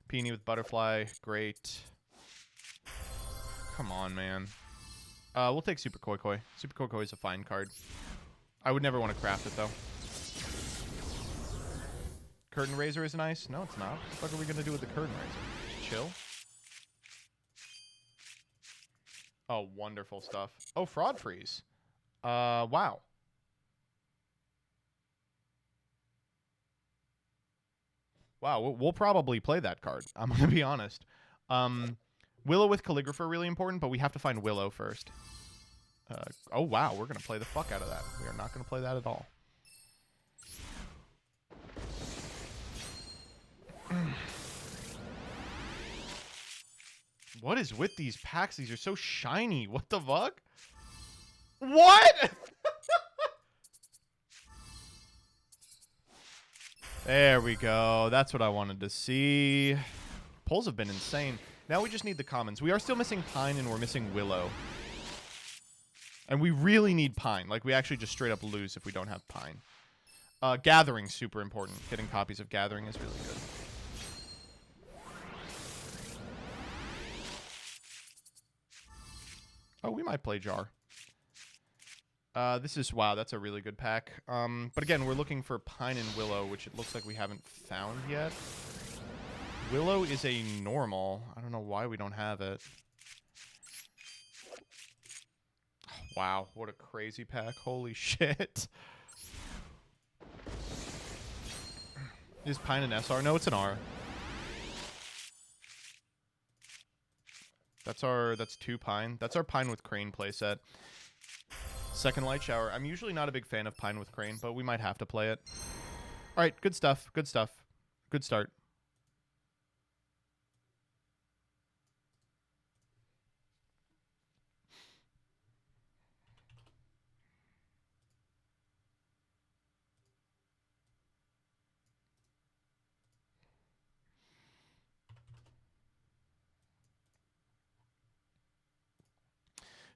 Peony with Butterfly. Great. Come on, man. We'll take Super Koi Koi. Super Koi Koi is a fine card. I would never want to craft it, though. Curtain Raiser is nice. No, it's not. What the fuck are we going to do with the Curtain Raiser? Just chill? Oh, wonderful stuff. Oh, Fraud Freeze. Wow. Wow, we'll probably play that card. I'm going to be honest. Willow with Calligrapher really important, but we have to find Willow first. Oh, wow, we're going to play the fuck out of that. We are not going to play that at all. What is with these packs? These are so shiny. What the fuck? What? There we go. That's what I wanted to see. Pulls have been insane. Now we just need the commons. We are still missing Pine and we're missing Willow. And we really need Pine. Like, we actually just straight up lose if we don't have Pine. Gathering's super important. Getting copies of Gathering is really good. Oh, we might play Jar. This is, wow, that's a really good pack. But again, we're looking for Pine and Willow, which it looks like we haven't found yet. Willow is a normal. I don't know why we don't have it. Wow, what a crazy pack. Holy shit. Is Pine an SR? No, it's an R. That's 2 Pine. That's our Pine with Crane playset. Second Light Shower. I'm usually not a big fan of Pine with Crane, but we might have to play it. All right, good stuff. Good stuff. Good start.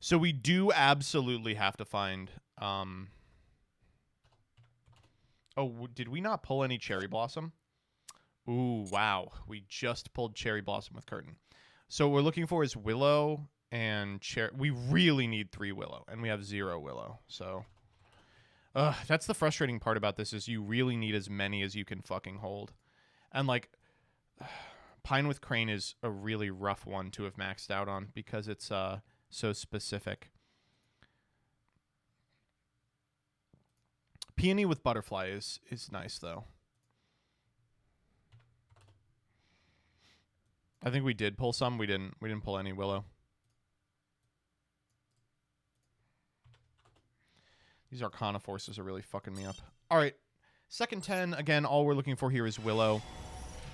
So we do absolutely have to find... Oh, did we not pull any Cherry Blossom? Ooh, wow. We just pulled Cherry Blossom with Curtain. So what we're looking for is Willow and Cherry. We really need 3 Willow, and we have 0 Willow. So that's the frustrating part about this is you really need as many as you can fucking hold. And, like, Pine with Crane is a really rough one to have maxed out on because it's so specific. Peony with Butterfly is nice, though. I think we did pull some. We didn't pull any Willow. These Arcana forces are really fucking me up. All right. Second 10, again, all we're looking for here is Willow.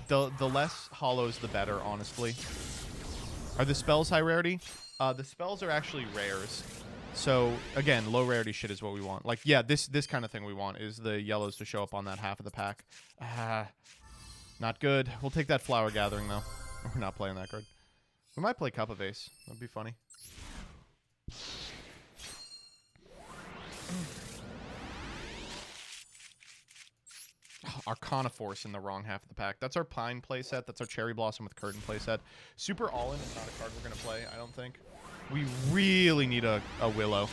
The less hollows, the better, honestly. Are the spells high rarity? The spells are actually rares. So, again, low rarity shit is what we want. Like, yeah, this kind of thing we want is the yellows to show up on that half of the pack. Not good. We'll take that Flower Gathering, though. We're not playing that card. We might play Cup of Ace. That'd be funny. Arcana Force in the wrong half of the pack. That's our Pine playset. That's our Cherry Blossom with Curtain playset. Super All-In is not a card we're going to play, I don't think. We really need a Willow.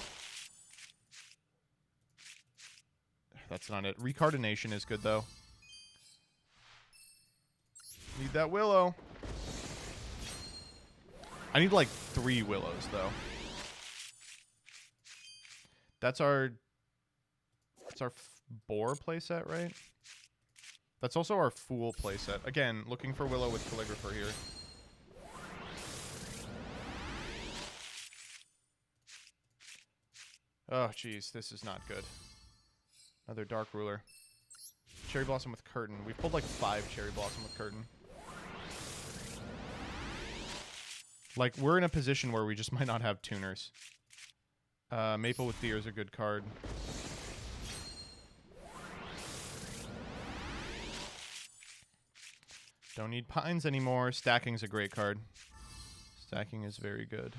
That's not it. Recardination is good, though. Need that Willow. I need, like, 3 Willows, though. That's our Boar playset, right? That's also our Fool playset. Again, looking for Willow with Calligrapher here. Oh, jeez, this is not good. Another Dark Ruler. Cherry Blossom with Curtain. We've pulled like 5 Cherry Blossom with Curtain. Like, we're in a position where we just might not have tuners. Maple with Deer is a good card. Don't need Pines anymore. Stacking's a great card. Stacking is very good.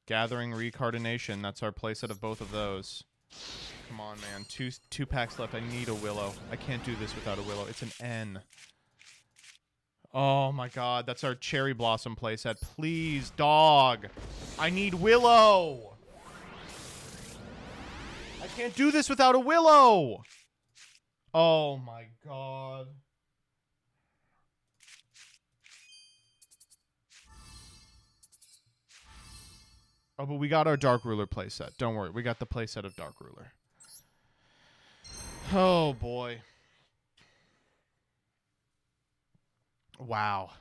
Gathering, Recardination. That's our playset of both of those. Come on, man. Two packs left. I need a Willow. I can't do this without a Willow. It's an N. Oh, my God. That's our Cherry Blossom playset. Please, dog. I need Willow. I can't do this without a Willow. Oh, my God. Oh, but we got our Dark Ruler playset. Don't worry. We got the playset of Dark Ruler. Oh, boy. Wow.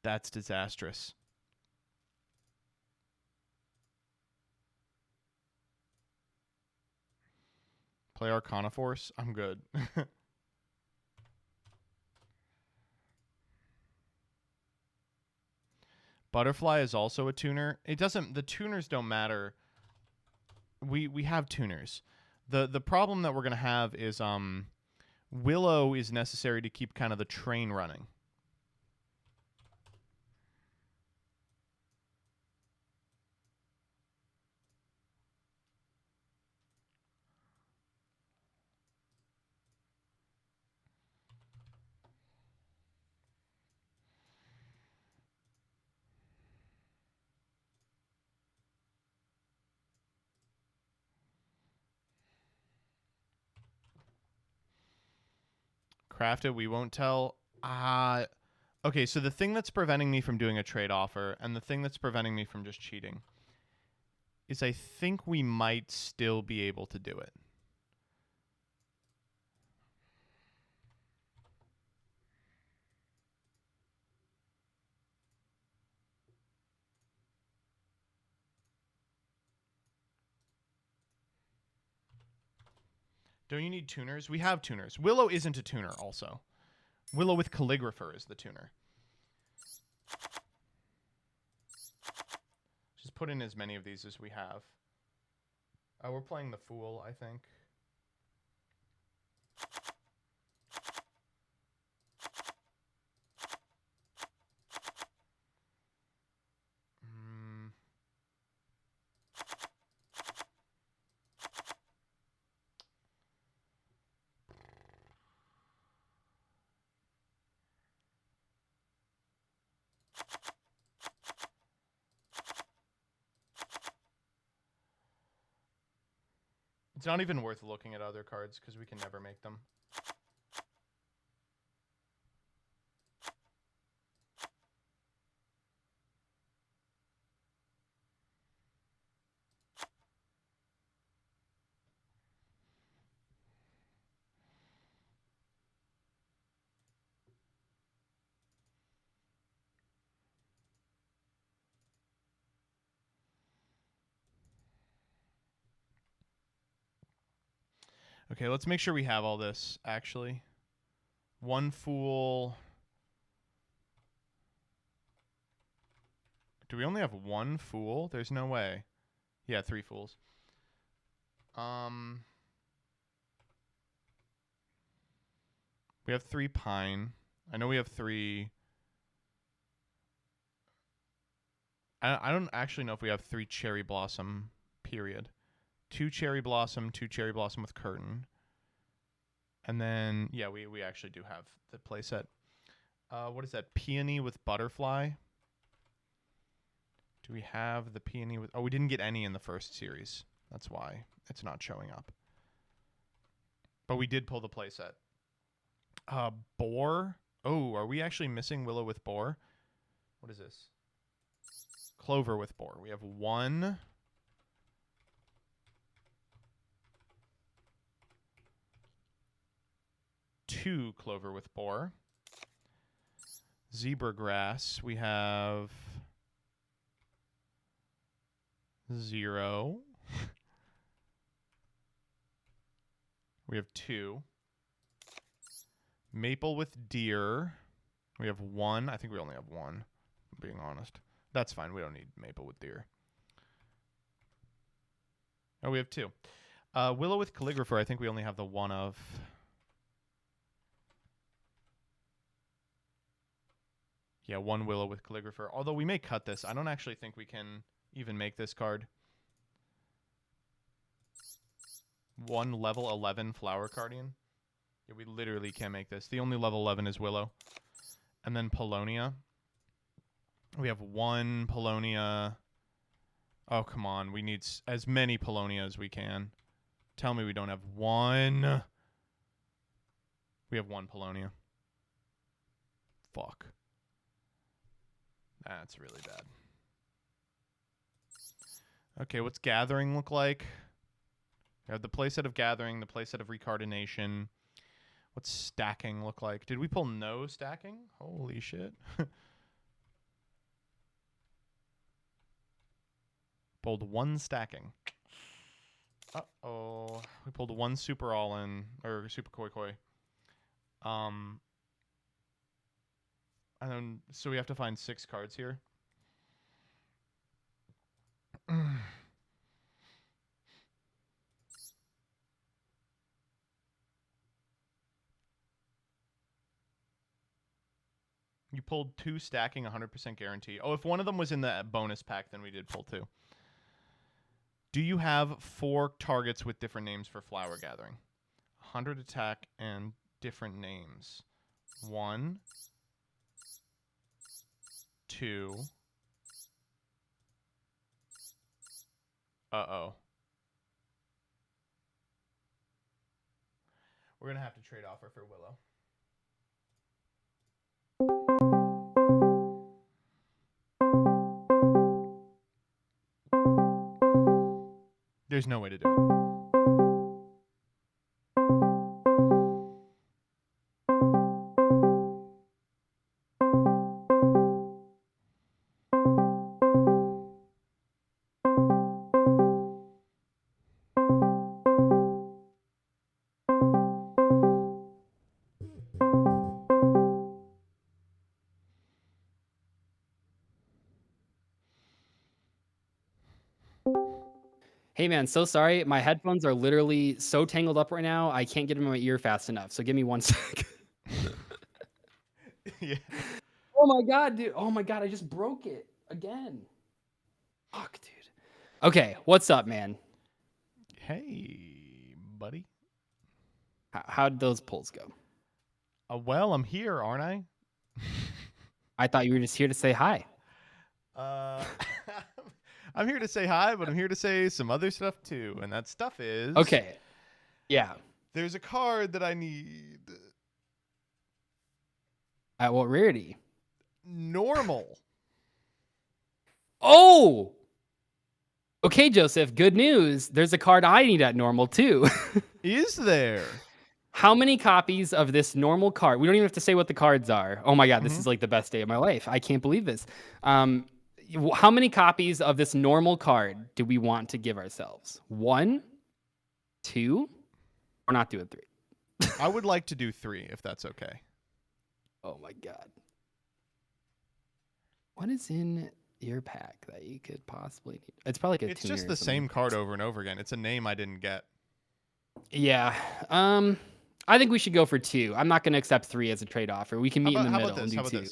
That's disastrous. Play Arcana Force? I'm good. Butterfly is also a tuner. It doesn't. The tuners don't matter. We have tuners. The problem that we're gonna have is Willow is necessary to keep kind of the train running. Craft it, we won't tell. Okay, so the thing that's preventing me from doing a trade offer and the thing that's preventing me from just cheating is I think we might still be able to do it. Don't you need tuners? We have tuners. Willow isn't a tuner also. Willow with Calligrapher is the tuner. Just put in as many of these as we have. We're playing the Fool, I think. It's not even worth looking at other cards because we can never make them. Okay, let's make sure we have all this, actually. One Fool. Do we only have one Fool? There's no way. Yeah, 3 Fools. We have 3 Pine. I know we have 3... I don't actually know if we have 3 Cherry Blossom, period. 2 Cherry Blossom, 2 Cherry Blossom with Curtain. And then, yeah, we actually do have the playset. What is that? Peony with Butterfly. Do we have the peony with... Oh, we didn't get any in the first series. That's why it's not showing up. But we did pull the playset. Boar. Oh, are we actually missing Willow with Boar? What is this? Clover with Boar. We have 1... 2 Clover with Boar. Zebra Grass, we have 0. We have 2. Maple with Deer, we have 1. I think we only have 1, I'm being honest. That's fine, we don't need Maple with Deer. Oh, we have 2. Willow with Calligrapher, I think we only have the 1 of. Yeah, 1 Willow with Calligrapher. Although we may cut this. I don't actually think we can even make this card. 1 level 11 Flower Guardian. Yeah, we literally can't make this. The only level 11 is Willow. And then Polonia. We have 1 Polonia. Oh, come on. We need as many Polonia as we can. Tell me we don't have 1. We have 1 Polonia. Fuck. That's really bad. Okay, what's Gathering look like? We have the playset of Gathering, the playset of Recardination. What's Stacking look like? Did we pull no Stacking? Holy shit. Pulled 1 Stacking. Uh-oh. We pulled 1 Super All-In, or Super Koi Koi. And then, so we have to find 6 cards here. You pulled 2 stacking, 100% guarantee. Oh, if one of them was in the bonus pack, then we did pull 2. Do you have 4 targets with different names for flower gathering? 100 attack and different names. 1, 2. Uh-oh. We're going to have to trade offer for Willow. There's no way to do it. Hey man, so sorry. My headphones are literally so tangled up right now. I can't get them in my ear fast enough. So give me 1 sec. Yeah. Oh my god, dude. Oh my god, I just broke it again. Fuck, dude. Okay, what's up, man? Hey, buddy. How'd those pulls go? Well, I'm here, aren't I? I thought you were just here to say hi. I'm here to say hi, but I'm here to say some other stuff too. And that stuff is... Okay. Yeah. There's a card that I need. At what rarity? Normal. Oh! Okay, Joseph, good news. There's a card I need at normal too. Is there? How many copies of this normal card? We don't even have to say what the cards are. Oh my god, this is like the best day of my life. I can't believe this. How many copies of this normal card do we want to give ourselves? 1, 2, or not doing 3? I would like to do 3 if that's okay. Oh my god. What is in your pack that you could possibly need? It's probably like a It's tuner just or the something. same card over and over again. It's a name I didn't get. Yeah. I think we should go for 2. I'm not going to accept 3 as a trade offer. We can meet in the middle and do 2.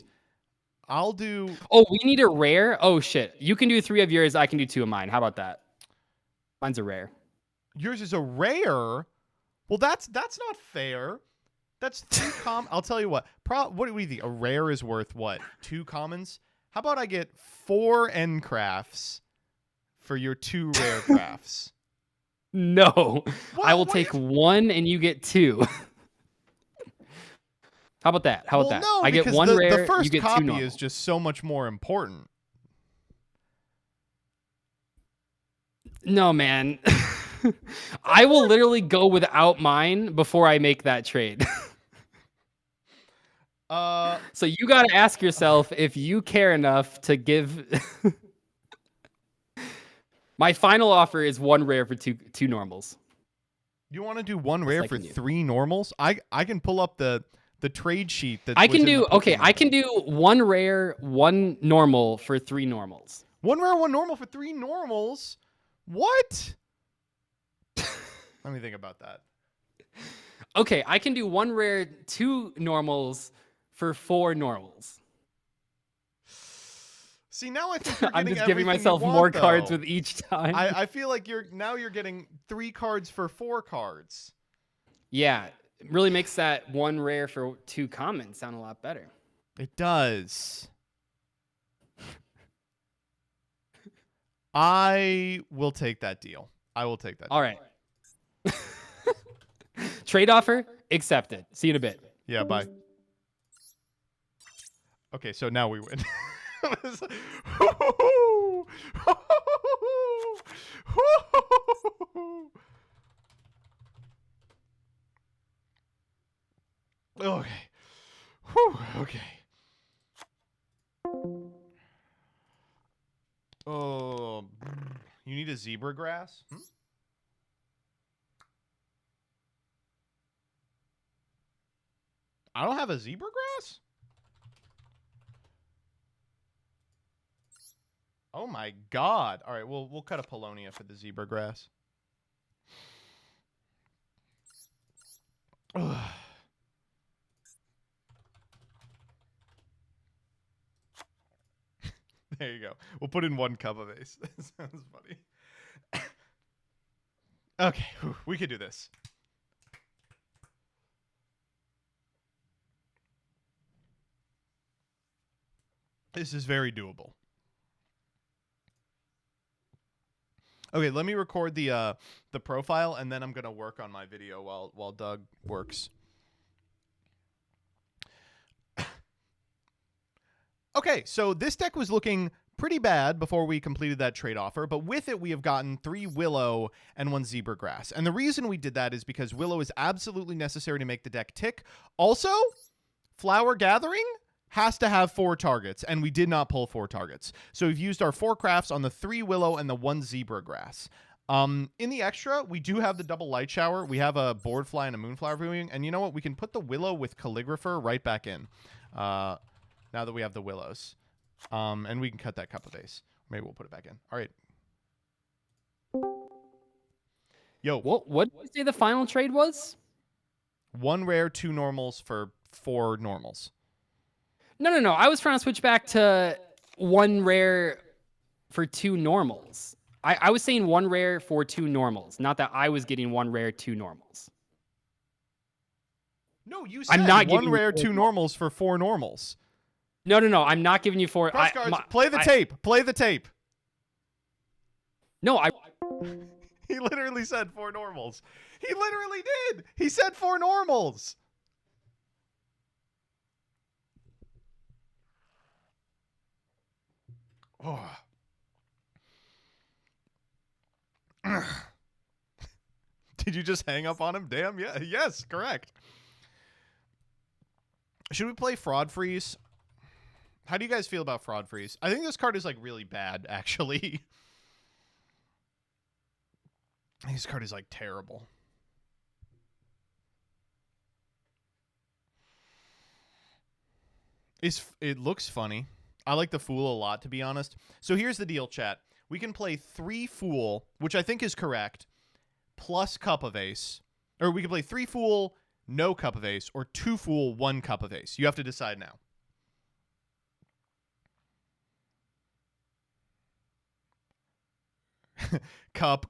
I'll do... Oh, we need a rare? Oh, shit. You can do 3 of yours. I can do 2 of mine. How about that? Mine's a rare. Yours is a rare? Well, that's not fair. That's 2 I'll tell you what. What do we think? A rare is worth what? 2 commons? How about I get 4 end crafts for your 2 rare crafts? No. I will take 1 and you get 2. How about that? How about that? No, I get 1 rare, the first you get 2 copy normal. is just so much more important. No, man. I will literally go without mine before I make that trade. So you got to ask yourself if you care enough to give... My final offer is 1 rare for 2 normals. You want to do 1 rare for 3 normals? I can pull up the trade sheet that I can do... Okay, I can do 1 rare, 1 normal for 3 normals. 1 rare, 1 normal for 3 normals? What? Let me think about that. Okay, I can do 1 rare, 2 normals for 4 normals. See, now I think you're I'm getting just giving everything myself you want, more cards though. with each time. I feel like you're getting 3 cards for 4 cards. Yeah, it really makes that 1 rare for 2 commons sound a lot better. It does. I will take that deal. I will take that deal. All right. Trade offer accepted. See you in a bit. Yeah, bye. Okay, so now we win. Okay. Whew, okay. Oh, you need a zebra grass? I don't have a zebra grass? Oh my god. All right, we'll cut a Polonia for the zebra grass. Ugh. There you go. We'll put in 1 cup of ace. That sounds funny. Okay, we could do this. This is very doable. Okay, let me record the profile, and then I'm gonna work on my video while Doug works. Okay, so this deck was looking pretty bad before we completed that trade offer, but with it we have gotten 3 Willow and 1 Zebra Grass. And the reason we did that is because Willow is absolutely necessary to make the deck tick. Also, Flower Gathering has to have 4 targets, and we did not pull 4 targets. So we've used our 4 crafts on the 3 Willow and the 1 Zebra Grass. In the extra, we do have the double Light Shower. We have a Board Fly and a Moonflower Viewing, and you know what? We can put the Willow with Calligrapher right back in. Now that we have the Willows. And we can cut that cup of ace. Maybe we'll put it back in. All right. Yo. What did you say the final trade was? 1 rare, 2 normals for 4 normals. No. I was trying to switch back to 1 rare for 2 normals. I was saying 1 rare for 2 normals, not that I was getting 1 rare, 2 normals. No, you said I'm not 1 rare, 2 normals for 4 normals. No. I'm not giving you 4. Cross cards, play the tape. Play the tape. No, He literally said 4 normals. He literally did. He said 4 normals. Oh. Did you just hang up on him? Damn, yeah. Yes, correct. Should we play Fraud Freeze? How do you guys feel about Fraud Freeze? I think this card is like really bad, actually. This card is like terrible. It looks funny. I like the Fool a lot, to be honest. So here's the deal, chat. We can play 3 Fool, which I think is correct, plus Cup of Ace. Or we can play 3 Fool, no Cup of Ace, or 2 Fool, 1 Cup of Ace. You have to decide now. Cup.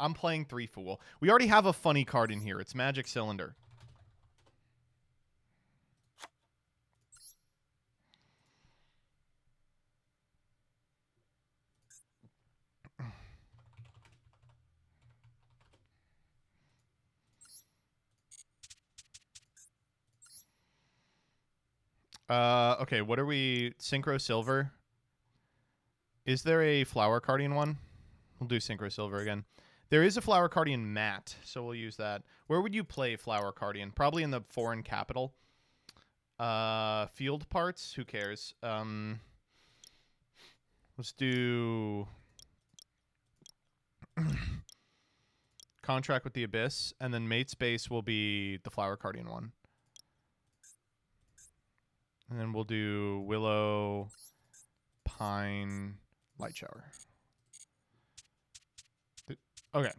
I'm playing 3 Fool. We already have a funny card in here. It's Magic Cylinder. Okay, what are we? Synchro Silver. Is there a Flower Cardian one? We'll do Synchro Silver again. There is a Flower Cardian matte, so we'll use that. Where would you play Flower Cardian? Probably in the foreign capital. Field parts? Who cares? Let's do Contract with the Abyss, and then Mate Space will be the Flower Cardian one. And then we'll do Willow, Pine, Light Shower. Okay.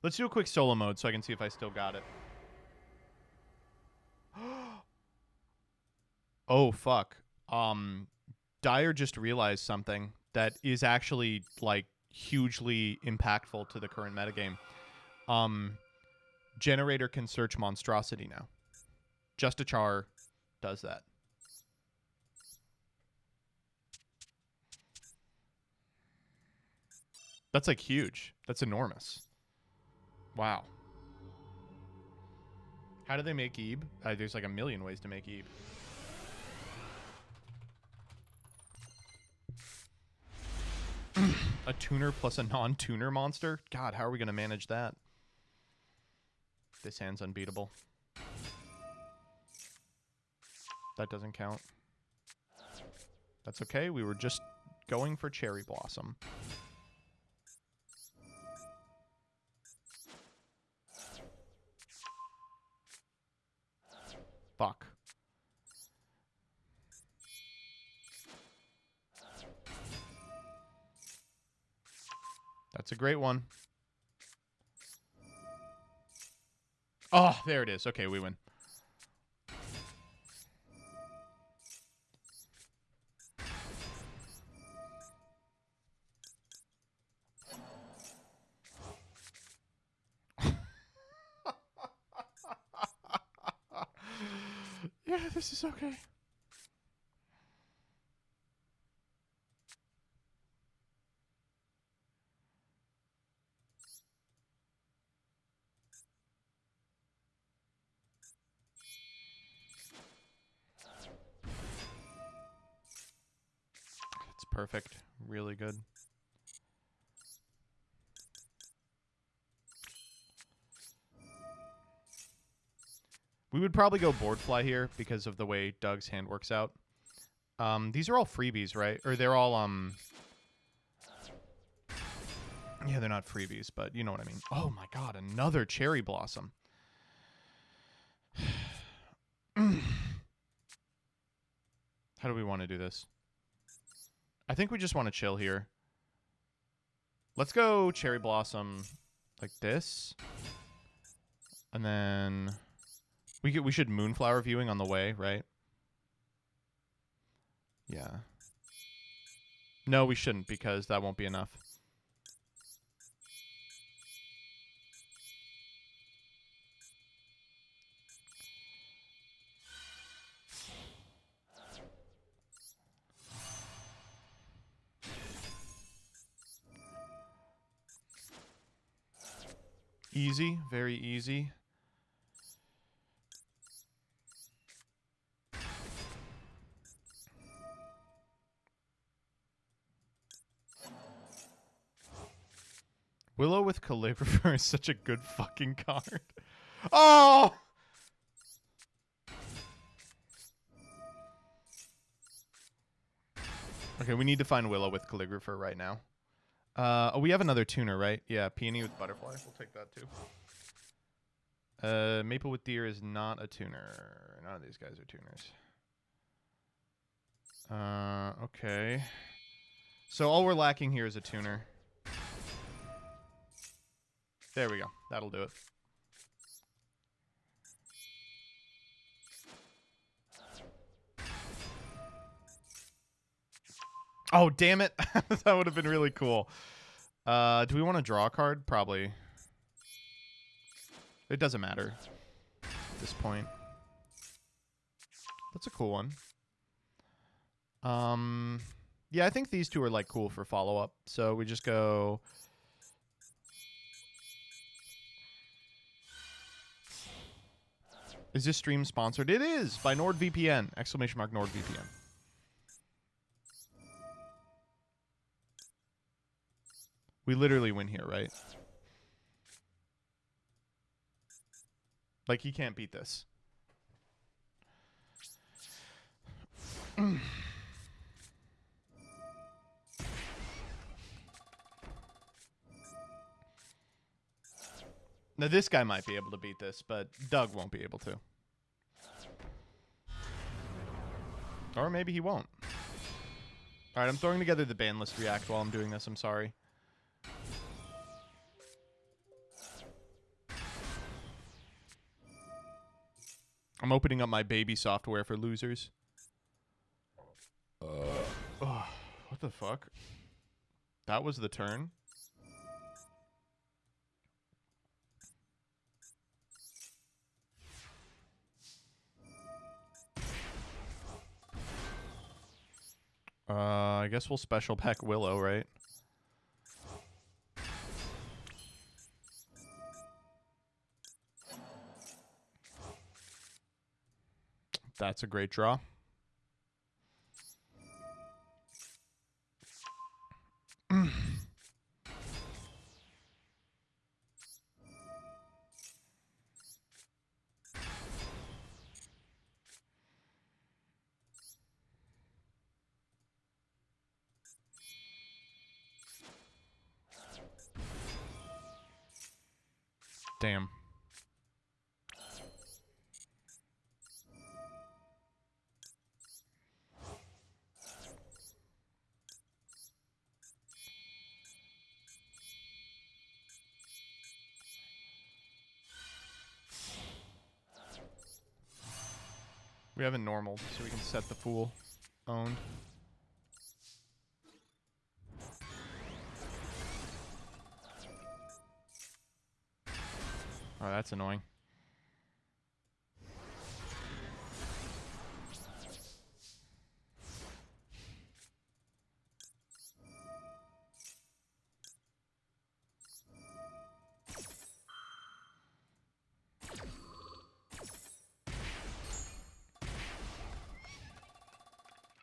Let's do a quick solo mode so I can see if I still got it. Oh, fuck. Dyer just realized something that is actually, like, hugely impactful to the current metagame. Generator can search Monstrosity now. Just a Char does that. That's like huge. That's enormous. Wow. How do they make Ebe? There's like a million ways to make Ebe. A tuner plus a non-tuner monster? God, how are we going to manage that? This hand's unbeatable. That doesn't count. That's okay. We were just going for Cherry Blossom. Fuck. That's a great one. Oh, there it is. Okay, we win. This is okay. It's perfect. Really good. We would probably go board fly here because of the way Doug's hand works out. These are all freebies, right? Or they're all, yeah, they're not freebies, but you know what I mean. Oh my god, another cherry blossom. How do we want to do this? I think we just want to chill here. Let's go cherry blossom like this. And then we should moonflower viewing on the way, right? Yeah. No, we shouldn't because that won't be enough. Easy, very easy. Willow with Calligrapher is such a good fucking card. Oh! Okay, we need to find Willow with Calligrapher right now. Oh, we have another tuner, right? Yeah, Peony with Butterfly. We'll take that too. Maple with Deer is not a tuner. None of these guys are tuners. Okay. So all we're lacking here is a tuner. There we go. That'll do it. Oh, damn it. That would have been really cool. Do we want to draw a card? Probably. It doesn't matter at this point. That's a cool one. Yeah, I think these two are like cool for follow-up. So we just go... Is this stream sponsored? It is! By NordVPN! Exclamation mark NordVPN. We literally win here, right? Like, he can't beat this. Now, this guy might be able to beat this, but Doug won't be able to. Or maybe he won't. Alright, I'm throwing together the Banlist react while I'm doing this. I'm sorry. I'm opening up my baby software for losers. Oh, what the fuck? That was the turn? I guess we'll special pack Willow, right? That's a great draw. Damn. We have a normal, so we can set the Fool. Owned. Oh, that's annoying.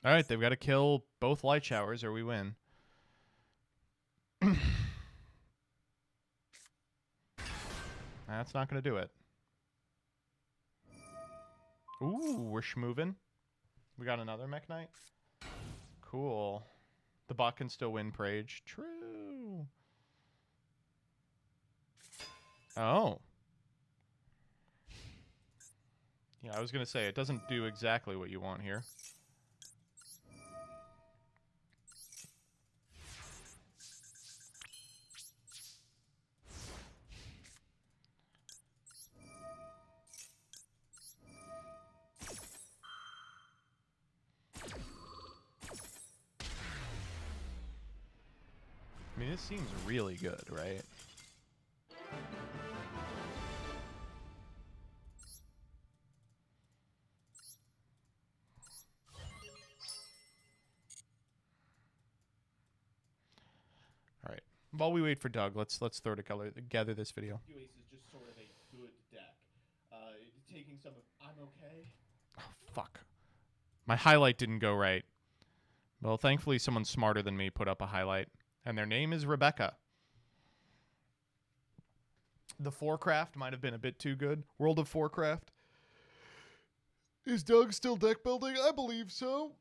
All right, they've got to kill both light showers or we win. That's not going to do it. Ooh, we're schmoving. We got another Mech Knight. Cool. The bot can still win Prage. True. Oh. Yeah, I was going to say, it doesn't do exactly what you want here. I mean, this seems really good, right? All right. While we wait for Doug, let's throw together this video. Ace is just sort of a good deck. Taking some of I'm okay. Oh fuck. My highlight didn't go right. Well, thankfully someone smarter than me put up a highlight, and their name is Rebecca. The Forecraft might have been a bit too good. World of Forecraft. Is Doug still deck building? I believe so.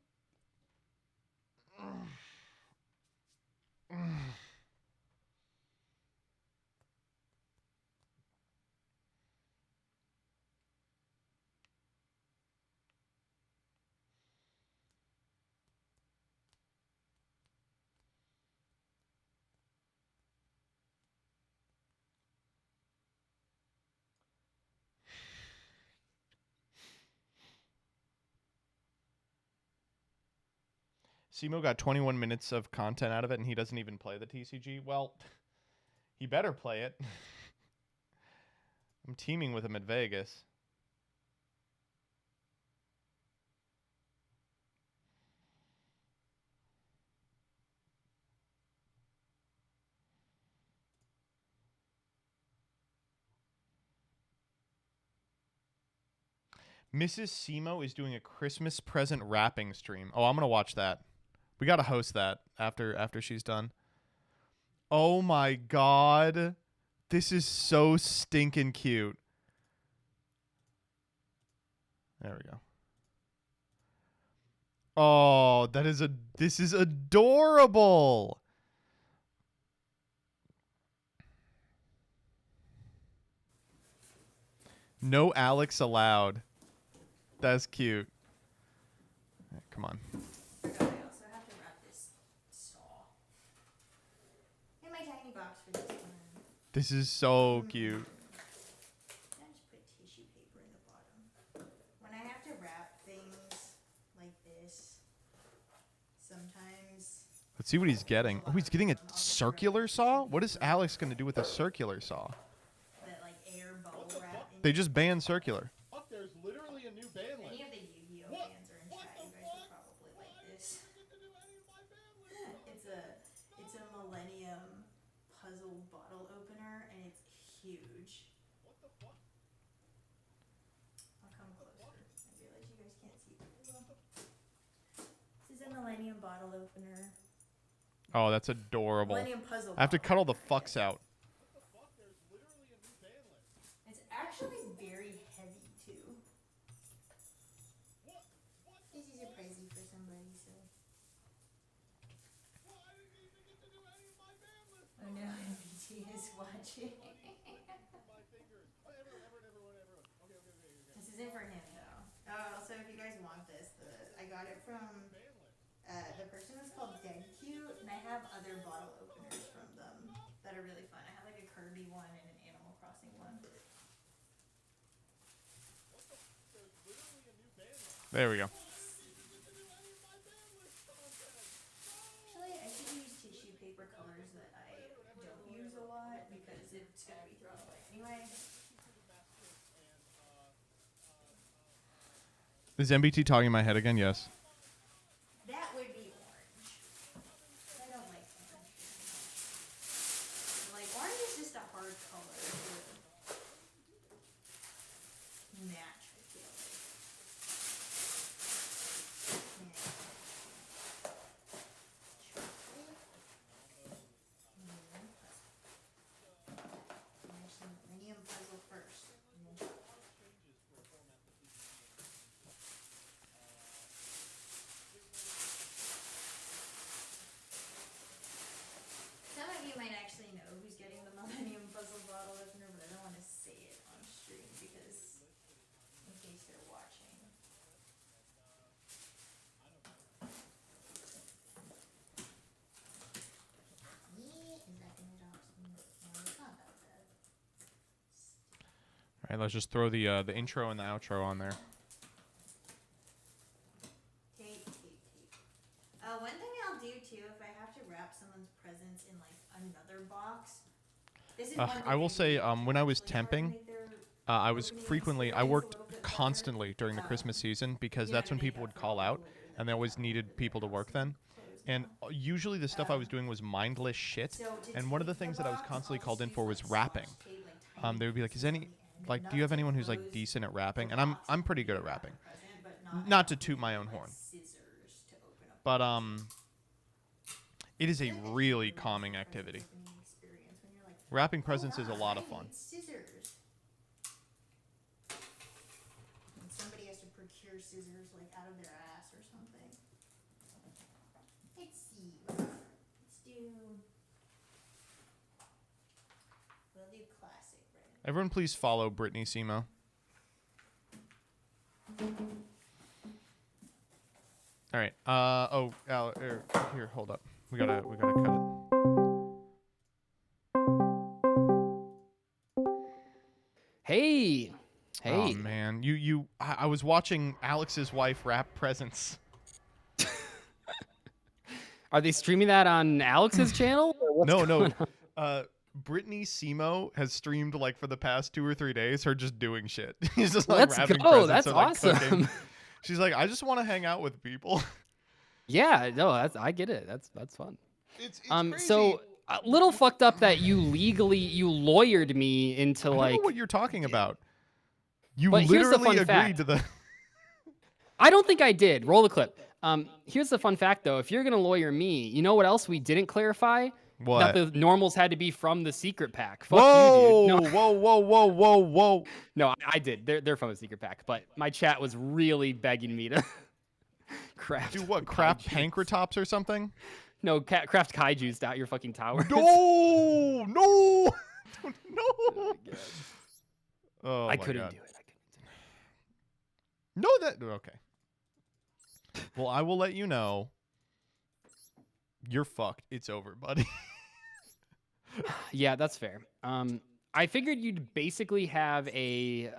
Simo got 21 minutes of content out of it, and he doesn't even play the TCG. Well, he better play it. I'm teaming with him at Vegas. Mrs. Simo is doing a Christmas present wrapping stream. Oh, I'm going to watch that. We got to host that after she's done. Oh my god. This is so stinking cute. There we go. Oh, this is adorable. No Alex allowed. That's cute. Right, come on. I also have to wrap this saw in my tiny box for this one. This is so cute. I just put tissue paper in the bottom. When I have to wrap things like this, sometimes. Let's see what he's getting. Oh, he's getting a circular saw? What is Alex going to do with a circular saw? That like air bubble wrap. They just banned circular. Fuck, there's literally a new ban list. Any of the Yu-Gi-Oh fans are in chat. You guys would probably like this. It's a Millennium puzzle bottle opener, and it's huge. What the fuck? I'll come closer. I realize you guys can't see very well. This is a Millennium bottle opener. Oh, that's adorable. Millennium puzzle I have to cut all the fucks out. It's actually very heavy too. This is a pricey for somebody, so. Oh no, MBT is watching. This isn't for him though. Oh, also if you guys want this, I got it from the person is called Dead Cute, and I have other bottle openers from them that are really fun. I have like a Kirby one and an Animal Crossing one. There we go. Actually, I should use tissue paper colors that I don't use a lot because it's going to be thrown away anyway. Is MBT talking in my head again? Yes. That would be orange. I don't like orange. Like, orange is just a hard color to match, I feel like. Yeah. All right, let's just throw the intro and the outro on there. Tape. One thing I'll do too, if I have to wrap someone's presents in like another box. This is one I will say, when I was temping, I worked constantly during the Christmas season because that's when people would call out, and they always needed people to work then. And usually the stuff I was doing was mindless shit. And one of the things that I was constantly called in for was rapping. They would be like, do you have anyone who's like decent at rapping? And I'm pretty good at rapping. Not to toot my own horn. But it is a really calming activity. Wrapping presents is a lot of fun. Scissors. And somebody has to procure scissors like out of their ass or something. Let's see. Let's do. We'll do classic. Right? Everyone, please follow Brittany Simo. All right. Here, hold up. We gotta cut it. Hey. Oh man, I was watching Alex's wife wrap presents. Are they streaming that on Alex's channel? Or what's going on? Brittany Simo has streamed like for the past 2 or 3 days her just doing shit. He's just like Let's wrapping go. presents That's or, like, awesome. cooking. She's like, I just want to hang out with people. Yeah, no, I get it. That's fun. It's crazy. So a little fucked up that you lawyered me into I like. don't know what you're talking about. You But here's the literally fun agreed fact. to the. I don't think I did. Roll the clip. Here's the fun fact though. If you're gonna lawyer me, you know what else we didn't clarify? What? That the normals had to be from the secret pack. Fuck Whoa! you, dude. No. Whoa! No, I did. They're from the secret pack, but my chat was really begging me to craft. Do what? Craft pankratops or something? No, craft kaijus out your fucking tower. No! No! Oh, I my couldn't God. do it. No, okay. Well, I will let you know. You're fucked. It's over, buddy. Yeah, that's fair. I figured you'd basically have a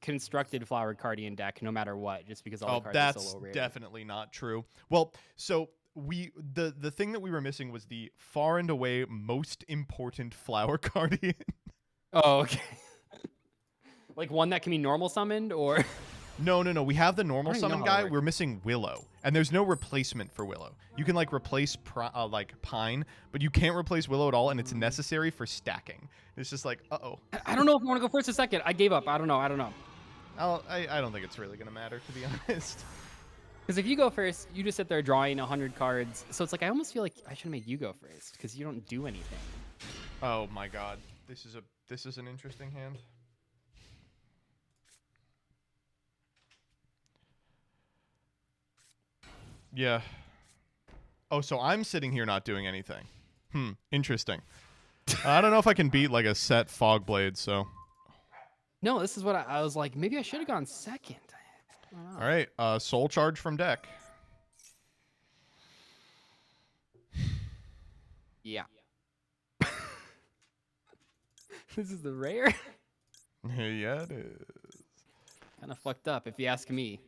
constructed flower Cardian deck no matter what, just because all the cards are so low rated. That's definitely not true. Well, so the thing that we were missing was the far and away most important flower Cardian. Oh, okay. Like one that can be normal summoned, or No. We have the normal I don't even know summon how guy. that We're missing Willow, and there's no replacement for Willow. You can like replace like Pine, but you can't replace Willow at all, and it's necessary for stacking. It's just like, I don't know if I want to go first or second. I gave up. I don't know. I don't think it's really gonna matter, to be honest. Because if you go first, you just sit there drawing 100 cards. So it's like I almost feel like I should make you go first because you don't do anything. Oh my God, this is an interesting hand. Yeah. Oh, so I'm sitting here not doing anything. Interesting. I don't know if I can beat like a set Fog Blade, so. No, this is what I was like, maybe I should have gone second. I don't know. All right, Soul Charge from deck. Yeah. This is the rare. Yeah, it is. Kind of fucked up, if you ask me.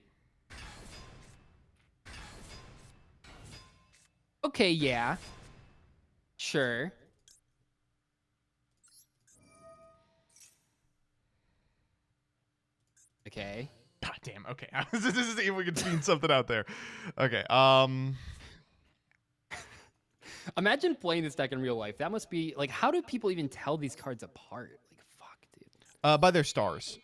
Okay, yeah. Sure. Okay. God damn. Okay. This is if we can see something out there. Okay. Imagine playing this deck in real life. That must be like, how do people even tell these cards apart? Like, fuck, dude. By their stars.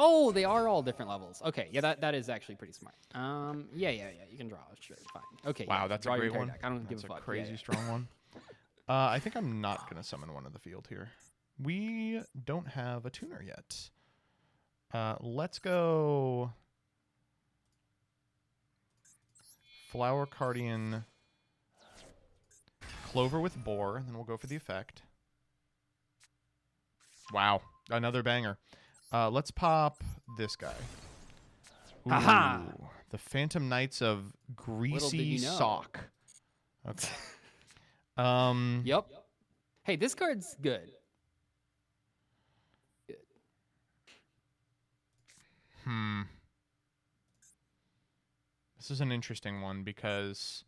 Oh, they are all different levels. Okay, yeah, that is actually pretty smart. Yeah. You can draw. Sure, fine. Okay. Wow, yeah, that's draw a your great entire one. deck. I don't That's give a fuck. crazy Yeah. strong one. I think I'm not gonna summon one of the field here. We don't have a tuner yet. Let's go. Flower Cardian. Clover with Boar, and then we'll go for the effect. Wow, another banger. Let's pop this guy. Ooh, Aha! The Phantom Knights of Greasy you know. Sock. Okay. Yep. Hey, this card's good. This is an interesting one because...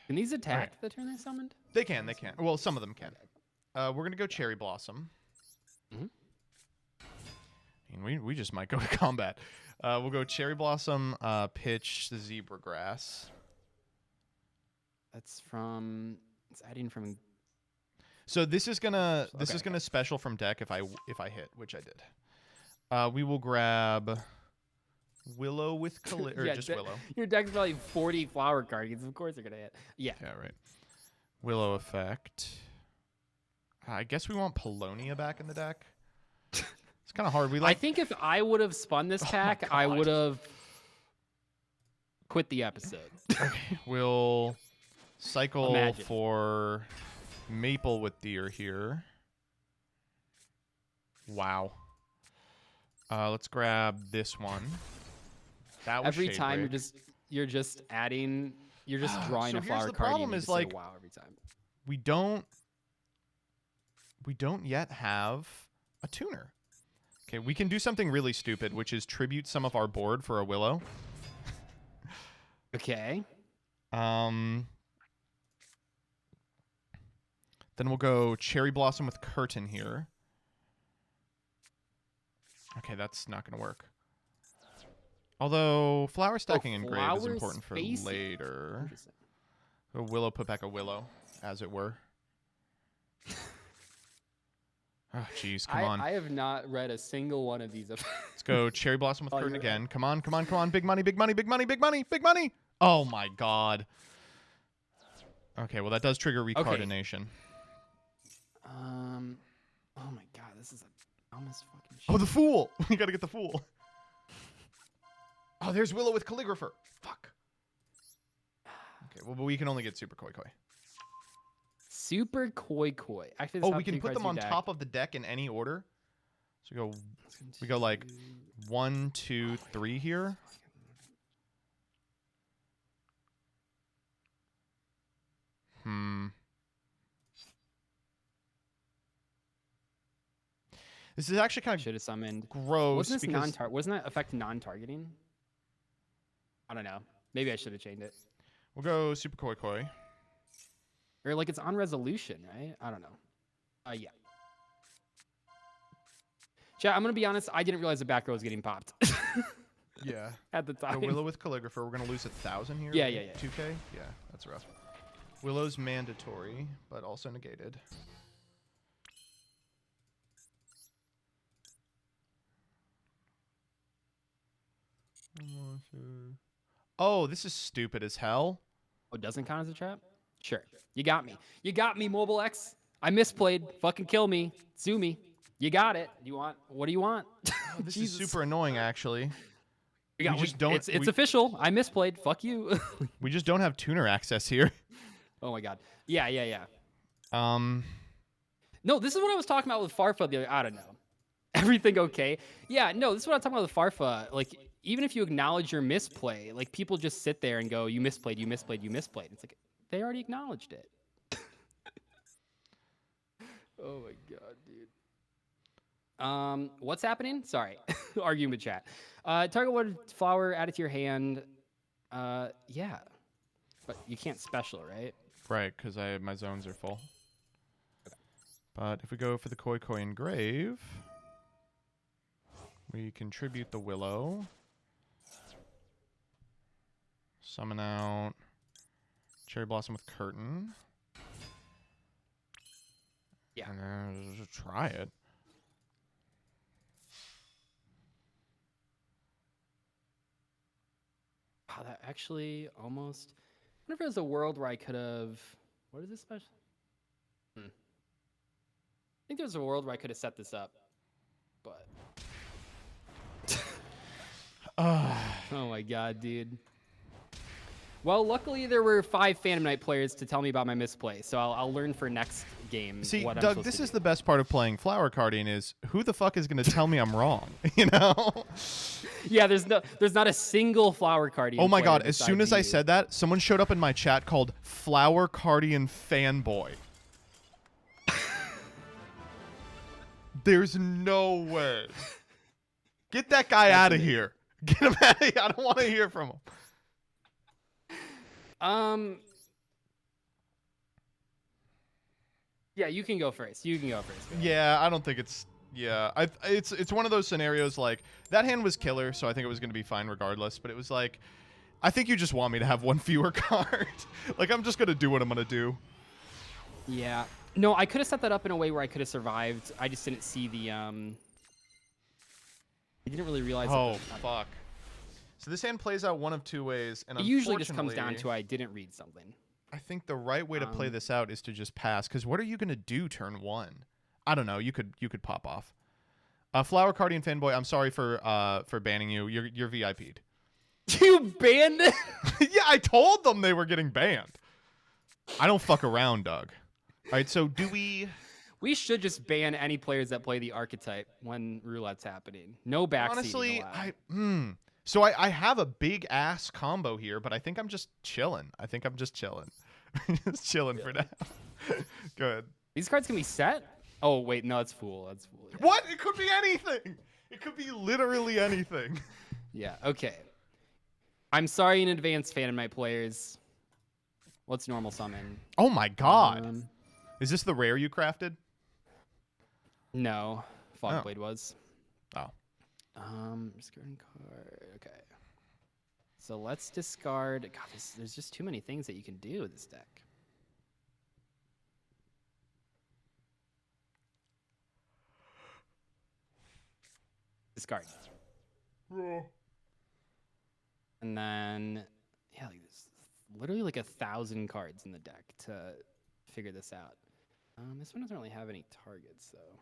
Can these attack the turn they're summoned? They can. Well, some of them can. We're going to go Cherry Blossom. Mm-hmm. I mean, we just might go to combat. We'll go Cherry Blossom, pitch the Zebra Grass. That's from... It's adding from... So this is gonna special from deck if I hit, which I did. We will grab Willow with or just Willow. Your deck's probably 40 flower cards. Of course they're gonna hit. Yeah. Yeah, right. Willow effect. I guess we want Polonia back in the deck. It's kind of hard. I think if I would have spun this pack, I would have quit the episode. Okay, we'll cycle Imagine. for Maple with Deer here. Wow. Let's grab this one. That was every Shade time Break. you're just adding, you're just drawing So a flower here's the card. problem and you is, just say like, wow every time. we don't yet have a tuner. Okay, we can do something really stupid, which is tribute some of our board for a Willow. Okay. Then we'll go Cherry Blossom with Curtain here. Okay, that's not going to work. Although Flower Stacking Engrave is important for later. A Willow, put back a Willow, as it were. Oh, jeez, come on. I have not read a single one of these. Let's go Cherry Blossom with Curtain again. Come on, come on, come on. Big money, big money, big money, big money, big money. Oh, my God. Okay, well, that does trigger Recardination. Oh, my God. This is a dumbest fucking shit. Oh, the Fool. We got to get the Fool. Oh, there's Willow with Calligrapher. Fuck. Okay, well, but we can only get Super Koi Koi. Super Koi Koi. Actually, oh, we can put them on top of the deck in any order. So we go like 1, 2, 3 here. This is actually kind of should have summoned gross. Wasn't that affect non-targeting? I don't know. Maybe I should have changed it. We'll go Super Koi Koi. Or like it's on resolution, right? I don't know. Yeah. Chat, I'm gonna be honest. I didn't realize the back row was getting popped. Yeah. At the time. The Willow with Calligrapher. We're gonna lose 1,000 here. Yeah. 2K. Yeah, that's rough. Willow's mandatory, but also negated. Oh, this is stupid as hell. Oh, it doesn't count as a trap? Sure. You got me. You got me, Mobile X. I misplayed. Fucking kill me. Sue me. You got it. What do you want? Oh, this is super annoying, actually. We just don't. It's official. I misplayed. Fuck you. We just don't have tuner access here. Oh my God. Yeah. No, this is what I was talking about with Farfa the other. I don't know. Everything okay? Yeah. No, this is what I'm talking about with Farfa. Like, even if you acknowledge your misplay, like people just sit there and go, "You misplayed. You misplayed. You misplayed." It's like they already acknowledged it. Oh my God, dude. What's happening? Sorry. Argument chat. Target one flower, add it to your hand. Yeah. But you can't special, right? Right, because my zones are full. Okay. But if we go for the Koi Koi Engrave, we contribute the Willow. Summon out Cherry Blossom with Curtain. Yeah. And then just try it. Wow, that actually almost... I wonder if there was a world where I could have... What is this special? I think there's a world where I could have set this up. But... Oh my God, dude. Well, luckily there were 5 Phantom Knight players to tell me about my misplay, so I'll learn for next game. See, what I'm Doug, supposed this to is do. the best part of playing Flower Carding is who the fuck is going to tell me I'm wrong, you know? Yeah, there's not a single Flower Cardian. Oh my player God, as besides soon as I you. said that, someone showed up in my chat called Flower Cardian Fanboy. There's no way. Get that guy out of here. Get him out of here. I don't want to hear from him. Yeah, you can go first. You can go first. Go. Yeah, I don't think it's... Yeah, it's one of those scenarios like, that hand was killer, so I think it was going to be fine regardless, but it was like, I think you just want me to have one fewer card. Like, I'm just going to do what I'm going to do. Yeah. No, I could have set that up in a way where I could have survived. I just didn't see the... I didn't really realize... Oh, fuck. So this hand plays out one of two ways, and it usually just comes down to I didn't read something. I think the right way to play this out is to just pass, because what are you going to do turn one? I don't know. You could pop off. Flower Cardian fanboy, I'm sorry for banning you. You're VIP'd. You banned it? Yeah, I told them they were getting banned. I don't fuck around, Doug. All right, so do we... We should just ban any players that play the archetype when roulette's happening. No backseating Honestly, allowed. So I have a big ass combo here, but I think I'm just chilling. Just chilling for now. Good. These cards can be set? Oh, wait, no, it's Fool. That's Fool. Yeah. What? It could be anything. It could be literally anything. Yeah, okay. I'm sorry in advance, Phantom Knight players. What's normal summon? Oh my god. Is this the rare you crafted? No. Fogblade was. Oh. Discarding card. Okay. So let's discard. God, there's just too many things that you can do with this deck. Discard. And then, yeah, like there's literally like 1,000 cards in the deck to figure this out. This one doesn't really have any targets, though.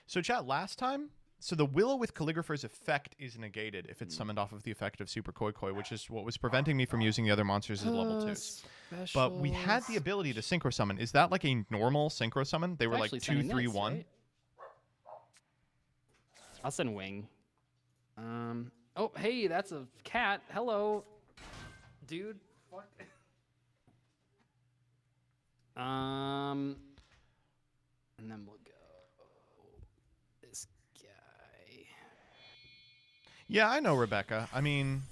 So, chat, last time, so the Willow with Calligrapher's effect is negated if it's summoned off of the effect of Super Koi Koi, which is what was preventing me from using the other monsters as level 2s. But we had the ability to synchro summon. Is that like a normal synchro summon? They were like 2, 3, 1. Right? I'll send Wing. Oh, hey, that's a cat. Hello, dude. Fuck. And then we'll go this guy. Yeah, I know, Rebecca. I mean,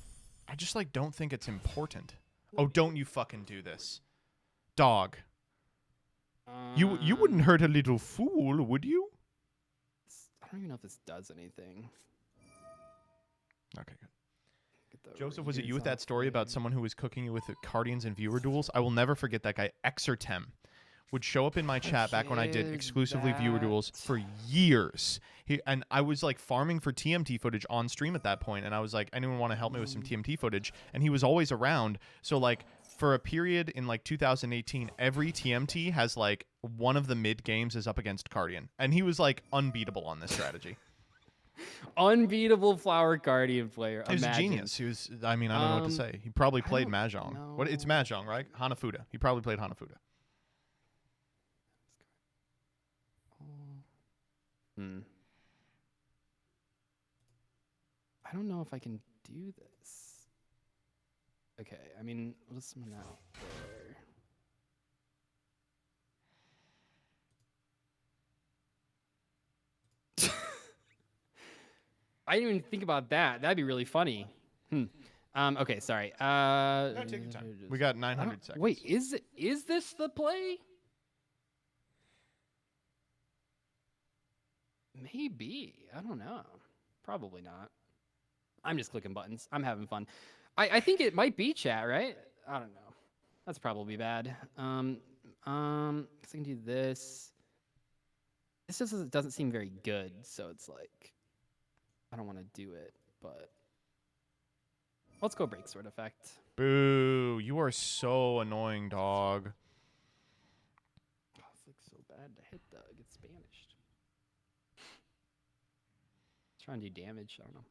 I just like don't think it's important. Oh, don't you fucking do this, dog. You wouldn't hurt a little fool, would you? I don't even know if this does anything. Okay, good. Joseph, was it you with that story about someone who was cooking you with Cardians and viewer duels? I will never forget that guy. Exertem would show up in my chat back when I did exclusively viewer duels for years. And I was like farming for TMT footage on stream at that point, and I was like, anyone want to help me with some TMT footage? And he was always around. So like for a period in like 2018, every TMT has like one of the mid games is up against Cardian, and he was like unbeatable on this strategy. Unbeatable Flower Guardian player. He was a genius. He was. I mean, I don't know what to say. He probably played Mahjong. What? It's Mahjong, right? Hanafuda. He probably played Hanafuda. I don't know if I can do this. Okay, I mean, let's summon that there. I didn't even think about that. That'd be really funny. Okay, sorry. No, take your time. We got 900 seconds. Wait, is this the play? Maybe. I don't know. Probably not. I'm just clicking buttons. I'm having fun. I think it might be chat, right? I don't know. That's probably bad. 'Cause I can do this. This just doesn't seem very good, so it's like I don't want to do it, but let's go break sword effect. Boo! You are so annoying, dog. Oh, it's like so bad to hit Doug. It's banished. Trying to do damage. I don't know.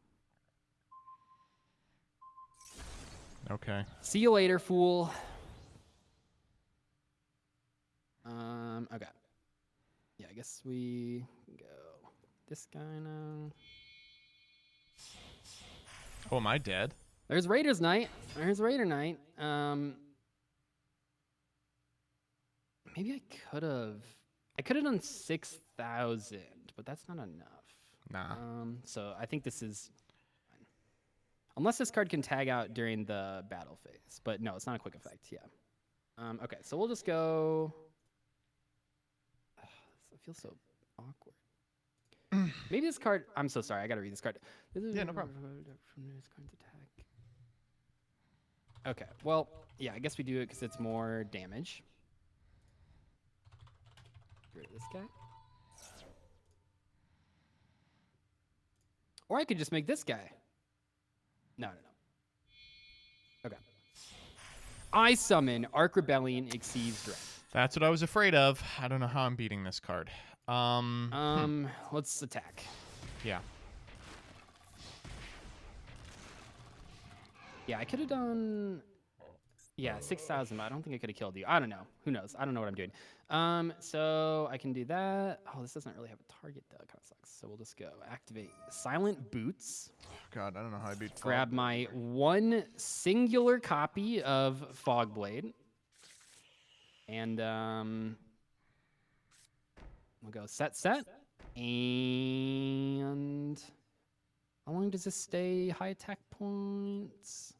Okay. See you later, fool. Okay. Yeah, I guess we go this guy now. Oh, am I dead? There's Raiders Night. There's Raider Night. Maybe I could have done 6,000, but that's not enough. Nah. So I think this is fine. Unless this card can tag out during the battle phase. But no, it's not a quick effect. Yeah. Okay, so we'll just go. It feels so awkward. Maybe this card. I'm so sorry. I gotta read this card. Yeah, no problem. Okay. Well, yeah. I guess we do it because it's more damage. Get rid of this guy. Or I could just make this guy. No. Okay. I summon Arc Rebellion exceeds Dread. That's what I was afraid of. I don't know how I'm beating this card. Let's attack. Yeah. Yeah, I could have done. Yeah, 6,000, but I don't think I could have killed you. I don't know. Who knows? I don't know what I'm doing. So I can do that. Oh, this doesn't really have a target though. It kind of sucks. So we'll just go activate Silent Boots. God, I don't know how I beat. Grab my one singular copy of Fogblade. And we'll go set. And how long does this stay? High attack points.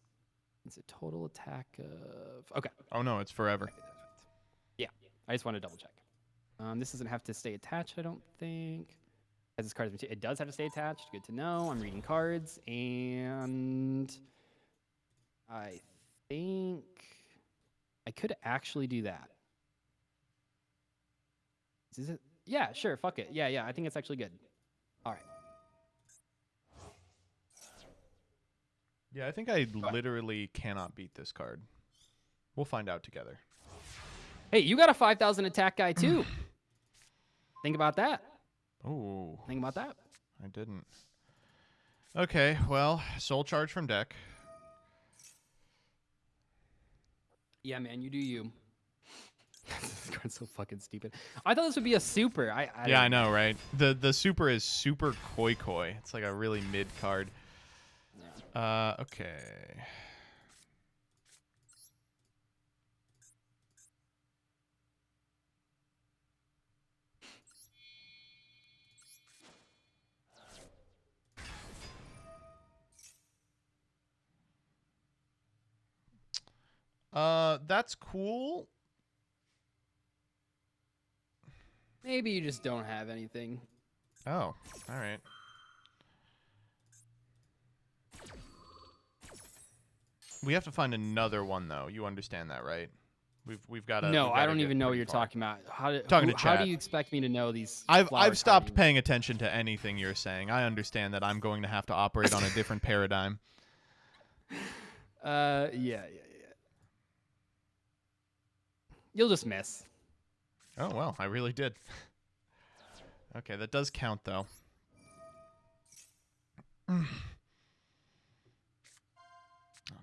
It's a total attack of. Okay. Oh no, it's forever. Yeah, I just want to double check. This doesn't have to stay attached, I don't think. As this card is, it does have to stay attached. Good to know. I'm reading cards, and I think I could actually do that. Is it? Yeah, sure. Fuck it. Yeah. I think it's actually good. All right. Yeah, I think I literally cannot beat this card. We'll find out together. Hey, you got a 5,000 attack guy too. Think about that. Oh. Think about that. I didn't. Okay, well, soul charge from deck. Yeah, man, you do you. This card's so fucking stupid. I thought this would be a super. I know, right? The super is super koi. It's like a really mid card. Okay. That's cool. Maybe you just don't have anything. Oh, all right. We have to find another one, though. You understand that, right? We've got to. No, I don't even know what you're talking about. How do you expect me to know these? I've stopped paying attention to anything you're saying. I understand that I'm going to have to operate on a different paradigm. Yeah. You'll just miss. Oh well, I really did. Okay, that does count though.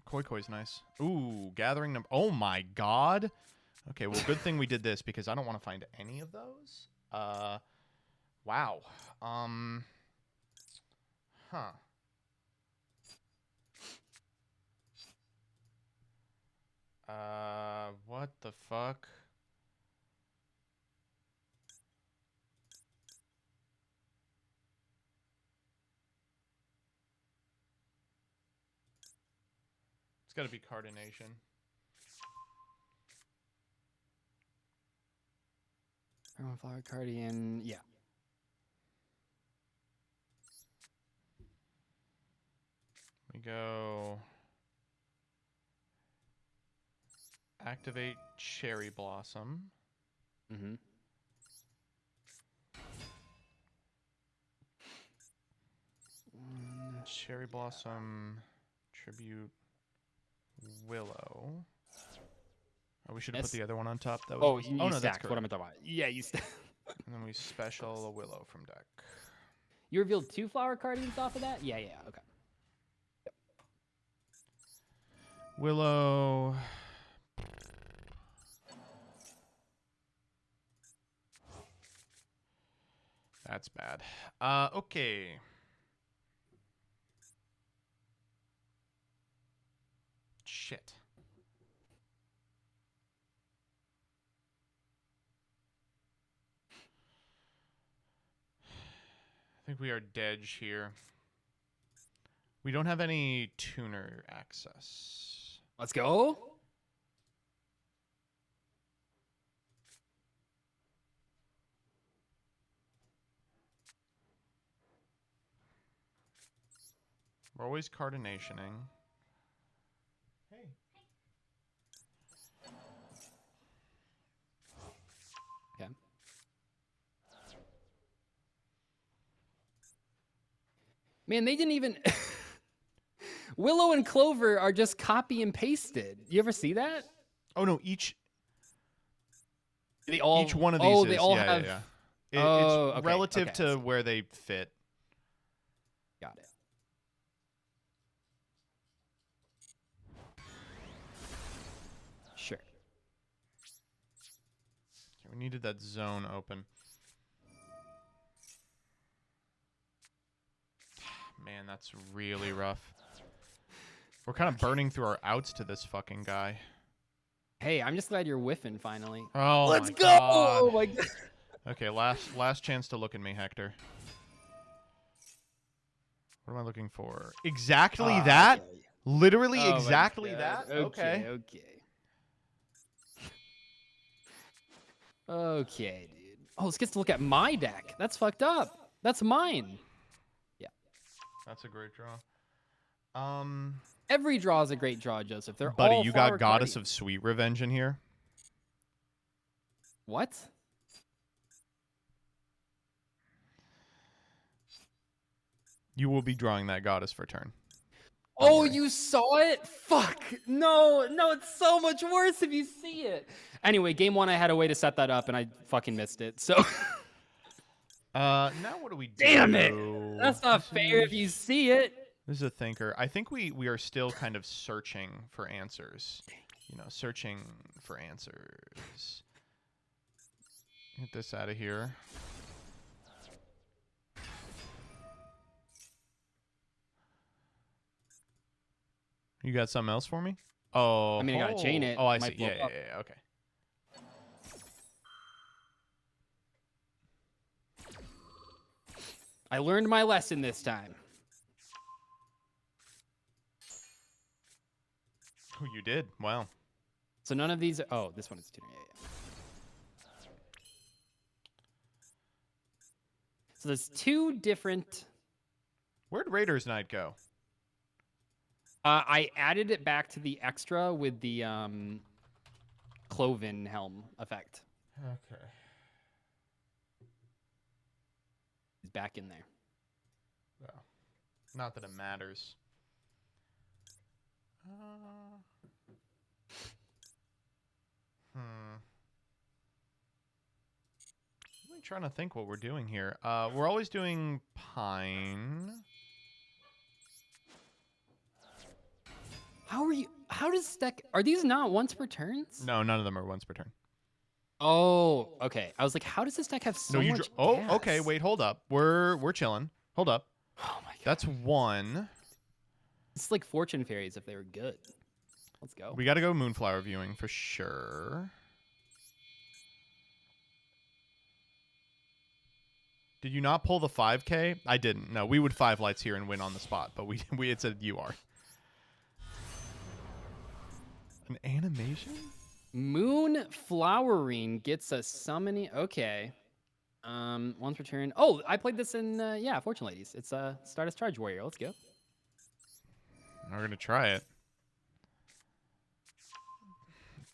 Koi's nice. Ooh, gathering number. Oh my god. Okay, well, good thing we did this because I don't want to find any of those. Wow. Huh. What the fuck? It's got to be Cardination. Flower Cardian, yeah. We go activate Cherry Blossom. Mm-hmm. Cherry Blossom, tribute Willow. Oh, we should have put the other one on top. That was. You no, stacked. that's What am I talking about? Yeah, you stacked. And then we special a Willow from deck. You revealed 2 Flower Cardians off of that? Yeah, okay. Yep. Willow. That's bad. Okay. Shit. think we are dead here. We don't have any tuner access. Let's go. We're always cardinationing. Hey. Okay. Man, they didn't even... Willow and Clover are just copy and pasted. You ever see that? Oh, no, each one of these they is, all yeah, have... yeah. Oh, it's okay, relative okay, to where they fit. Got it. Sure. Okay, we needed that zone open. Man, that's really rough. We're kind of burning through our outs to this fucking guy. Hey, I'm just glad you're whiffing finally. Oh, Let's my go! God. Oh my God. Okay, last chance to look at me, Hector. What am I looking for? Exactly that? Okay. Literally Oh my exactly God. that? Okay. Okay, dude. Oh, this gets to look at my deck. That's fucked up. That's mine. Yeah. That's a great draw. Every draw is a great draw, Joseph. They're Buddy, all you got Flower Goddess Guardians. of Sweet Revenge in here? What? You will be drawing that Goddess for turn. Oh, you saw it? Fuck. No, it's so much worse if you see it. Anyway, game one, I had a way to set that up, and I fucking missed it. So. Now what do we do? Damn it. That's not fair if you see it. This is a thinker. I think we are still kind of searching for answers. You know, searching for answers. Get this out of here. You got something else for me? Oh, I mean, I gotta chain it. Oh, I Might see. blow Yeah, up. okay. I learned my lesson this time. Oh, you did? Wow. So none of these. Oh, this one is tuner. Yeah. So there's two different. Where'd Raider's Night go? I added it back to the extra with the Cloven Helm effect. Okay. He's back in there. Well, not that it matters. I'm trying to think what we're doing here. We're always doing Pine. How are you? How does deck? Are these not once per turns? No, none of them are once per turn. Oh, okay. I was like, how does this deck have so much? Oh, okay. Wait, hold up. We're chilling. Hold up. Oh my God. That's one. It's like Fortune Fairies if they were good. Let's go. We got to go Moonflower viewing for sure. Did you not pull the 5K? I didn't. No, we would 5 lights here and win on the spot, but we it said you are. An animation? Moon Flowering gets a summoning. Okay. Once per turn. Oh, I played this in Fortune Ladies. It's Stardust Charge Warrior. Let's go. We're gonna try it.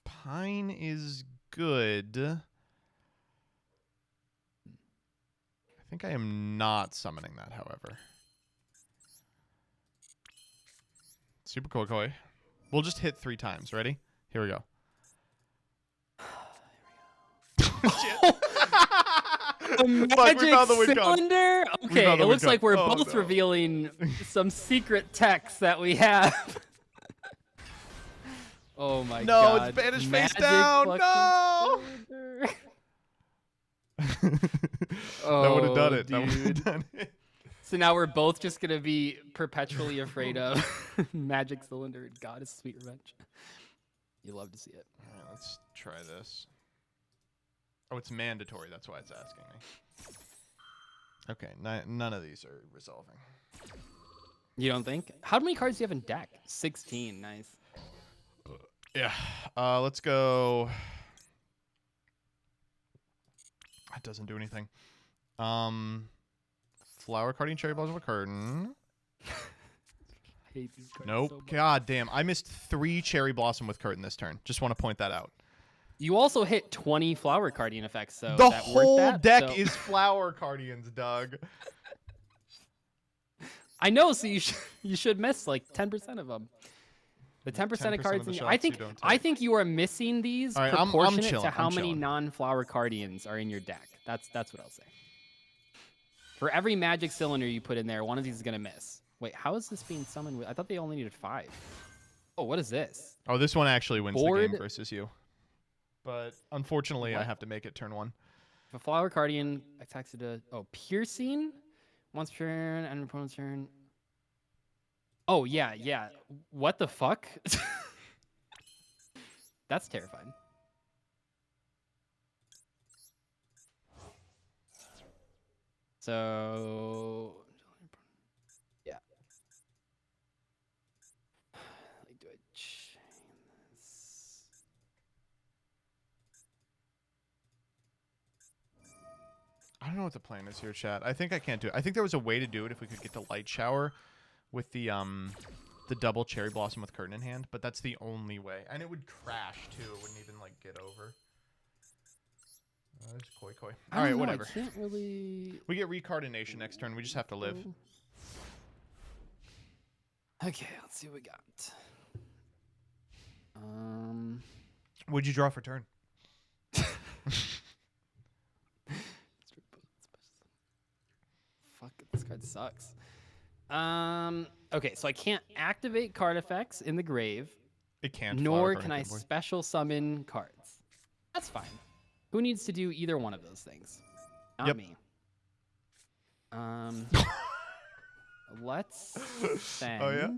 Pine is good. I think I am not summoning that, however. Super Kokoi. We'll just hit 3 times. Ready? Here we go. A magic cylinder? Okay, it looks like we're both no. revealing some secret text that we have. Oh my No, God. it's banished face Magic down. fucking No. cylinder. That would have done it. Dude. That would have done it. So now we're both just gonna be perpetually afraid of Magic Cylinder and Goddess Sweet Revenge. You love to see it. All right, let's try this. Oh, it's mandatory. That's why it's asking me. Okay, none of these are resolving. You don't think? How many cards do you have in deck? 16. Nice. Yeah. Let's go. That doesn't do anything. Flower carding cherry blossom of a curtain. I hate these cards Nope. so much. God damn. I missed 3 cherry blossom with curtain this turn. Just want to point that out. You also hit 20 flower carding effects, so The that whole worth that, deck so- is flower cardians, Doug. I know, so you should miss like 10% of them. The 10% 10% of cards. of the I shots think you don't I take. think you are missing these All right, I'm proportionate chilling, to how I'm many chilling. non-flower cardians are in your deck. That's what I'll say. For every magic cylinder you put in there, one of these is gonna miss. Wait, how is this being summoned with? I thought they only needed 5. Oh, what is this? Oh, this one actually wins the Board- game versus you. But unfortunately, I What? have to make it turn 1. If a flower guardian attacks it to piercing once per turn and opponent's turn. Oh yeah. What the fuck? That's terrifying. So yeah. Like, do I chain this? I don't know what the plan is here, chat. I think I can't do it. I think there was a way to do it if we could get the light shower with the double cherry blossom with curtain in hand, but that's the only way. And it would crash too. It wouldn't even like get over. There's koi. I All right, don't know, whatever. I can't really. We get recardination next turn. We just have to live. Okay, let's see what we got. What'd you draw for turn? Fuck, this card sucks. Okay, so I can't activate card effects in the grave. It can't. Nor flower can I carding board. special summon cards. That's fine. Who needs to do either one of those things? Not Yep. me. Let's send. Oh yeah.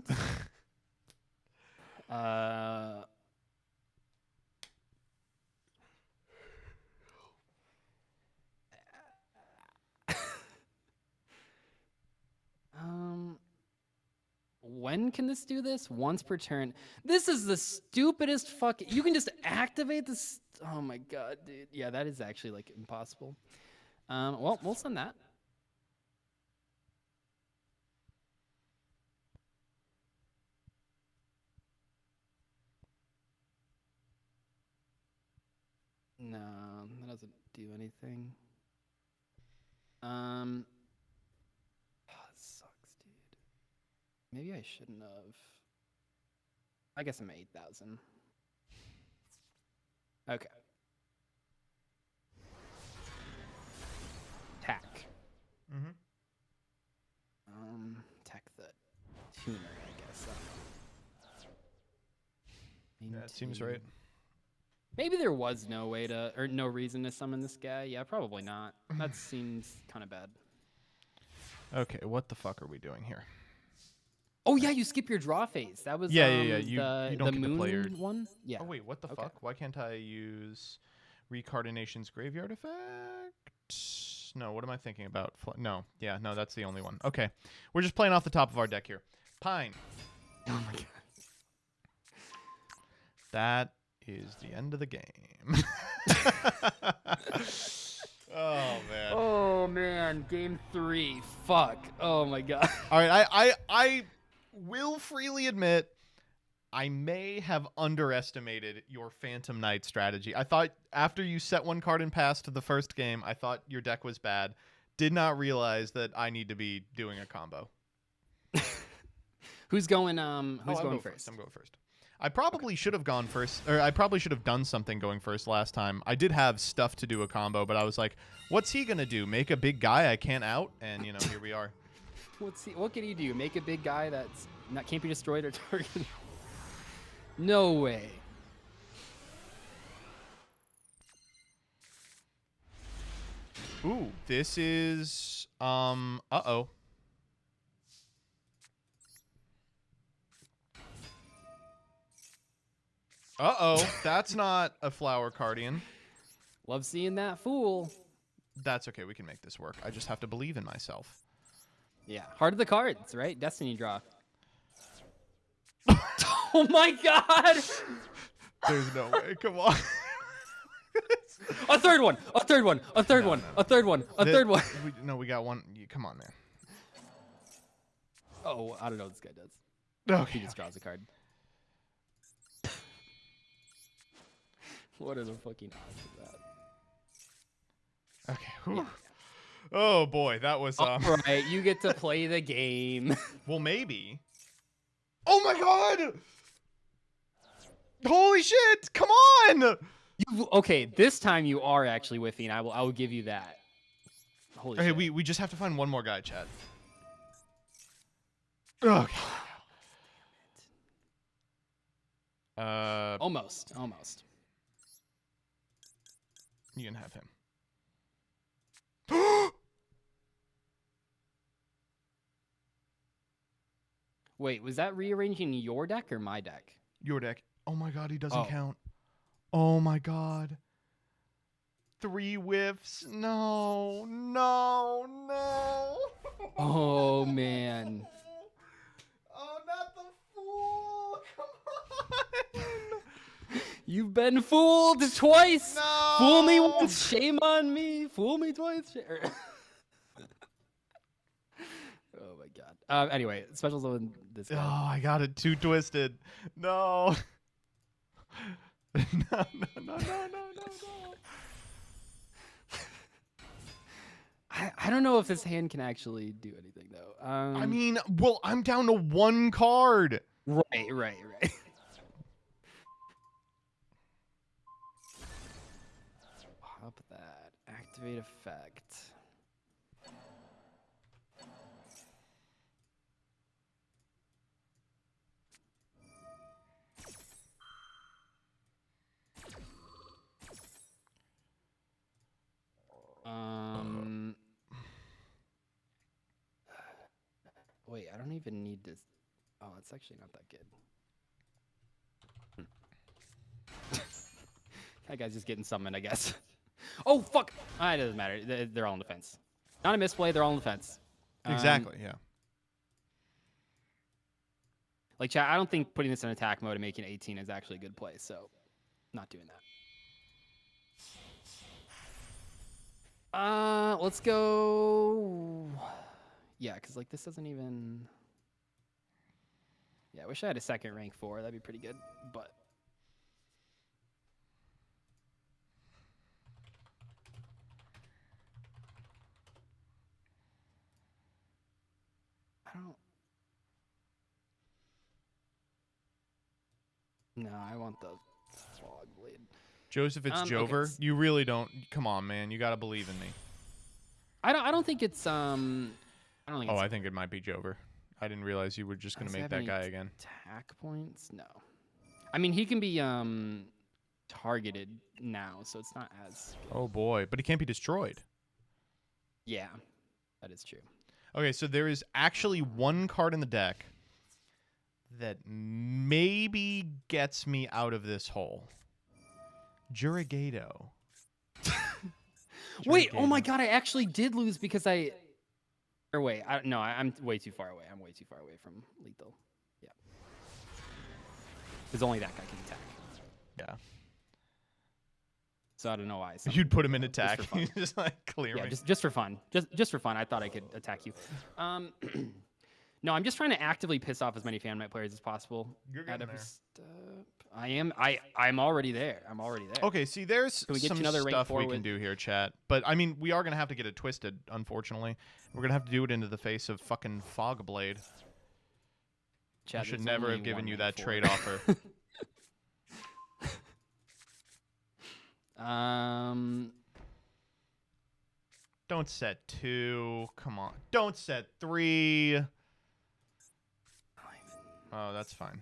When can this do this? Once per turn. This is the stupidest fuck. You can just activate this. Oh my god, dude. Yeah, that is actually like impossible. Well, we'll send that. No, that doesn't do anything. This sucks, dude. Maybe I shouldn't have. I guess I'm 8,000. Okay. Tack. Mm-hmm. Tack the tuner, I guess. Yeah, it seems right. Maybe there was no way to, or no reason to summon this guy. Yeah, probably not. That seems kind of bad. Okay, what the fuck are we doing here? Oh yeah, you skip your draw phase. That was Yeah. You don't the get moon to play your one. Yeah. Oh wait, what the Okay. fuck? Why can't I use Recardination's graveyard effect? No, what am I thinking about? No, that's the only one. Okay, we're just playing off the top of our deck here. Pine. Oh my god. That is the end of the game. Oh man. Oh man, game 3. Fuck. Oh my god. All right, I will freely admit I may have underestimated your Phantom Knight strategy. I thought after you set one card and passed to the first game, I thought your deck was bad. Did not realize that I need to be doing a combo. Who's going I'll going go first? I'm going first. I probably should have gone first, or I probably should have done something going first last time. I did have stuff to do a combo, but I was like, what's he going to do? Make a big guy I can't out? And, you know, here we are. What can he do? Make a big guy that's can't be destroyed or targeted? No way. Ooh, this is, uh-oh. Uh-oh, that's not a flower cardian. Love seeing that fool. That's okay. We can make this work. I just have to believe in myself. Yeah. Heart of the cards, right? Destiny draw. Oh my god! There's no way. Come on. A third one. A third one. A third one. A third one. A third one. We got one. Come on, man. Oh, I don't know what this guy does. Okay. He just draws a card. What are the fucking odds of that? Okay. Whew. Oh boy, that was. All right, you get to play the game. Well, maybe. Oh my god! Holy shit! Come on! Okay, this time you are actually with me, and I will give you that. Holy Okay, shit. we just have to find one more guy, Chad. Okay. Almost. You can have him. Wait, was that rearranging your deck or my deck? Your deck. Oh my god, he doesn't Oh. count. Oh my god. 3 whiffs. No. Oh man. Oh, not the fool. Come on. You've been fooled twice. No. Fool me once, shame on me. Fool me twice. Oh my god. Anyway, specials on this guy. Oh, I got it too twisted. No. No. I don't know if this hand can actually do anything though. I mean, well, I'm down to 1 card. Right. Pop that. Activate effect. Wait, I don't even need to. Oh, it's actually not that good. That guy's just getting summoned, I guess. Oh, fuck! It doesn't matter. They're all in defense. Not a misplay, they're all in defense. Exactly, yeah. Like, chat, I don't think putting this in attack mode and making 18 is actually a good play, so not doing that. Let's go. Yeah, because, like, this doesn't even. Yeah, I wish I had a second rank 4. That'd be pretty good, but. I don't. No, I want the fog blade. Joseph, it's Okay, Jover. You really don't. Come on, man. You got to believe in me. I don't think it's I don't think. Oh, it's, I think it might be Jover. I didn't realize you were just going does to he make have that any guy again. Attack points? No. I mean, he can be targeted now, so it's not as. Oh boy, but he can't be destroyed. Yeah, that is true. Okay, so there is actually 1 card in the deck that maybe gets me out of this hole. Jurigado. Wait, oh my god, I actually did lose because I. Or wait, I'm way too far away. I'm way too far away from lethal. Yeah. Because only that guy can attack. Yeah. So I don't know why. You'd put him in attack. Just for fun. Just like clear Yeah, me. just for fun. Just for fun. I thought I could attack you. No, I'm just trying to actively piss off as many FanMet players as possible. You're at getting every there. step. I'm already there. I'm already there. Okay, see, there's Can we get some you another rank stuff 4 we can with- do here, chat. But, I mean, we are going to have to get it twisted, unfortunately. We're going to have to do it into the face of fucking Fogblade. Chat, I should there's never only have given one you rank that 4. trade offer. Don't set 2. Come on. Don't set 3. Oh, that's fine.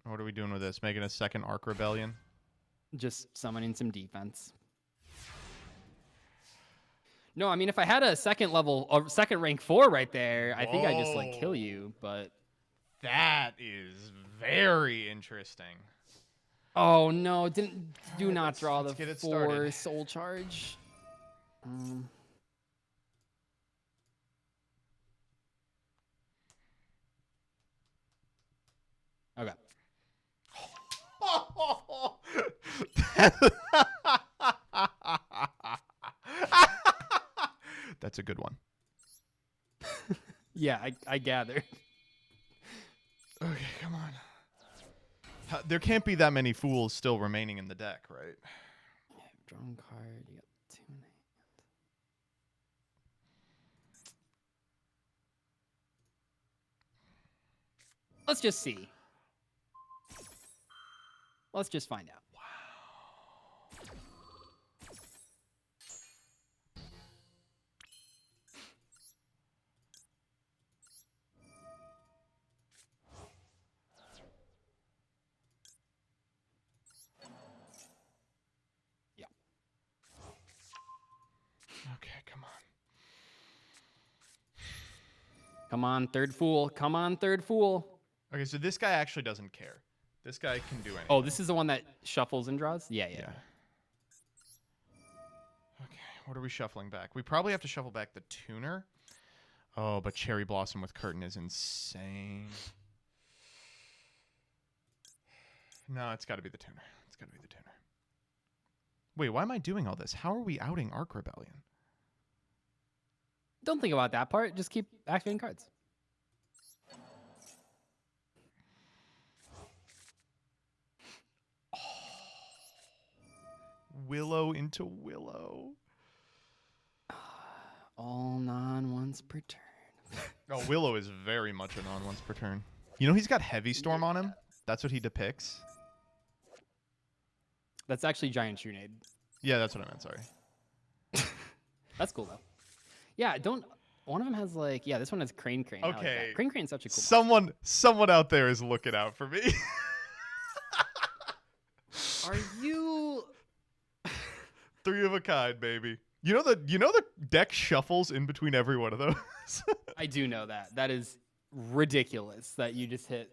What are we doing with this? Making a second Arc Rebellion? Just summoning some defense. No, I mean, if I had a second rank 4 right there, I think I'd just like kill you, but. That is very interesting. Oh no! Do not draw let's the get it 4 started. soul charge. That's a good one. Yeah, I gather. Okay, come on. There can't be that many fools still remaining in the deck, right? Drawn card. You got 2 in hand. Let's just see. Let's just find out. Yeah. Okay, come on. Come on, third fool. Come on, third fool. Okay, so this guy actually doesn't care. This guy can do anything. Oh, this is the one that shuffles and draws? Yeah. Okay, what are we shuffling back? We probably have to shuffle back the tuner. Oh, but Cherry Blossom with Curtain is insane. No, it's got to be the tuner. It's got to be the tuner. Wait, why am I doing all this? How are we outing Arc Rebellion? Don't think about that part. Just keep activating cards. Willow into Willow. All non-once per turn. Oh, Willow is very much a non-once per turn. You know he's got Heavy Storm on him? That's what he depicts. That's actually Giant Trunade. Yeah, that's what I meant, sorry. That's cool, though. Yeah, don't... One of them has, like... Yeah, this one has Crane. I like Okay. that. Crane's such a cool Someone out there is looking out for me. Are you... 3 of a kind, baby. You know the deck shuffles in between every one of those? I do know that. That is ridiculous that you just hit...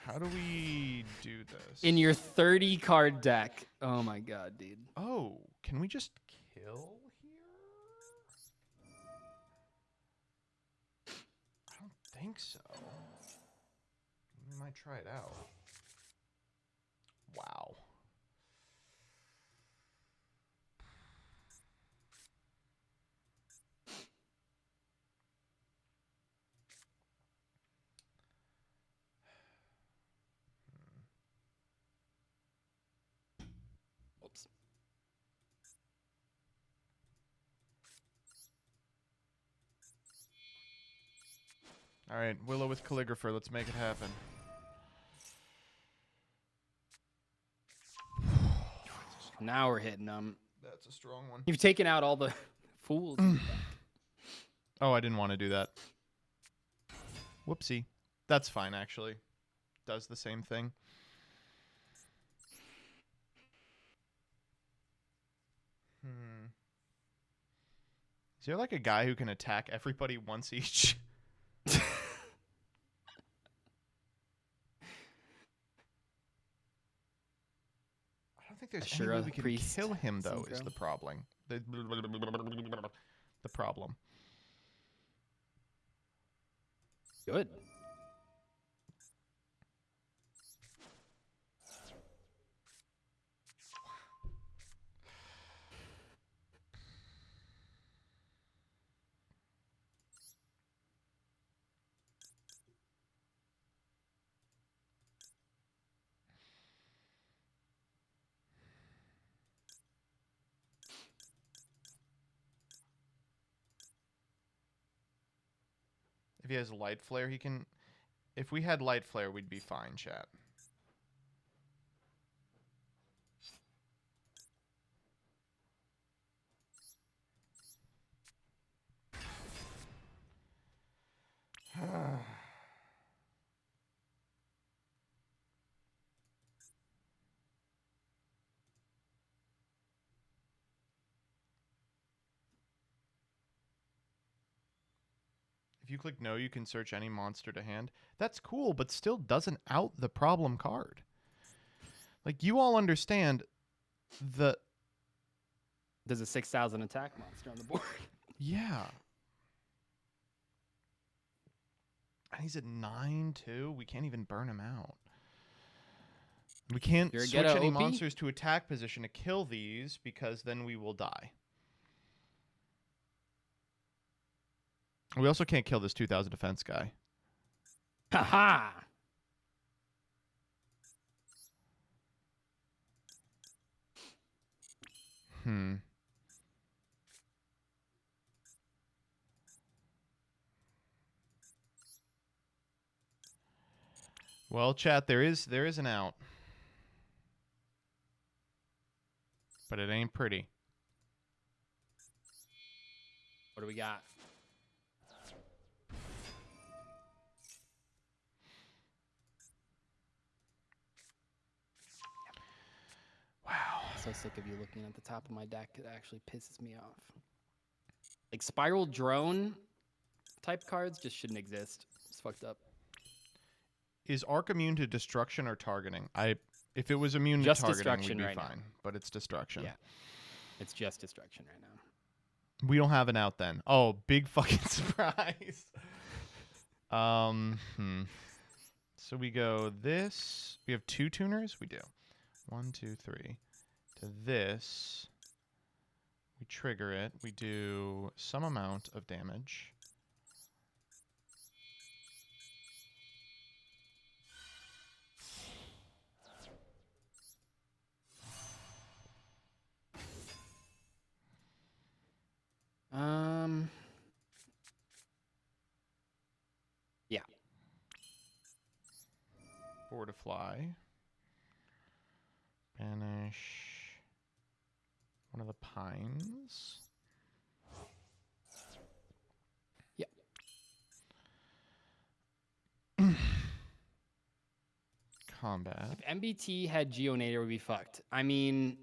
How do we do this? In your 30 card deck. Oh my god, dude. Oh, can we just kill here? I don't think so. We might try it out. Wow. Oops. All right, Willow with Calligrapher. Let's make it happen. Now we're hitting them. That's a strong one. You've taken out all the fools. Oh, I didn't want to do that. Whoopsie. That's fine, actually. Does the same thing. Is there like a guy who can attack everybody once each? I don't think there's any way we can kill him, though, is the problem. The problem. Good. If he has Light Flare, he can... If we had Light Flare, we'd be fine, chat. If you click no, you can search any monster to hand. That's cool, but still doesn't out the problem card. Like, you all understand the... There's a 6,000 attack monster on the board. Yeah. And he's at 9, too. We can't even burn him out. We can't You're a switch ghetto any OP? monsters to attack position to kill these because then we will die. We also can't kill this 2,000 defense guy. Haha. Well, chat, there is an out. But it ain't pretty. What do we got? Wow. I'm so sick of you looking at the top of my deck. It actually pisses me off. Like spiral drone type cards just shouldn't exist. It's fucked up. Is Arc immune to destruction or targeting? If it was immune Just to targeting, destruction we'd be right now. fine. But it's destruction. Yeah. It's just destruction right now. We don't have an out then. Oh, big fucking surprise. So we go this. We have 2 tuners? We do. 1, 2, 3. To this. We trigger it. We do some amount of damage. Yeah. Board to fly. Banish one of the pines. Yeah. Combat. If MBT had Geonator, we'd be fucked. I mean,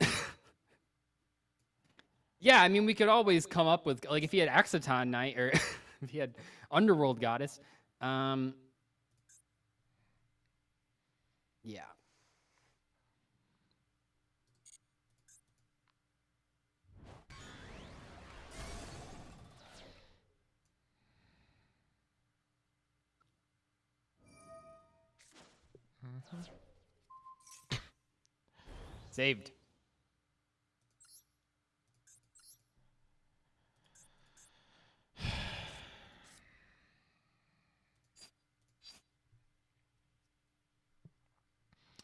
yeah, I mean, we could always come up with, like, if he had Exciton Knight, or if he had Underworld Goddess, yeah. Saved.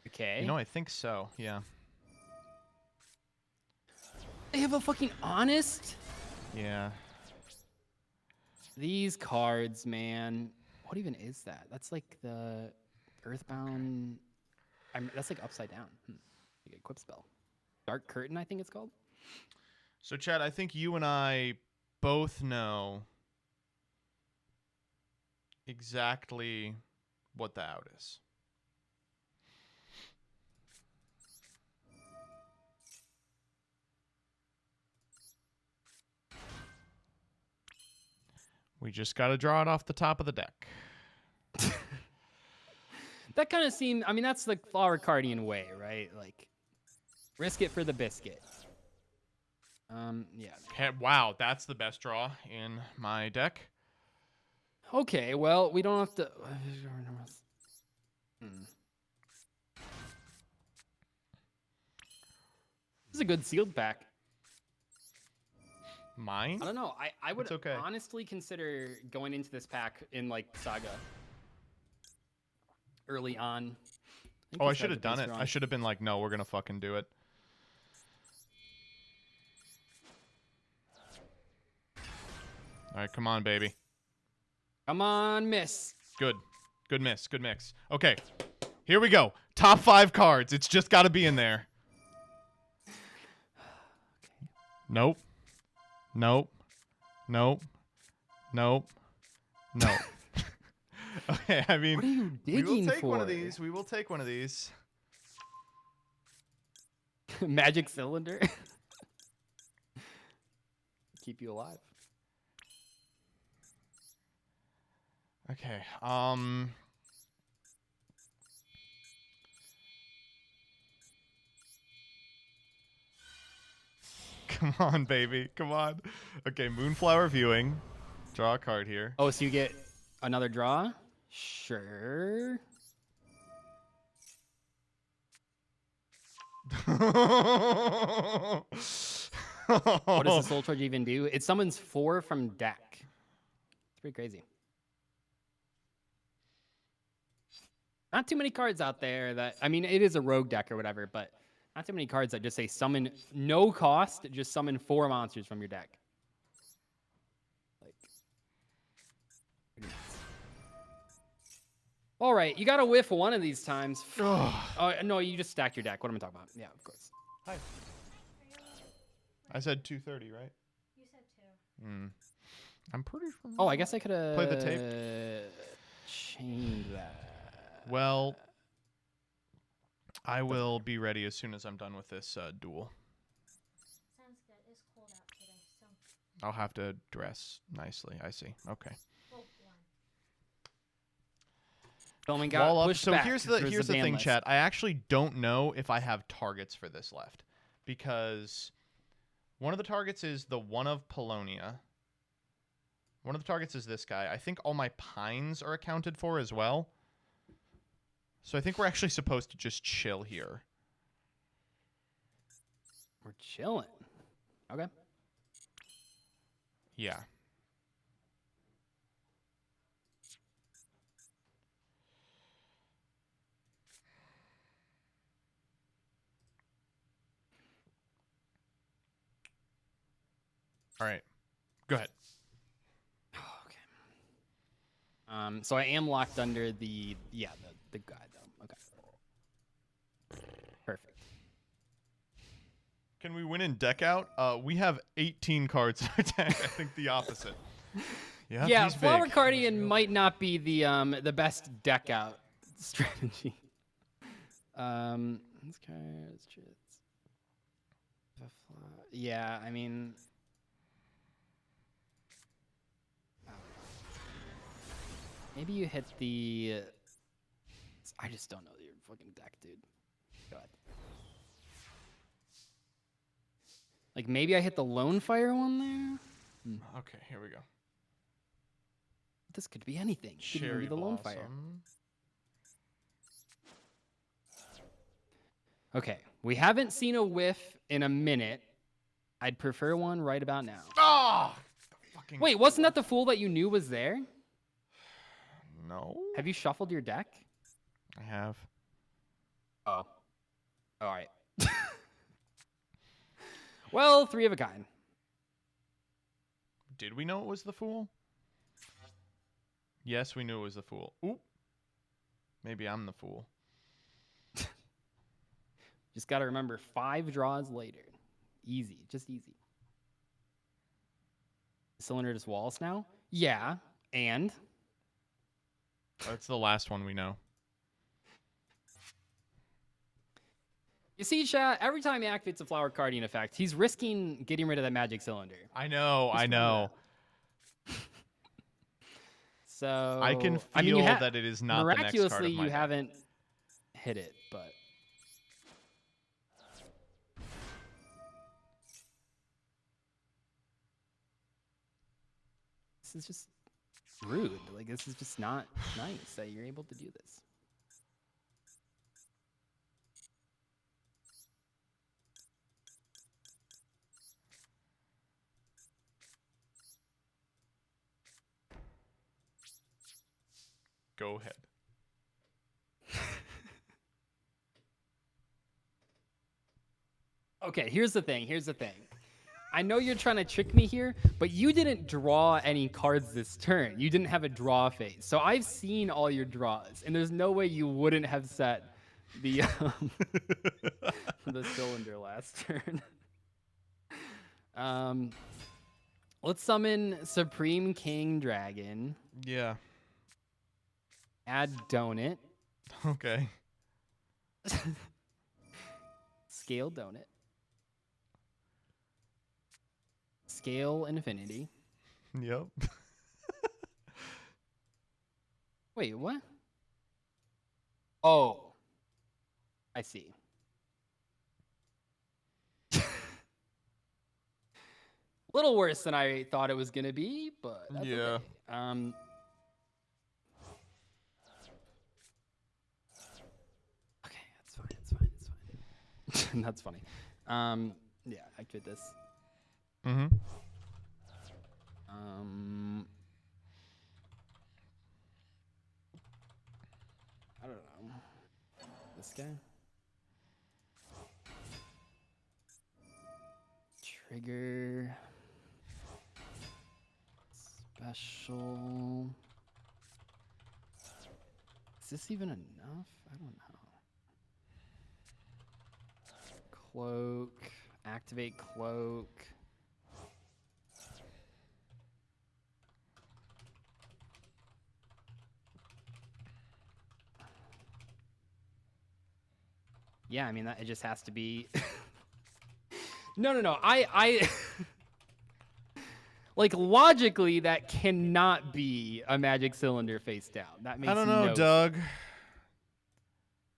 Okay. You know, I think so. Yeah. They have a fucking Honest? Yeah. These cards, man. What even is that? That's like the Earthbound. That's like upside down. Like a equip spell. Dark Curtain, I think it's called. So, Chad, I think you and I both know exactly what the out is. We just got to draw it off the top of the deck. That kind of seemed, I mean, that's like Flower Cardian way, right? Like, risk it for the biscuit. Yeah. Wow, that's the best draw in my deck. Okay, well, we don't have to. This is a good sealed pack. Mine? I don't know. I would It's okay. honestly consider going into this pack in like Saga early on. Oh, I should have done it. I should have been like, no, we're going to fucking do it. All right, come on, baby. Come on, miss. Good. Good miss. Good mix. Okay, here we go. Top 5 cards. It's just got to be in there. Nope. Nope. Nope. Nope. Nope. Okay, I mean, What are you we will digging take one of for? these. We will take one of these. Magic cylinder. Keep you alive. Okay. Come on, baby. Come on. Okay, Moonflower Viewing. Draw a card here. Oh, so you get another draw? Sure. What does the Soul Charge even do? It summons 4 from deck. It's pretty crazy. Not too many cards out there that, I mean, it is a rogue deck or whatever, but not too many cards that just say summon, no cost, just summon 4 monsters from your deck. Like, all right, you got to whiff one of these times. Oh, no, you just stacked your deck. What am I talking about? Yeah, of course. Hi. I said 2:30, right? You said 2. I'm pretty sure. Oh, I guess I could have Play the tape. Changed that. Well, I will be ready as soon as I'm done with this duel. Sounds good. It's cold out today, so. I'll have to dress nicely. I see. Okay. Well, one. Filming got Wall up. pushed So back. here's There's the thing, Banlist. chat. I actually don't know if I have targets for this left, because one of the targets is the one of Polonia. One of the targets is this guy. I think all my pines are accounted for as well. So I think we're actually supposed to just chill here. We're chilling. Okay. Yeah. All right. Go ahead. So I am locked under the guy though. Okay. Perfect. Can we win in deck out? We have 18 cards in our deck. I think the opposite. Yeah, he's Flower big. Cardian might not be the best deck out strategy. These cards, yeah, I mean. Maybe you hit the. I just don't know your fucking deck, dude. Go ahead. Like maybe I hit the Lone Fire one there. Okay, here we go. This could be anything. It could even be the Lone Fire. Okay, we haven't seen a whiff in a minute. I'd prefer one right about now. Oh! Wait, wasn't that the Fool that you knew was there? No. Have you shuffled your deck? I have. Oh. All right. Well, 3 of a kind. Did we know it was the Fool? Yes, we knew it was the Fool. Oop. Maybe I'm the Fool. Just got to remember 5 draws later. Easy. Just easy. Cylinder just walls now? Yeah. And? That's the last one we know. You see, chat, every time he activates a Flower Guardian effect, he's risking getting rid of that magic cylinder. I know. So I can feel that it is not the next card of miraculously my you deck. haven't hit it, but this is just rude. Like this is just not nice that you're able to do this. Go ahead. Okay, here's the thing. I know you're trying to trick me here, but you didn't draw any cards this turn. You didn't have a draw phase. So I've seen all your draws, and there's no way you wouldn't have set the the cylinder last turn. Let's summon Supreme King Dragon. Yeah. Add Donut. Okay. Scale Donut. Scale Infinity. Yep. Wait, what? Oh. I see. A little worse than I thought it was going to be, but that's okay. Okay, that's fine. That's funny. Yeah, activate this. Mm-hmm. I don't know. This guy. Trigger. Special. Is this even enough? I don't know. Cloak. Activate cloak. Yeah, I mean, it just has to be. No. I like logically that cannot be a magic cylinder face down. That makes I don't know, no Doug.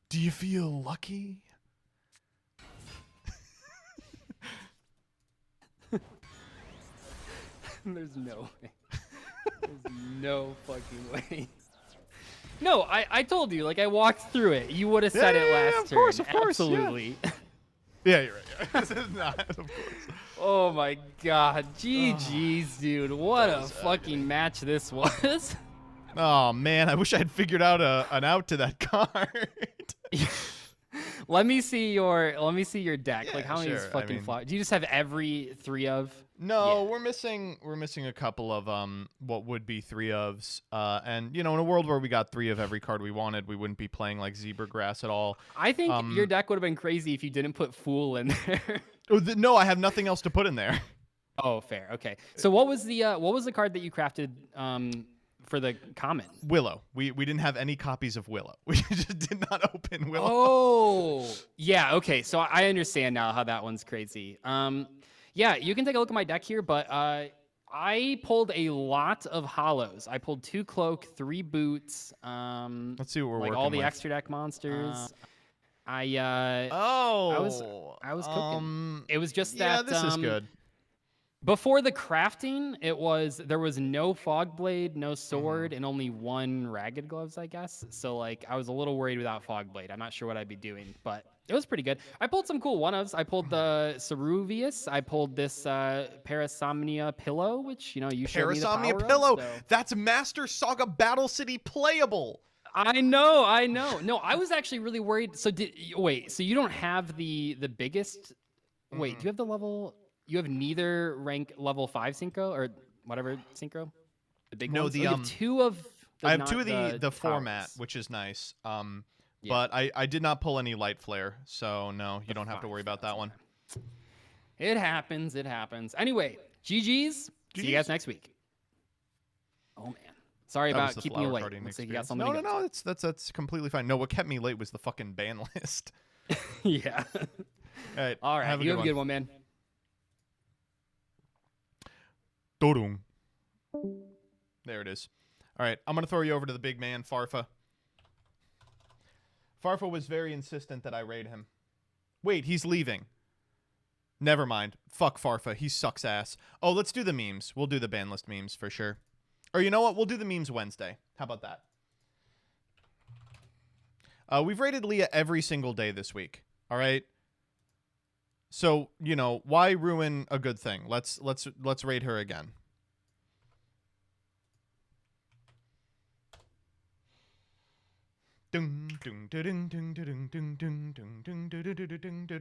Do you feel lucky? There's no way. There's no fucking way. No, I told you, like I walked through it. You would have said it last turn. Of course, Absolutely. Yeah, you're right. Yeah. This is not, of course. Oh my god. GG's, dude. What a fucking match this was. Oh man, I wish I had figured out an out to that card. Let me see your deck. Yeah, like how many sure. fucking fly? Do you just have every 3 of? No, we're missing a couple of what would be 3 ofs. And you know, in a world where we got 3 of every card we wanted, we wouldn't be playing like Zebra Grass at all. I think your deck would have been crazy if you didn't put Fool in there. No, I have nothing else to put in there. Oh, fair. Okay. So what was the card that you crafted for the common? Willow. We didn't have any copies of Willow. We just did not open Willow. Oh, yeah. Okay. So I understand now how that one's crazy. Yeah, you can take a look at my deck here, but I pulled a lot of hollows. I pulled 2 cloak, 3 boots. Let's see what we're like working all the with. extra deck monsters. I was cooking. It was just that. Yeah, this is good. Before the crafting, there was no fog blade, no sword, and only 1 ragged gloves, I guess. So like I was a little worried without fog blade. I'm not sure what I'd be doing, but it was pretty good. I pulled some cool one-ofs. I pulled the Ceruvius. I pulled this Parasomnia pillow, which you showed me the power Parasomnia pillow. of, so. That's Master Saga Battle City playable. I know. No, I was actually really worried. So so you don't have the biggest. Wait, do you have the level? You have neither rank level 5 synchro or whatever synchro. The big ones? The you have 2 of. I have 2 of the format, which is nice. But I did not pull any light flare, so no, you don't have to worry about that one. It happens. Anyway, GG's. See you guys next week. Oh man, sorry about keeping you late. Looks like you got something. No, that's completely fine. No, what kept me late was the fucking ban list. Yeah. All right. You have a good one, man. Dodung. There it is. All right, I'm going to throw you over to the big man, Farfa. Farfa was very insistent that I raid him. Wait, he's leaving. Never mind. Fuck Farfa. He sucks ass. Oh, let's do the memes. We'll do the ban list memes for sure. Or you know what? We'll do the memes Wednesday. How about that? We've raided Leah every single day this week. All right? So, why ruin a good thing? Let's raid her again. Ding ding ding ding ding ding ding ding ding ding ding ding ding.